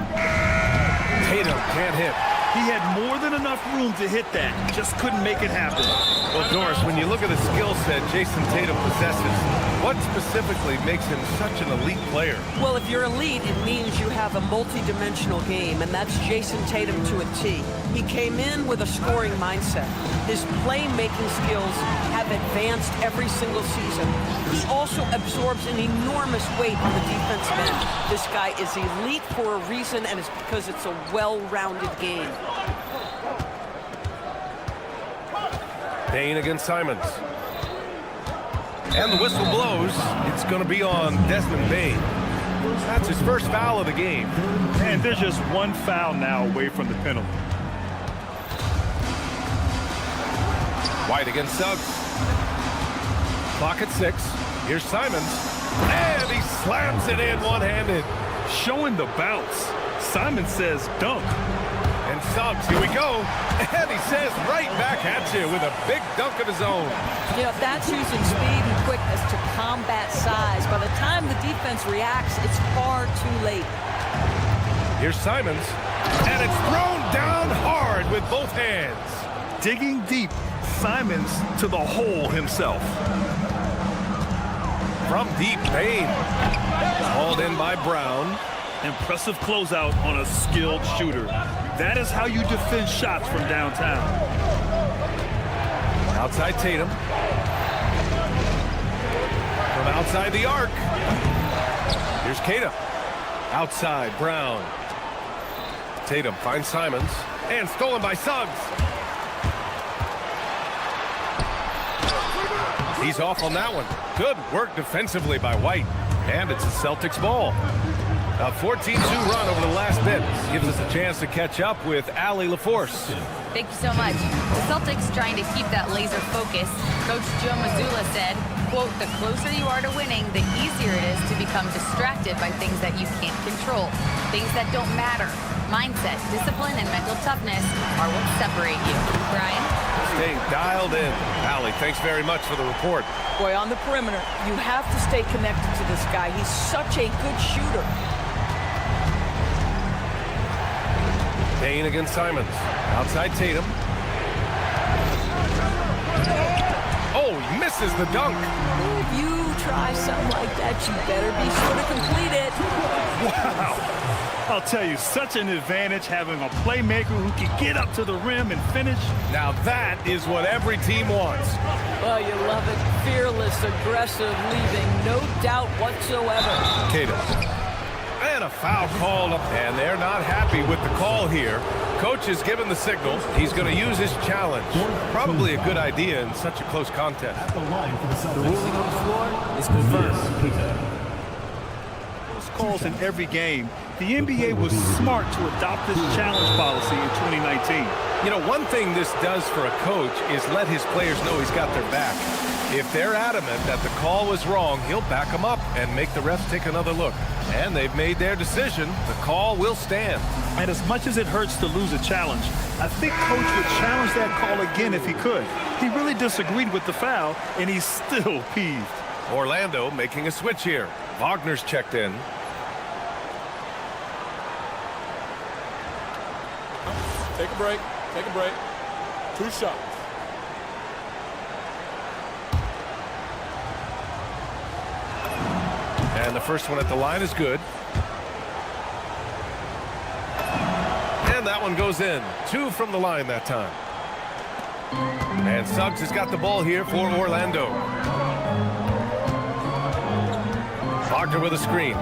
Speaker 1: Tatum can't hit.
Speaker 3: He had more than enough room to hit that. Just couldn't make it happen.
Speaker 1: Well, Doris, when you look at the skill set Jason Tatum possesses, what specifically makes him such an elite player?
Speaker 2: Well, if you're elite, it means you have a multi-dimensional game, and that's Jason Tatum to a T. He came in with a scoring mindset. His playmaking skills have advanced every single season. He also absorbs an enormous weight on the defensive end. This guy is elite for a reason, and it's because it's a well-rounded game.
Speaker 1: Bain against Simons. And the whistle blows. It's going to be on Desmond Bain. That's his first foul of the game.
Speaker 3: And there's just one foul now away from the penalty.
Speaker 1: White against Suggs. Clock at 6. Here's Simons. And he slams it in one-handed.
Speaker 3: Showing the bounce. Simon says dunk.
Speaker 1: And Suggs, here we go. And he says right back at you with a big dunk of his own.
Speaker 2: You know, that's using speed and quickness to combat size. By the time the defense reacts, it's far too late.
Speaker 1: Here's Simons. And it's thrown down hard with both hands.
Speaker 3: Digging deep, Simons to the hole himself.
Speaker 1: From deep, Bain. Hauled in by Brown.
Speaker 3: Impressive closeout on a skilled shooter. That is how you defend shots from downtown.
Speaker 1: Outside Tatum. From outside the arc. Here's Keita. Outside Brown. Tatum finds Simons. And stolen by Suggs. He's off on that one. Good work defensively by White. And it's a Celtics ball. A 14-2 run over the last bit gives us a chance to catch up with Allie LaForce.
Speaker 4: Thank you so much. The Celtics trying to keep that laser focus. Coach Joe Mazzulla said, quote, "The closer you are to winning, the easier it is to become distracted by things that you can't control, things that don't matter. Mindset, discipline, and mental toughness are what separate you." Brian?
Speaker 1: staying dialed in. Allie, thanks very much for the report.
Speaker 2: Boy, on the perimeter, you have to stay connected to this guy. He's such a good shooter.
Speaker 1: Payne against Simons. Outside Tatum. Oh, he misses the dunk.
Speaker 2: If you try something like that, you better be sure to complete it.
Speaker 3: Wow. I'll tell you, such an advantage having a playmaker who can get up to the rim and finish.
Speaker 1: Now that is what every team wants.
Speaker 2: Well, you love it. Fearless, aggressive, leaving no doubt whatsoever.
Speaker 1: Tatum. And a foul called up, and they're not happy with the call here. Coach has given the signal. He's going to use his challenge. Probably a good idea in such a close contest.
Speaker 13: The ruling on the floor is confirmed.
Speaker 3: Those calls in every game. The NBA was smart to adopt this challenge policy in 2019.
Speaker 1: You know, one thing this does for a coach is let his players know he's got their back. If they're adamant that the call was wrong, he'll back them up and make the refs take another look. And they've made their decision. The call will stand.
Speaker 3: And as much as it hurts to lose a challenge, I think Coach would challenge that call again if he could. He really disagreed with the foul, and he's still peeved.
Speaker 1: Orlando making a switch here. Wagner's checked in.
Speaker 12: Take a break. Take a break. 2 shots.
Speaker 1: And the first one at the line is good. And that one goes in. 2 from the line that time. And Suggs has got the ball here for Orlando. Wagner with a screen.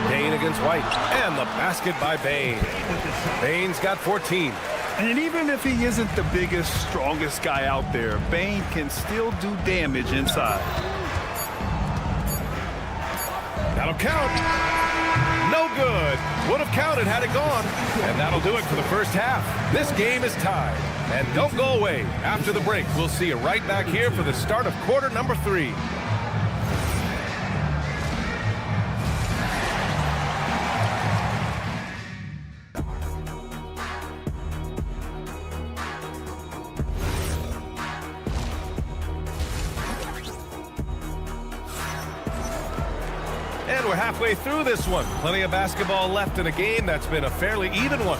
Speaker 1: Payne against White. And the basket by Bane. Bane's got 14.
Speaker 3: And even if he isn't the biggest, strongest guy out there, Bane can still do damage inside.
Speaker 1: That'll count. No good. Would have counted had it gone. And that'll do it for the first half. This game is tied. And don't go away. After the break, we'll see you right back here for the start of quarter number 3. And we're halfway through this one. Plenty of basketball left in a game that's been a fairly even one.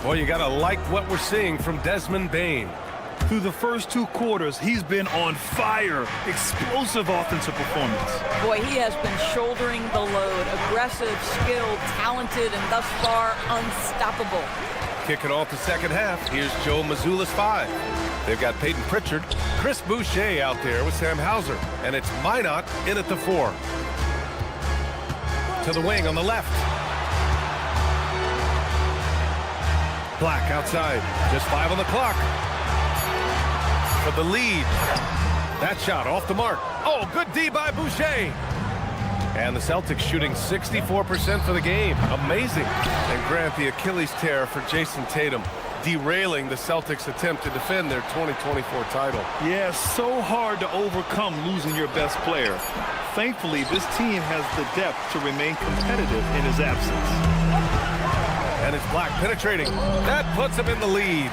Speaker 1: Boy, you got to like what we're seeing from Desmond Bane.
Speaker 3: Through the first 2 quarters, he's been on fire. Explosive offensive performance.
Speaker 2: Boy, he has been shouldering the load. Aggressive, skilled, talented, and thus far unstoppable.
Speaker 1: Kicking off the second half, here's Joe Mazzulla's 5. They've got Peyton Pritchard, Chris Boucher out there with Sam Hauser, and it's Minot in at the 4. To the wing on the left. Black outside. Just 5 on the clock. For the lead. That shot off the mark. Oh, good D by Boucher. And the Celtics shooting 64% for the game. Amazing. And Grant, the Achilles tear for Jason Tatum, derailing the Celtics' attempt to defend their 2024 title.
Speaker 3: Yeah, so hard to overcome losing your best player. Thankfully, this team has the depth to remain competitive in his absence.
Speaker 1: And it's Black penetrating. That puts him in the lead.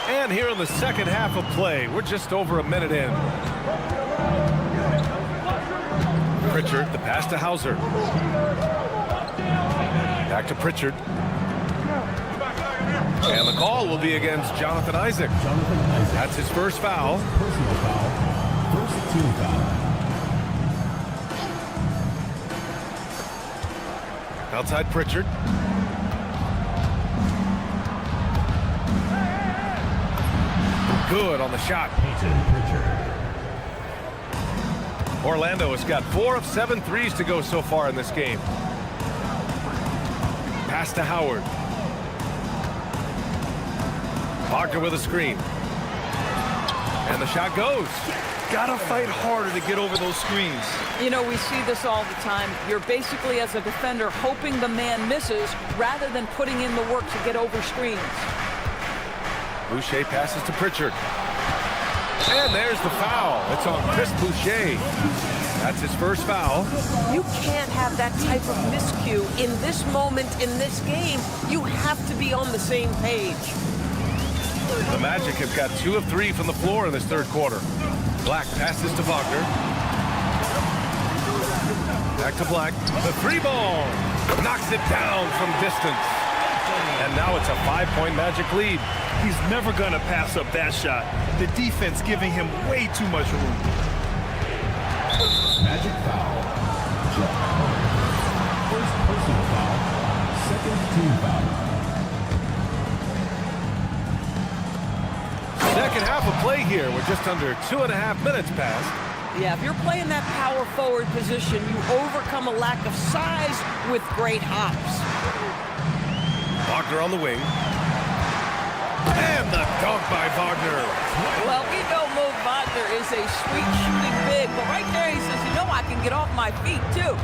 Speaker 1: And here in the second half of play, we're just over a minute in. Pritchard, the pass to Hauser. Back to Pritchard. And the call will be against Jonathan Isaac. That's his first foul.
Speaker 5: Personal foul. First team foul.
Speaker 1: Outside Pritchard. Good on the shot. Orlando has got 4 of 7 threes to go so far in this game. Pass to Howard. Wagner with a screen. And the shot goes.
Speaker 3: Gotta fight harder to get over those screens.
Speaker 2: You know, we see this all the time. You're basically, as a defender, hoping the man misses rather than putting in the work to get over screens.
Speaker 1: Boucher passes to Pritchard. And there's the foul. It's on Chris Boucher. That's his first foul.
Speaker 2: You can't have that type of miscue in this moment in this game. You have to be on the same page.
Speaker 1: The Magic have got 2 of 3 from the floor in this third quarter. Black passes to Wagner. Back to Black. The 3-ball. Knocks it down from distance. And now it's a 5-point Magic lead.
Speaker 3: He's never going to pass up that shot. The defense giving him way too much room.
Speaker 5: Magic foul. First personal foul. Second team foul.
Speaker 1: Second half of play here with just under 2.5 minutes passed.
Speaker 2: Yeah, if you're playing that power forward position, you overcome a lack of size with great hops.
Speaker 1: Wagner on the wing. And the dunk by Wagner.
Speaker 2: Well, we know Mo Wagner is a sweet shooting big, but right there he says, you know I can get off my feet too.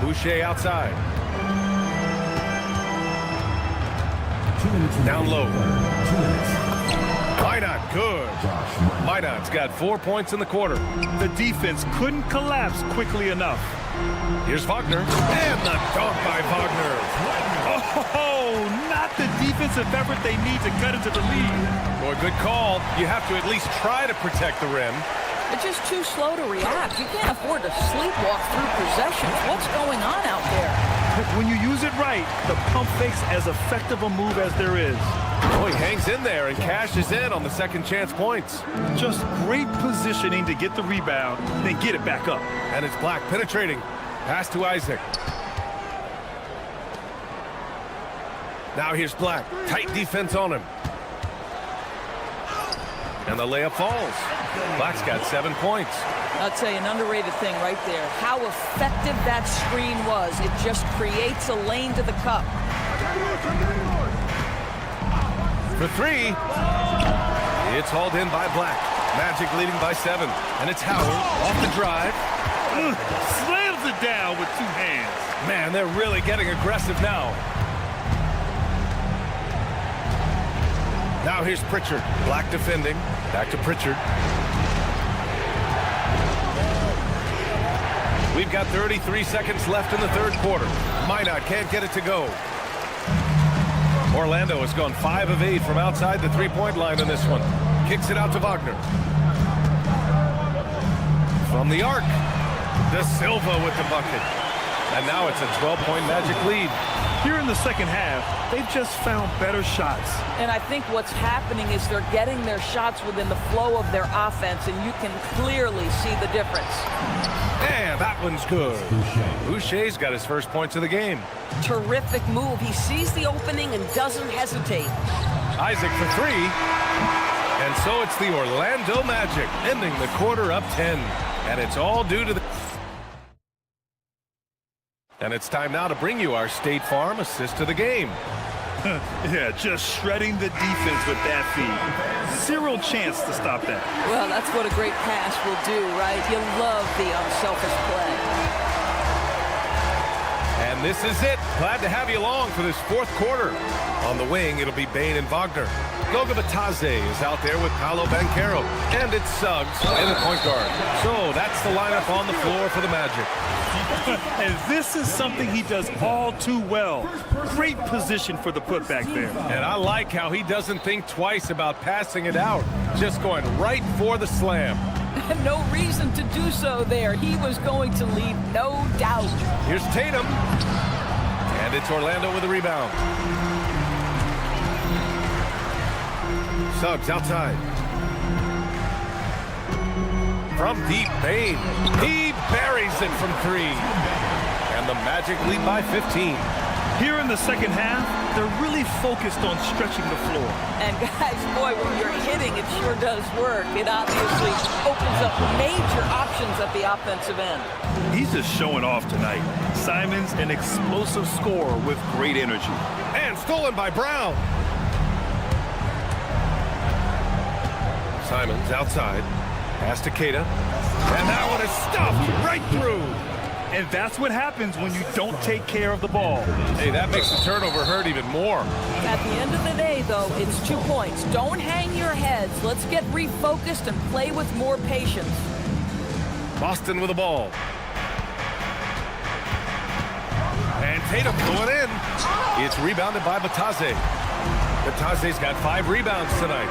Speaker 1: Boucher outside. Down low. Minot, good. Minot's got 4 points in the quarter.
Speaker 3: The defense couldn't collapse quickly enough.
Speaker 1: Here's Wagner. And the dunk by Wagner.
Speaker 3: Oh, not the defensive effort they need to cut into the lead.
Speaker 1: Boy, good call. You have to at least try to protect the rim.
Speaker 2: They're just too slow to react. You can't afford to sleepwalk through possessions. What's going on out there?
Speaker 3: When you use it right, the pump fake's as effective a move as there is.
Speaker 1: Oh, he hangs in there and cashes in on the second chance points.
Speaker 3: Just great positioning to get the rebound, then get it back up.
Speaker 1: And it's Black penetrating. Pass to Isaac. Now here's Black. Tight defense on him. And the layup falls. Black's got 7 points.
Speaker 2: I'll tell you an underrated thing right there. How effective that screen was. It just creates a lane to the cup.
Speaker 1: For 3. It's hauled in by Black. Magic leading by 7. And it's Howard off the drive.
Speaker 3: Slams it down with 2 hands.
Speaker 1: Man, they're really getting aggressive now. Now here's Pritchard. Black defending. Back to Pritchard. We've got 33 seconds left in the third quarter. Minot can't get it to go. Orlando has gone 5 of 8 from outside the three-point line in this one. Kicks it out to Wagner. From the arc, De Silva with the bucket. And now it's a 12-point Magic lead.
Speaker 3: Here in the second half, they've just found better shots.
Speaker 2: And I think what's happening is they're getting their shots within the flow of their offense, and you can clearly see the difference.
Speaker 1: And that one's good. Boucher's got his first points of the game.
Speaker 2: Terrific move. He sees the opening and doesn't hesitate.
Speaker 1: Isaac for 3. And so it's the Orlando Magic ending the quarter up 10. And it's all due to the... And it's time now to bring you our State Farm assist of the game.
Speaker 3: Yeah, just shredding the defense with that feed. Zero chance to stop that.
Speaker 2: Well, that's what a great pass will do, right? You love the unselfish play.
Speaker 1: And this is it. Glad to have you along for this fourth quarter. On the wing, it'll be Bain and Wagner. Goga Batadze is out there with Paolo Banchero. And it's Suggs in the point guard. So that's the lineup on the floor for the Magic.
Speaker 3: And this is something he does all too well. Great position for the putback there.
Speaker 1: And I like how he doesn't think twice about passing it out. Just going right for the slam.
Speaker 2: No reason to do so there. He was going to leave no doubt.
Speaker 1: Here's Tatum. And it's Orlando with the rebound. Suggs outside. From deep, Bain. He buries it from 3. And the Magic lead by 15.
Speaker 3: Here in the second half, they're really focused on stretching the floor.
Speaker 2: And guys, boy, when you're hitting, it sure does work. It obviously opens up major options at the offensive end.
Speaker 3: He's just showing off tonight. Simon's an explosive scorer with great energy.
Speaker 1: And stolen by Brown. Simon's outside. Pass to Keita. And that one is stuffed right through.
Speaker 3: And that's what happens when you don't take care of the ball.
Speaker 1: Hey, that makes the turnover hurt even more.
Speaker 2: At the end of the day, though, it's 2 points. Don't hang your heads. Let's get refocused and play with more patience.
Speaker 1: Boston with the ball. And Tatum going in. It's rebounded by Batase. Batase's got 5 rebounds tonight.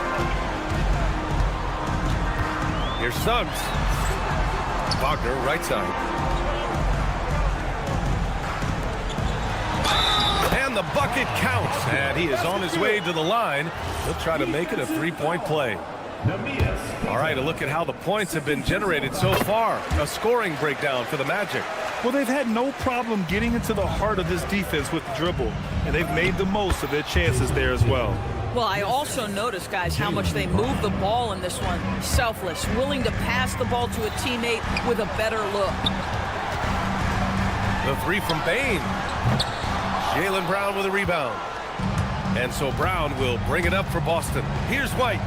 Speaker 1: Here's Suggs. Wagner, right side. And the bucket counts. And he is on his way to the line. He'll try to make it a 3-point play. All right, a look at how the points have been generated so far. A scoring breakdown for the Magic.
Speaker 3: Well, they've had no problem getting into the heart of this defense with the dribble, and they've made the most of their chances there as well.
Speaker 2: Well, I also noticed, guys, how much they move the ball in this one. Selfless, willing to pass the ball to a teammate with a better look.
Speaker 1: The 3 from Bain. Jaylen Brown with a rebound. And so Brown will bring it up for Boston. Here's White.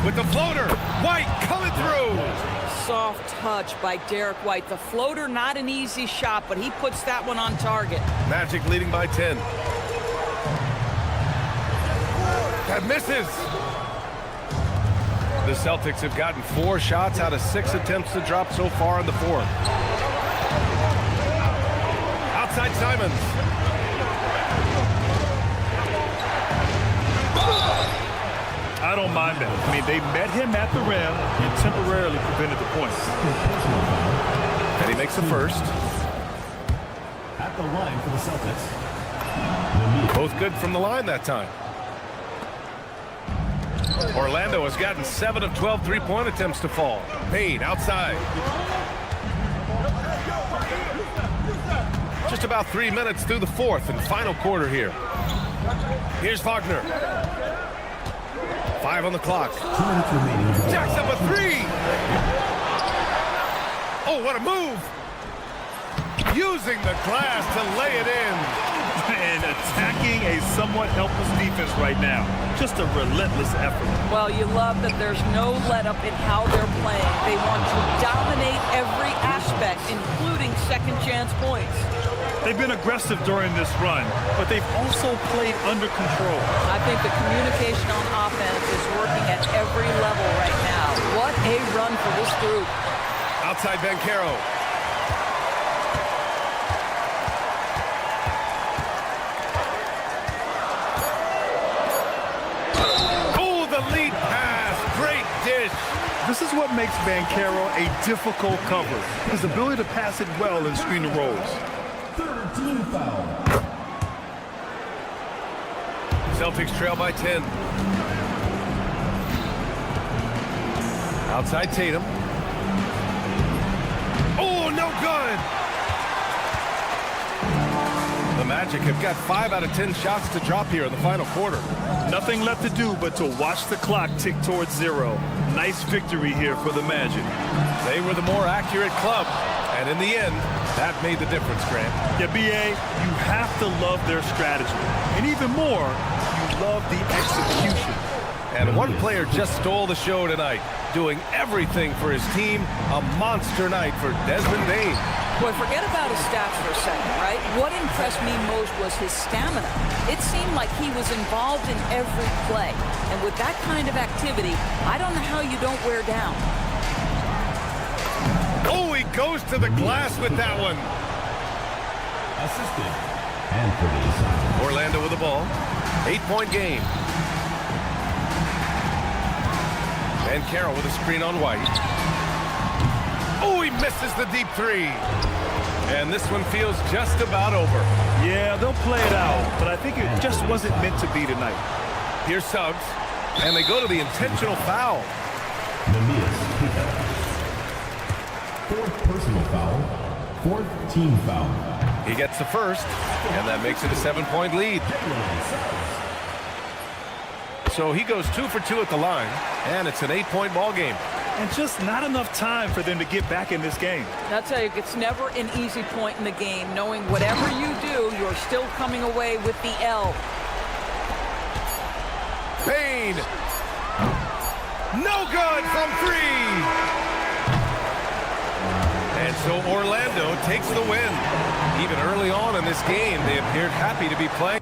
Speaker 1: With the floater. White coming through.
Speaker 2: Soft touch by Derek White. The floater, not an easy shot, but he puts that one on target.
Speaker 1: Magic leading by 10. That misses. The Celtics have gotten 4 shots out of 6 attempts to drop so far in the 4th. Outside Simons.
Speaker 3: I don't mind that. I mean, they met him at the rim and temporarily prevented the points.
Speaker 1: And he makes the first.
Speaker 5: At the line for the Celtics.
Speaker 1: Both good from the line that time. Orlando has gotten 7 of 12 3-point attempts to fall. Payne outside. Just about 3 minutes through the 4th and final quarter here. Here's Wagner. 5 on the clock. Jacks up a 3. Oh, what a move. Using the glass to lay it in.
Speaker 3: And attacking a somewhat helpless defense right now. Just a relentless effort.
Speaker 2: Well, you love that there's no let-up in how they're playing. They want to dominate every aspect, including second-chance points.
Speaker 3: They've been aggressive during this run, but they've also played under control.
Speaker 2: I think the communication on offense is working at every level right now. What a run for this group.
Speaker 1: Outside Banchero. Oh, the lead pass. Great dish.
Speaker 3: This is what makes Banchero a difficult cover. His ability to pass it well and screen the rolls.
Speaker 5: 13 foul.
Speaker 1: Celtics trail by 10. Outside Tatum. Oh, no good. The Magic have got 5 out of 10 shots to drop here in the final quarter.
Speaker 3: Nothing left to do but to watch the clock tick towards 0. Nice victory here for the Magic.
Speaker 1: They were the more accurate club, and in the end, that made the difference, Grant.
Speaker 3: Yeah, B.A., you have to love their strategy. And even more, you love the execution.
Speaker 1: And one player just stole the show tonight, doing everything for his team. A monster night for Desmond Bain.
Speaker 2: Boy, forget about his stats for a second, right? What impressed me most was his stamina. It seemed like he was involved in every play. And with that kind of activity, I don't know how you don't wear down.
Speaker 1: Oh, he goes to the glass with that one.
Speaker 5: Assisted. Anthony.
Speaker 1: Orlando with the ball. 8-point game. And Carroll with a screen on White. Oh, he misses the deep 3. And this one feels just about over.
Speaker 3: Yeah, they'll play it out, but I think it just wasn't meant to be tonight.
Speaker 1: Here's Suggs. And they go to the intentional foul.
Speaker 5: Fourth personal foul. Fourth team foul.
Speaker 1: He gets the first, and that makes it a 7-point lead. So he goes 2 for 2 at the line, and it's an 8-point ball game.
Speaker 3: And just not enough time for them to get back in this game.
Speaker 2: I'll tell you, it's never an easy point in the game, knowing whatever you do, you're still coming away with the L.
Speaker 1: Payne. No good from 3. So Orlando takes the win. Even early on in this game, they appeared happy to be playing.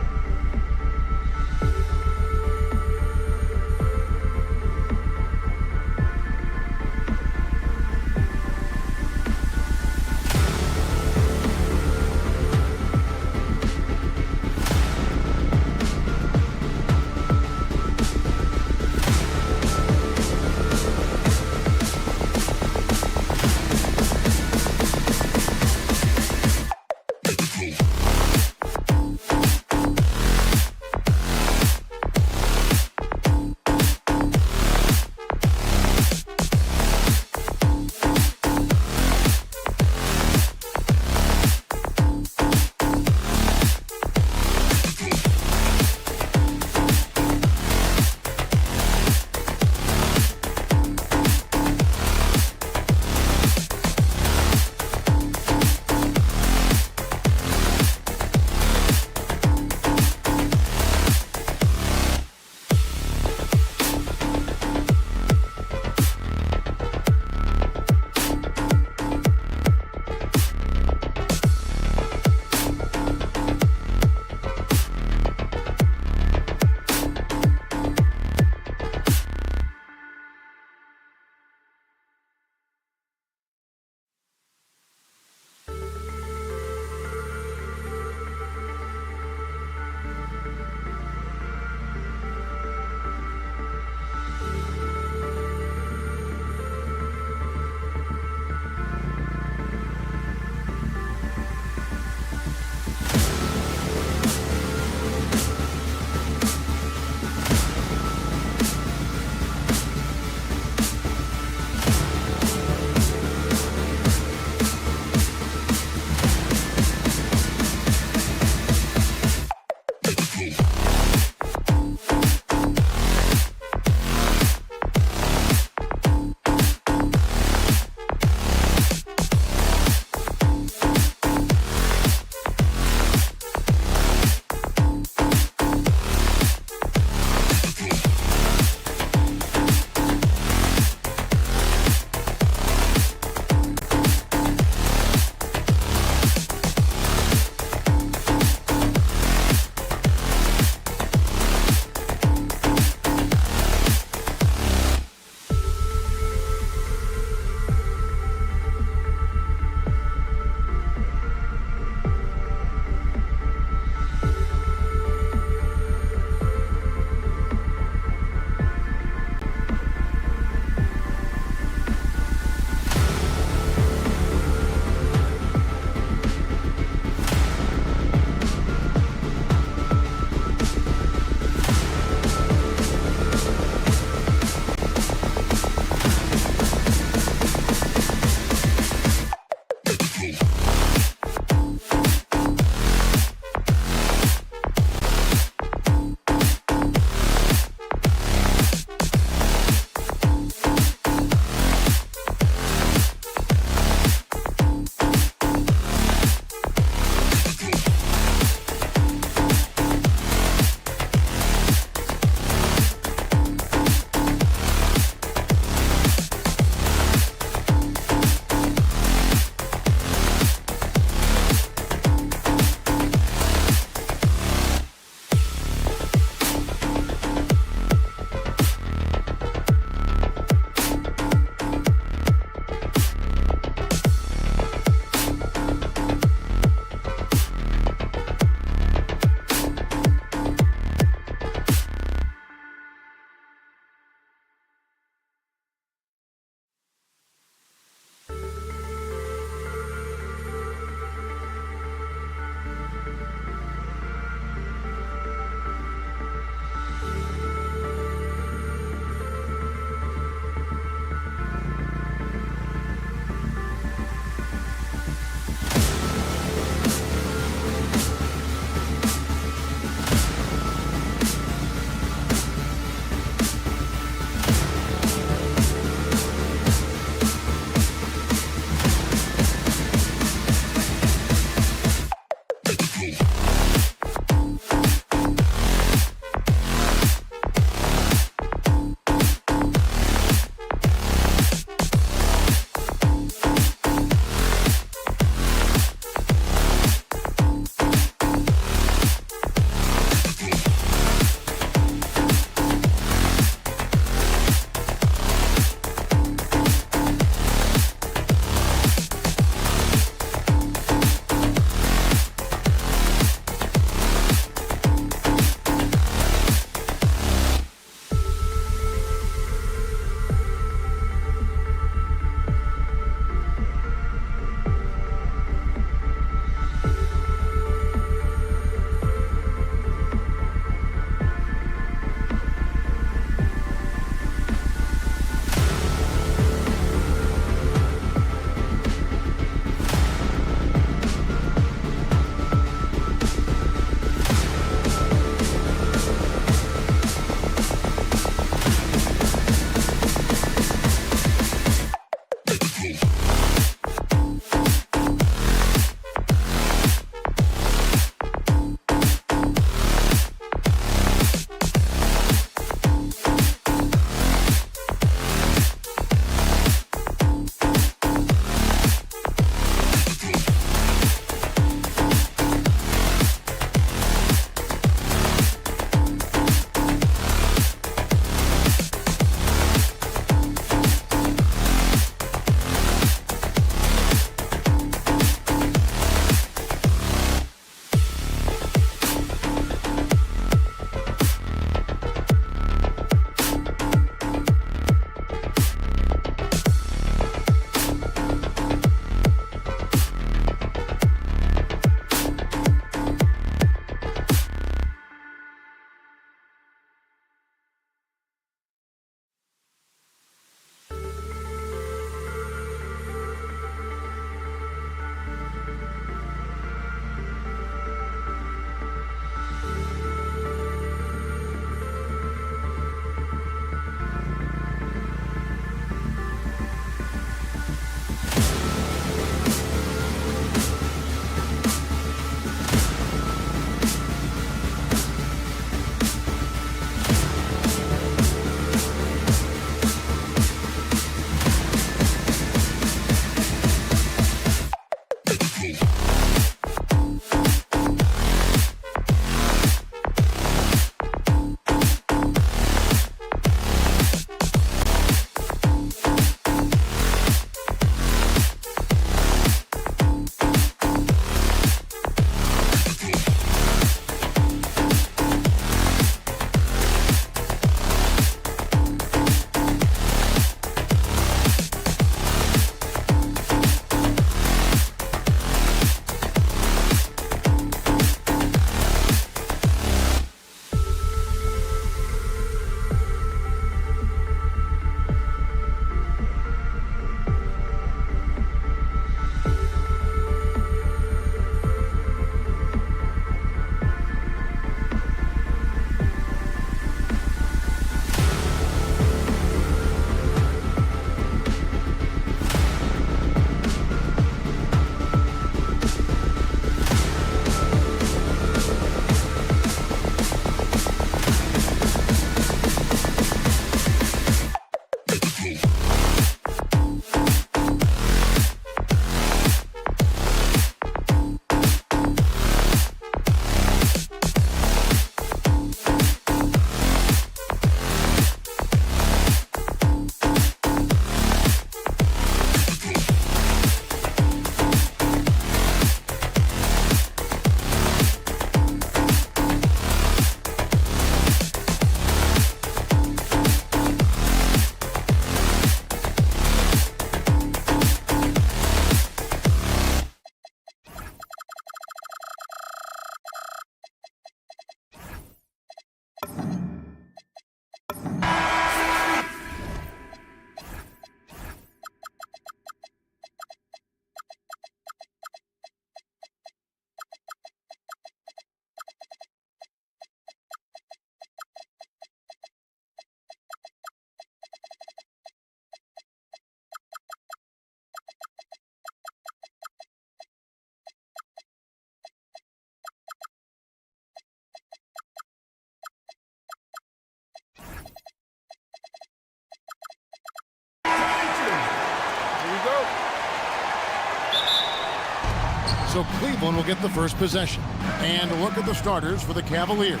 Speaker 6: So Cleveland will get the first possession. And a look at the starters for the Cavaliers.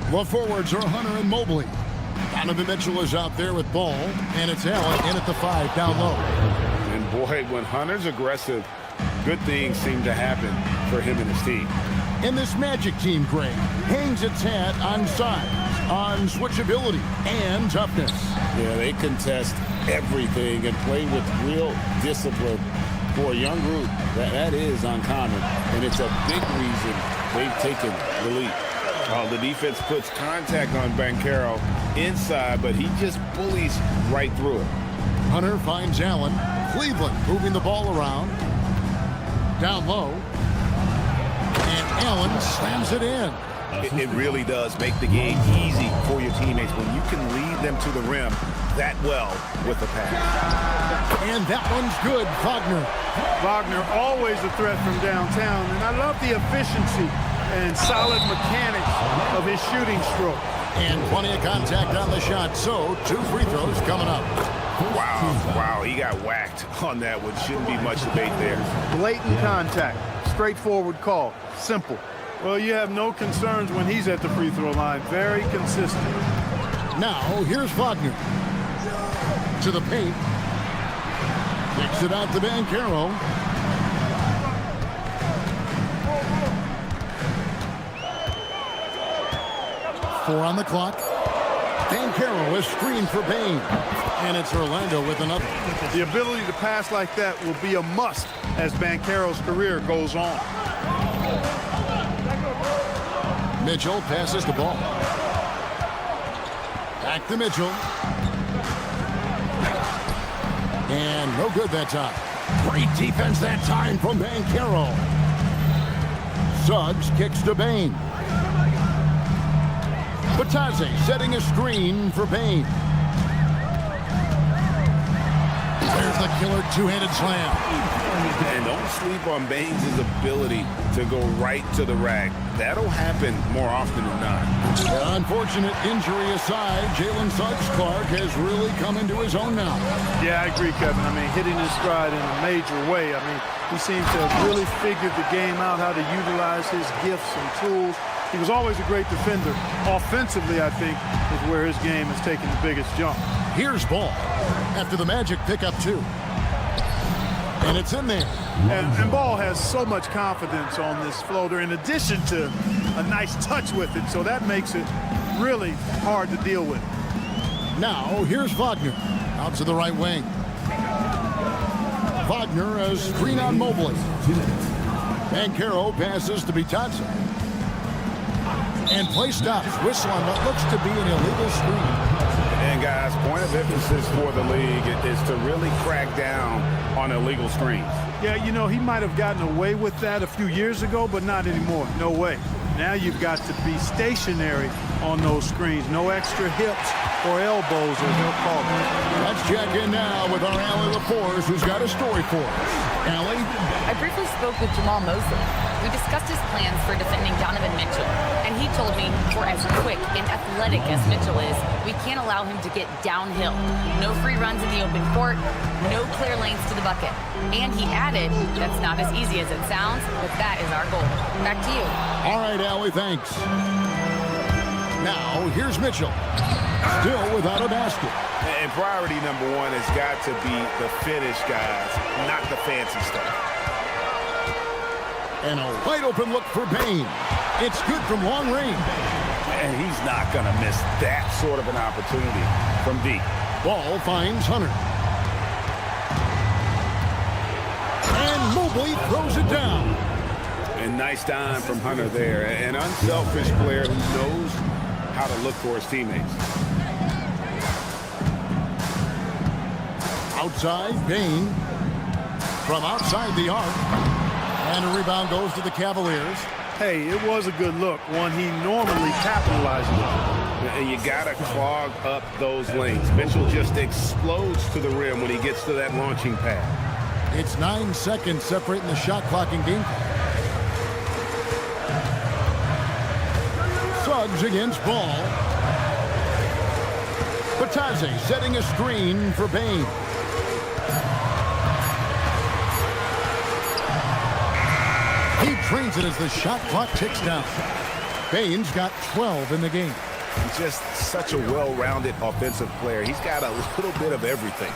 Speaker 6: The forwards are Hunter and Mobley. Donovan Mitchell is out there with ball, and it's Allen in at the 5 down low.
Speaker 7: And boy, when Hunter's aggressive, good things seem to happen for him and his team.
Speaker 6: And this Magic team, Greg, hangs its hat on size, on switchability, and toughness.
Speaker 7: Yeah, they contest everything and play with real discipline. For a young group, that is uncommon, and it's a big reason they've taken the lead. The defense puts contact on Banchero inside, but he just bullies right through it.
Speaker 6: Hunter finds Allen. Cleveland moving the ball around. Down low. And Allen slams it in.
Speaker 9: It really does make the game easy for your teammates when you can lead them to the rim that well with a pass.
Speaker 6: And that one's good.
Speaker 8: Wagner always a threat from downtown, and I love the efficiency and solid mechanics of his shooting stroke.
Speaker 6: And plenty of contact on the shot, so 2 free throws coming up.
Speaker 9: Wow, he got whacked on that one. Shouldn't be much debate there.
Speaker 8: Blatant contact, straightforward call, simple. Well, you have no concerns when he's at the free throw line. Very consistent.
Speaker 6: Now, here's Wagner. To the paint. Kicks it out to Banchero. Four on the clock. Banchero is screened for Bain. And it's Orlando with another.
Speaker 8: The ability to pass like that will be a must as Banchero's career goes on.
Speaker 6: Mitchell passes the ball. Back to Mitchell. And no good that time. Great defense that time from Banchero. Suggs kicks to Bain. Batazzi setting a screen for Bain. There's the killer two-handed slam.
Speaker 9: And don't sleep on Baines' ability to go right to the rack. That'll happen more often than not.
Speaker 6: Unfortunate injury aside, Jalen Suggs-Clark has really come into his own now.
Speaker 8: Yeah, I agree, Kevin. I mean, hitting his stride in a major way. I mean, he seems to have really figured the game out, how to utilize his gifts and tools. He was always a great defender. Offensively, I think, is where his game has taken the biggest jump.
Speaker 6: Here's Ball after the Magic pick up 2. And it's in there.
Speaker 8: And Ball has so much confidence on this floater in addition to a nice touch with it. So that makes it really hard to deal with.
Speaker 6: Now, here's Wagner out to the right wing. Wagner a screen on Mobley. Banchero passes to Batazzi. And play stops. Whistle on what looks to be an illegal screen.
Speaker 9: And guys, point of emphasis for the league is to really crack down on illegal screens.
Speaker 8: Yeah, you know, he might have gotten away with that a few years ago, but not anymore. No way. Now you've got to be stationary on those screens. No extra hips or elbows, as they'll call it.
Speaker 6: Let's check in now with our Allie LaForce, who's got a story for us. Allie?
Speaker 4: I briefly spoke with Jamal Mosley. We discussed his plans for defending Donovan Mitchell, and he told me for as quick and athletic as Mitchell is, we can't allow him to get downhill. No free runs in the open court, no clear lanes to the bucket. And he added, that's not as easy as it sounds, but that is our goal. Back to you.
Speaker 6: All right, Allie, thanks. Now, here's Mitchell. Still without a basket.
Speaker 9: And priority number 1 has got to be the finish, guys, not the fancy stuff.
Speaker 6: And a wide open look for Bain. It's good from long range.
Speaker 9: And he's not going to miss that sort of an opportunity from deep.
Speaker 6: Ball finds Hunter. And Mobley throws it down.
Speaker 9: And nice dime from Hunter there. An unselfish player who knows how to look for his teammates.
Speaker 6: Outside, Bain. From outside the arc. And a rebound goes to the Cavaliers.
Speaker 8: Hey, it was a good look, one he normally capitalizes on.
Speaker 9: And you got to clog up those lanes. Mitchell just explodes to the rim when he gets to that launching pad.
Speaker 6: It's 9 seconds separating the shot clock and game clock. Suggs against Ball. Batazzi setting a screen for Bain. He trains it as the shot clock ticks down. Bain's got 12 in the game.
Speaker 9: He's just such a well-rounded offensive player. He's got a little bit of everything.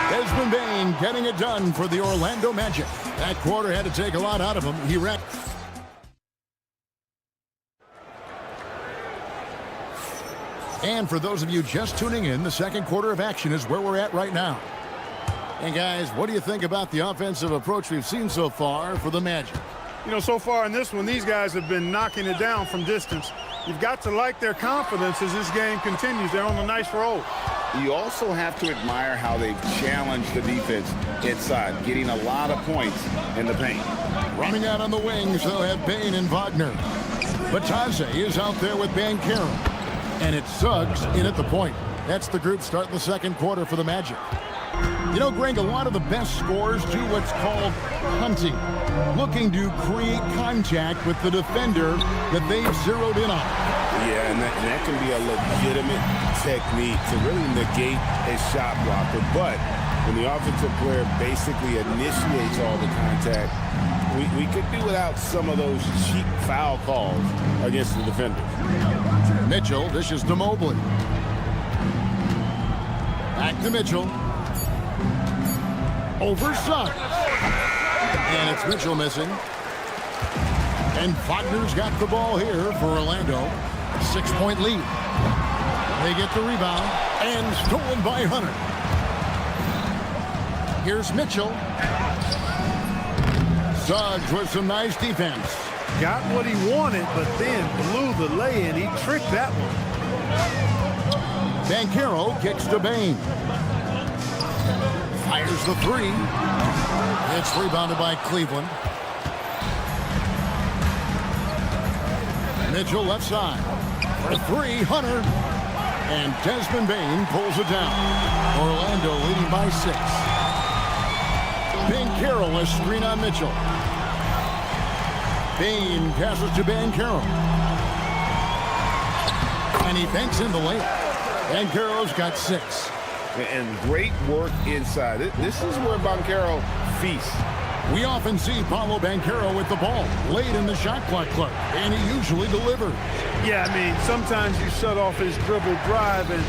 Speaker 6: Desmond Bane getting it done for the Orlando Magic. That quarter had to take a lot out of him. He ran. And for those of you just tuning in, the second quarter of action is where we're at right now. And guys, what do you think about the offensive approach we've seen so far for the Magic?
Speaker 8: You know, so far in this one, these guys have been knocking it down from distance. You've got to like their confidence as this game continues. They're on a nice roll.
Speaker 9: You also have to admire how they've challenged the defense inside, getting a lot of points in the paint.
Speaker 6: Running out on the wings, they'll have Bane and Wagner. Batadze is out there with Banchero. And it's Suggs in at the point. That's the group starting the second quarter for the Magic. You know, Greg, a lot of the best scorers do what's called hunting, looking to create contact with the defender that they've zeroed in on.
Speaker 7: Yeah, and that can be a legitimate technique to really negate a shot blocker. But when the offensive player basically initiates all the contact, we could do without some of those cheap foul calls against the defenders.
Speaker 6: Mitchell dishes to Mobley. Back to Mitchell. Over Suggs. And it's Mitchell missing. And Wagner's got the ball here for Orlando. 6-point lead. They get the rebound. And stolen by Hunter. Here's Mitchell. Suggs with some nice defense.
Speaker 8: Got what he wanted, but then blew the lay-in. He tricked that one.
Speaker 6: Banchero kicks to Bane. Fires the three. It's rebounded by Cleveland. Mitchell left side. For three, Hunter. And Desmond Bane pulls it down. Orlando leading by 6. Banchero a screen on Mitchell. Bane passes to Banchero. And he banks in the layup. Banchero's got 6.
Speaker 9: And great work inside. This is where Banchero feasts.
Speaker 6: We often see Paolo Banchero with the ball late in the shot clock clock, and he usually delivers.
Speaker 8: Yeah, I mean, sometimes you shut off his dribble drive and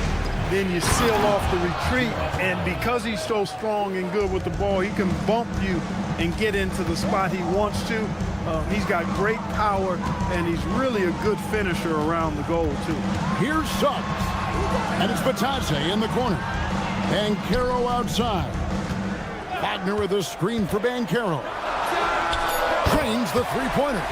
Speaker 8: then you seal off the retreat. And because he's so strong and good with the ball, he can bump you and get into the spot he wants to. He's got great power, and he's really a good finisher around the goal, too.
Speaker 6: Here's Suggs. And it's Batadze in the corner. Banchero outside. Wagner with a screen for Banchero. Trains the three-pointer.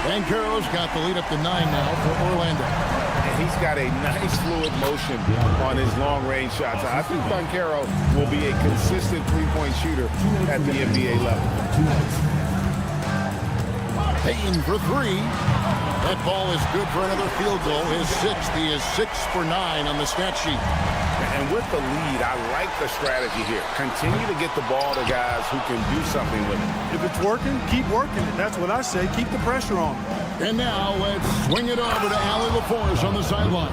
Speaker 6: Banchero's got the lead up to 9 now for Orlando.
Speaker 9: And he's got a nice fluid motion on his long-range shots. I think Banchero will be a consistent three-point shooter at the NBA level.
Speaker 6: Bane for 3. That ball is good for another field goal. His 6th. He is 6 for 9 on the stat sheet.
Speaker 9: And with the lead, I like the strategy here. Continue to get the ball to guys who can do something with it.
Speaker 8: If it's working, keep working it. That's what I say. Keep the pressure on.
Speaker 6: And now let's swing it over to Allie LaForce on the sideline.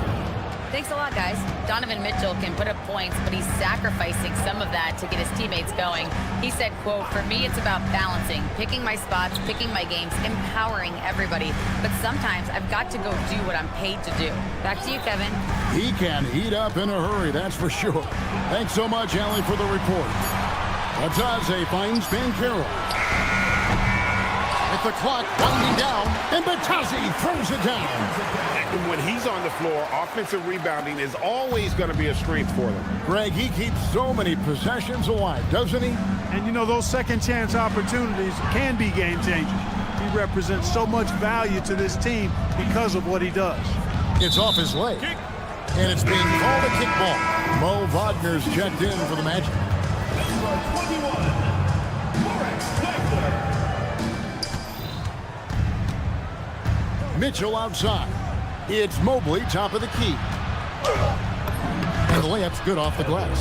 Speaker 4: Thanks a lot, guys. Donovan Mitchell can put up points, but he's sacrificing some of that to get his teammates going. He said, quote, "For me, it's about balancing, picking my spots, picking my games, empowering everybody. But sometimes I've got to go do what I'm paid to do." Back to you, Kevin.
Speaker 6: He can heat up in a hurry, that's for sure. Thanks so much, Allie, for the report. Batadze finds Banchero. With the clock winding down, and Batadze throws it down.
Speaker 9: And when he's on the floor, offensive rebounding is always going to be a strength for them.
Speaker 6: Greg, he keeps so many possessions alive, doesn't he?
Speaker 8: And, you know, those second-chance opportunities can be game-changing. He represents so much value to this team because of what he does.
Speaker 6: It's off his leg. And it's being called a kickball. Mo Wagner's checked in for the Magic. Mitchell outside. It's Mobley, top of the key. And the layup's good off the glass.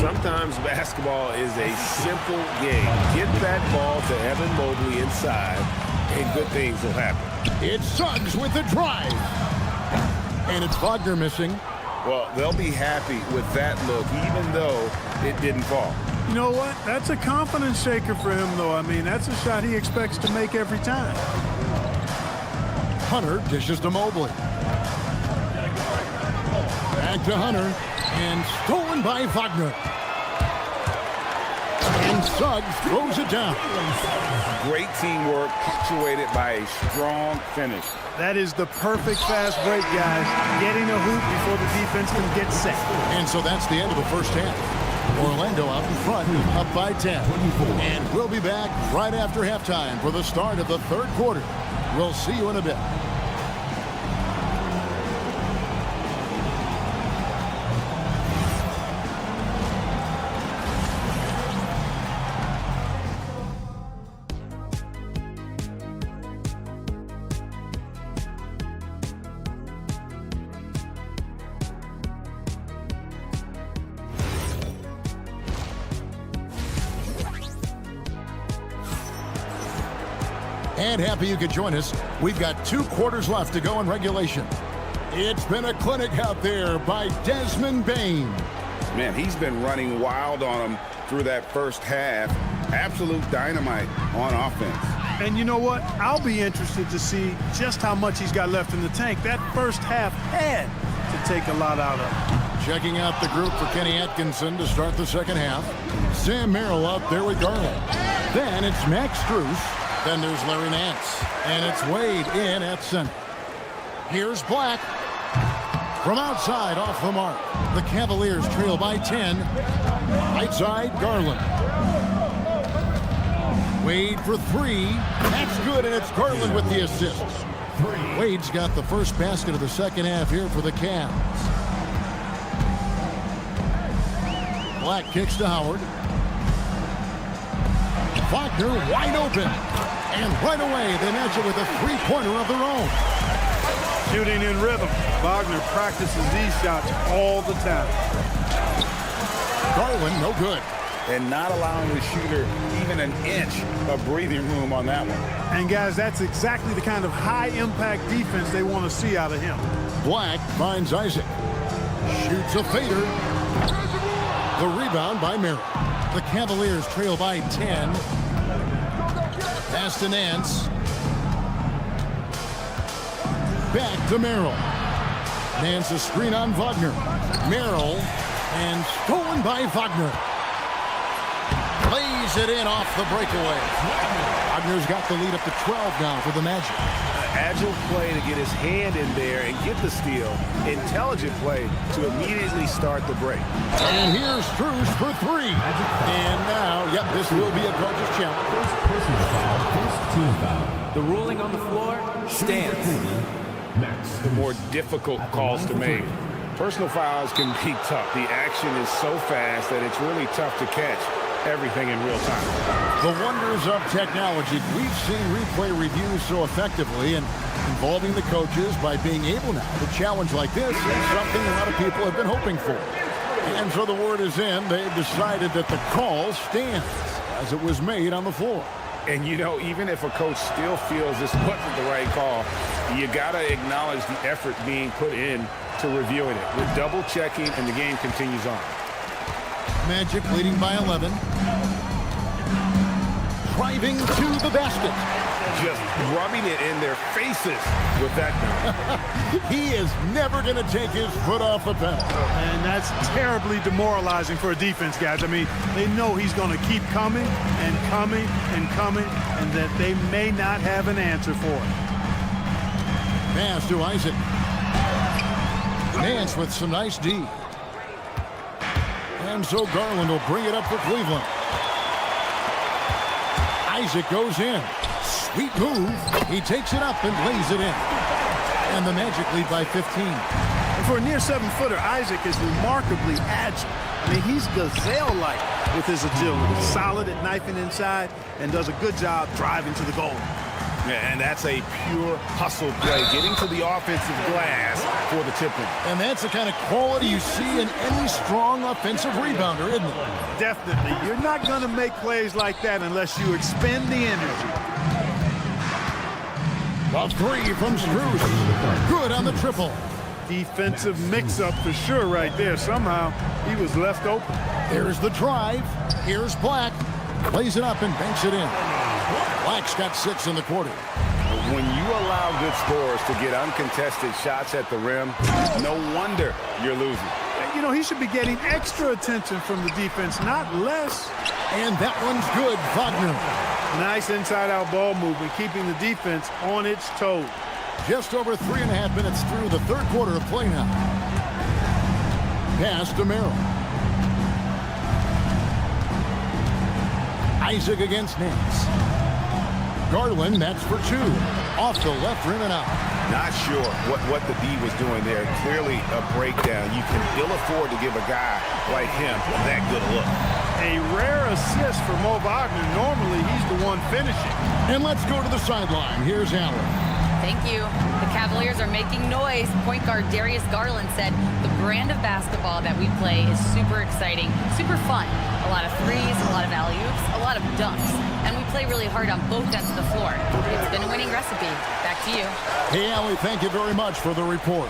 Speaker 9: Sometimes basketball is a simple game. Get that ball to Evan Mobley inside, and good things will happen.
Speaker 6: It's Suggs with the drive. And it's Wagner missing.
Speaker 9: Well, they'll be happy with that look, even though it didn't fall.
Speaker 8: You know what? That's a confidence shaker for him, though. I mean, that's a shot he expects to make every time.
Speaker 6: Hunter dishes to Mobley. Back to Hunter. And stolen by Wagner. And Suggs throws it down.
Speaker 9: Great teamwork punctuated by a strong finish.
Speaker 8: That is the perfect fast break, guys. Getting a hoop before the defense can get set.
Speaker 6: And so that's the end of the first half. Orlando out in front, up by 10. And we'll be back right after halftime for the start of the third quarter. We'll see you in a bit. And happy you could join us. We've got 2 quarters left to go in regulation. It's been a clinic out there by Desmond Bane.
Speaker 9: Man, he's been running wild on him through that first half. Absolute dynamite on offense.
Speaker 8: And you know what? I'll be interested to see just how much he's got left in the tank. That first half had to take a lot out of him.
Speaker 6: Checking out the group for Kenny Atkinson to start the second half. Sam Merrill out there with Garland. Then it's Max Strus. Then there's Larry Nance. And it's Wade in at center. Here's Black. From outside, off the mark. The Cavaliers trail by 10. Right side, Garland. Wade for 3. That's good, and it's Garland with the assist. Wade's got the first basket of the second half here for the Cavs. Black kicks to Howard. Wagner wide open. And right away, they match it with a three-pointer of their own.
Speaker 8: Shooting in rhythm. Wagner practices these shots all the time.
Speaker 6: Garland, no good.
Speaker 9: And not allowing the shooter even an inch of breathing room on that one.
Speaker 8: And guys, that's exactly the kind of high-impact defense they want to see out of him.
Speaker 6: Black finds Isaac. Shoots a fader. The rebound by Merrill. The Cavaliers trail by 10. Pass to Nance. Back to Merrill. Nance a screen on Wagner. Merrill, and stolen by Wagner. Lays it in off the breakaway. Wagner's got the lead up to 12 now for the Magic.
Speaker 9: Agile play to get his hand in there and get the steal. Intelligent play to immediately start the break.
Speaker 6: And here's Strus for 3. And now, yep, this will be a coach's challenge.
Speaker 13: The ruling on the floor stands.
Speaker 9: The more difficult calls to make. Personal fouls can be tough. The action is so fast that it's really tough to catch everything in real time.
Speaker 6: The wonders of technology. We've seen replay reviews so effectively, and involving the coaches by being able now to challenge like this is something a lot of people have been hoping for. And so the word is in. They've decided that the call stands as it was made on the floor.
Speaker 9: And, you know, even if a coach still feels this wasn't the right call, you got to acknowledge the effort being put in to reviewing it. We're double-checking, and the game continues on.
Speaker 6: Magic leading by 11. Driving to the basket.
Speaker 9: Just rubbing it in their faces with that.
Speaker 6: He is never going to take his foot off the pedal.
Speaker 8: And that's terribly demoralizing for a defense, guys. I mean, they know he's going to keep coming and coming and coming, and that they may not have an answer for it.
Speaker 6: Pass to Isaac. Nance with some nice D. And so Garland will bring it up for Cleveland. Isaac goes in. Sweet move. He takes it up and lays it in. And the Magic lead by 15.
Speaker 8: And for a near 7-footer, Isaac is remarkably agile. I mean, he's gazelle-like with his agility. Solid at knifing inside and does a good job driving to the goal.
Speaker 9: Yeah, and that's a pure hustle play, getting to the offensive glass for the tip-in.
Speaker 6: And that's the kind of quality you see in any strong offensive rebounder, isn't it?
Speaker 8: Definitely. You're not going to make plays like that unless you expend the energy.
Speaker 6: A 3 from Strus. Good on the triple.
Speaker 8: Defensive mix-up for sure right there. Somehow he was left open.
Speaker 6: There's the drive. Here's Black. Plays it up and banks it in. Black's got 6 in the quarter.
Speaker 9: When you allow good scorers to get uncontested shots at the rim, no wonder you're losing.
Speaker 8: You know, he should be getting extra attention from the defense, not less.
Speaker 6: And that one's good, Wagner.
Speaker 8: Nice inside-out ball movement, keeping the defense on its toes.
Speaker 6: Just over 3.5 minutes through the third quarter of play now. Pass to Merrill. Isaac against Nance. Garland, that's for 2. Off the left rim and out.
Speaker 9: Not sure what the D was doing there. Clearly a breakdown. You can ill afford to give a guy like him that good a look.
Speaker 8: A rare assist for Mo Wagner. Normally, he's the one finishing.
Speaker 6: And let's go to the sideline. Here's Allen.
Speaker 4: Thank you. The Cavaliers are making noise. Point guard Darius Garland said the brand of basketball that we play is super exciting, super fun. A lot of threes, a lot of alley-oops, a lot of dunks. And we play really hard on both ends of the floor. It's been a winning recipe. Back to you.
Speaker 6: Hey, Allie, thank you very much for the report.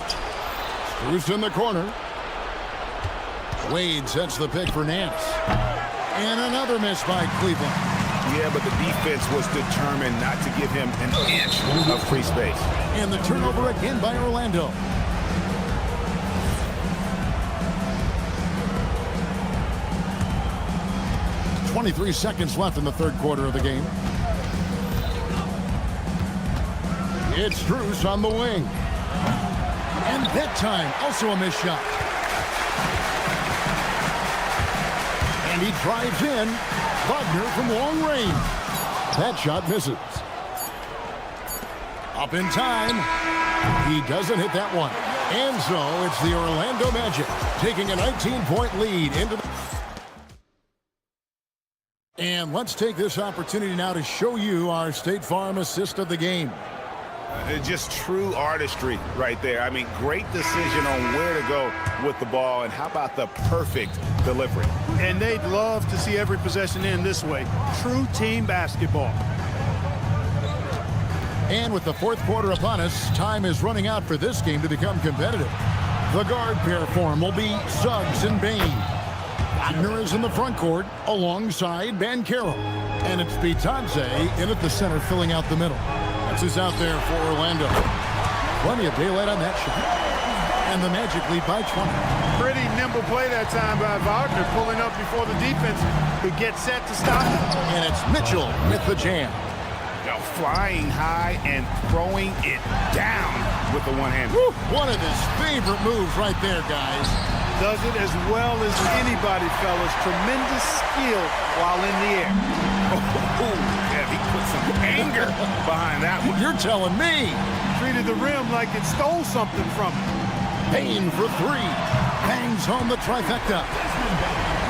Speaker 6: Screws in the corner. Wade sets the pick for Nance. And another miss by Cleveland.
Speaker 9: Yeah, but the defense was determined not to give him an inch of free space.
Speaker 6: And the turnover again by Orlando. .23 seconds left in the third quarter of the game. It's Strus on the wing. And that time, also a missed shot. And he drives in. Wagner from long range. That shot misses. Up in time. He doesn't hit that one. And so it's the Orlando Magic taking a 19-point lead into the... And let's take this opportunity now to show you our State Farm assist of the game.
Speaker 9: Just true artistry right there. I mean, great decision on where to go with the ball, and how about the perfect delivery?
Speaker 8: And they'd love to see every possession end this way. True team basketball.
Speaker 6: And with the fourth quarter upon us, time is running out for this game to become competitive. The guard pair form will be Suggs and Bain. Wagner is in the front court alongside Banchero. And it's Bitadze in at the center filling out the middle. That's who's out there for Orlando. Plenty of daylight on that shot. And the Magic lead by 20.
Speaker 8: Pretty nimble play that time by Wagner, pulling up before the defense could get set to stop it.
Speaker 6: And it's Mitchell with the jam.
Speaker 9: Now flying high and throwing it down with the one hand.
Speaker 6: One of his favorite moves right there, guys.
Speaker 8: Does it as well as anybody, fellas. Tremendous skill while in the air.
Speaker 9: Yeah, he put some anger behind that one.
Speaker 6: You're telling me.
Speaker 8: Treated the rim like it stole something from him.
Speaker 6: Payne for 3. Bangs home the trifecta.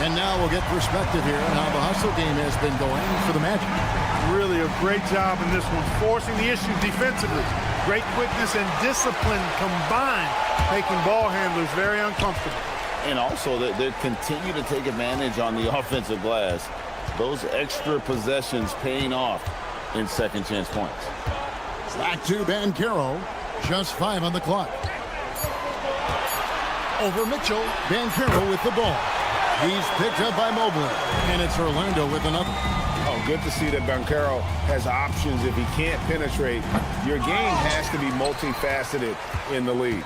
Speaker 6: And now we'll get perspective here on how the hustle game has been going for the Magic.
Speaker 8: Really a great job in this one, forcing the issue defensively. Great quickness and discipline combined, making ball handlers very uncomfortable.
Speaker 7: And also, they continue to take advantage on the offensive glass. Those extra possessions paying off in second chance points.
Speaker 6: Back to Banchero. Just 5 on the clock. Over Mitchell. Banchero with the ball. He's picked up by Mobley. And it's Orlando with another.
Speaker 9: Oh, good to see that Banchero has options if he can't penetrate. Your game has to be multifaceted in the league.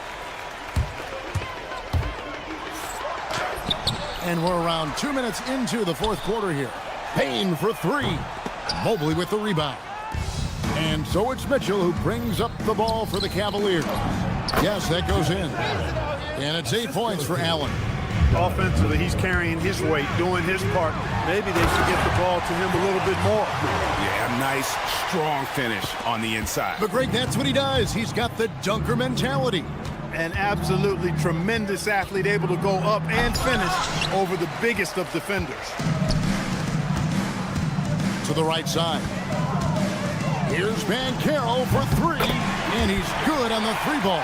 Speaker 6: And we're around 2 minutes into the fourth quarter here. Payne for 3. Mobley with the rebound. And so it's Mitchell who brings up the ball for the Cavaliers. Yes, that goes in. And it's 8 points for Allen.
Speaker 8: Offensively, he's carrying his weight, doing his part. Maybe they should get the ball to him a little bit more.
Speaker 9: Yeah, a nice, strong finish on the inside.
Speaker 6: But Greg, that's what he does. He's got the dunker mentality.
Speaker 8: An absolutely tremendous athlete, able to go up and finish over the biggest of defenders.
Speaker 6: To the right side. Here's Banchero for 3. And he's good on the 3 ball.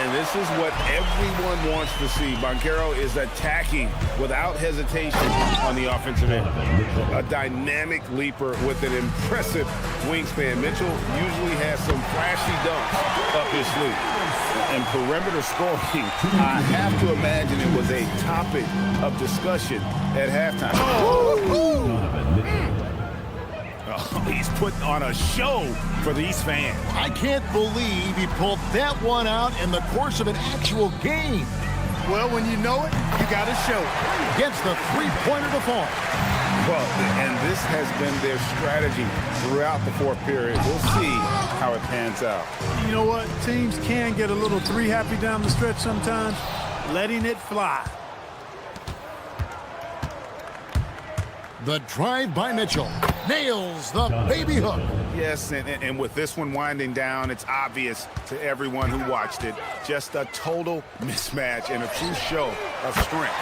Speaker 9: And this is what everyone wants to see. Banchero is attacking without hesitation on the offensive end. A dynamic leaper with an impressive wingspan. Mitchell usually has some flashy dunks up his sleeve. And perimeter scoring, I have to imagine it was a topic of discussion at halftime. Oh, he's putting on a show for these fans.
Speaker 6: I can't believe he pulled that one out in the course of an actual game.
Speaker 8: Well, when you know it, you got to show it.
Speaker 6: Gets the three-pointer to fall.
Speaker 9: Well, and this has been their strategy throughout the fourth period. We'll see how it pans out.
Speaker 8: You know what? Teams can get a little three-happy down the stretch sometimes. Letting it fly.
Speaker 6: The drive by Mitchell. Nails the baby hook.
Speaker 9: Yes, and with this one winding down, it's obvious to everyone who watched it. Just a total mismatch and a true show of strength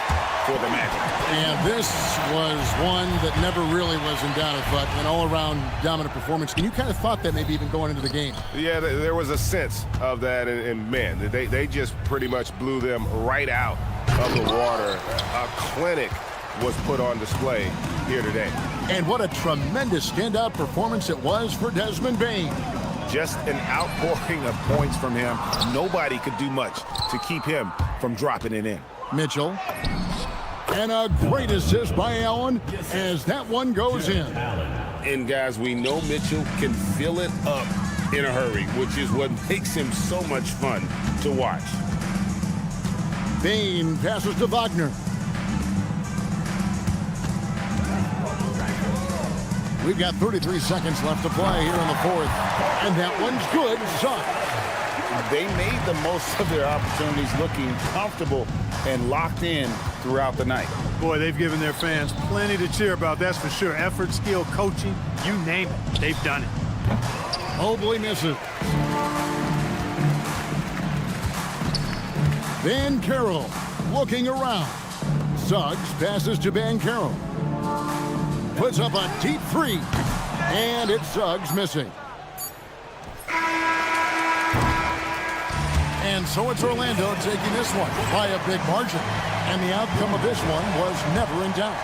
Speaker 9: for the Magic.
Speaker 6: And this was one that never really was in doubt, but an all-around dominant performance. And you kind of thought that maybe even going into the game.
Speaker 9: Yeah, there was a sense of that, and man, they just pretty much blew them right out of the water. A clinic was put on display here today.
Speaker 6: And what a tremendous standout performance it was for Desmond Bane.
Speaker 9: Just an outpouring of points from him. Nobody could do much to keep him from dropping it in.
Speaker 6: Mitchell. And a great assist by Allen as that one goes in.
Speaker 7: And guys, we know Mitchell can fill it up in a hurry, which is what makes him so much fun to watch.
Speaker 6: Bane passes to Wagner. We've got 33 seconds left to play here in the fourth. And that one's good.
Speaker 9: They made the most of their opportunities, looking comfortable and locked in throughout the night.
Speaker 8: Boy, they've given their fans plenty to cheer about, that's for sure. Effort, skill, coaching, you name it, they've done it.
Speaker 6: Mobley misses. Banchero looking around. Suggs passes to Banchero. Puts up a deep three. And it's Suggs missing. And so it's Orlando taking this one by a big margin. And the outcome of this one was never in doubt.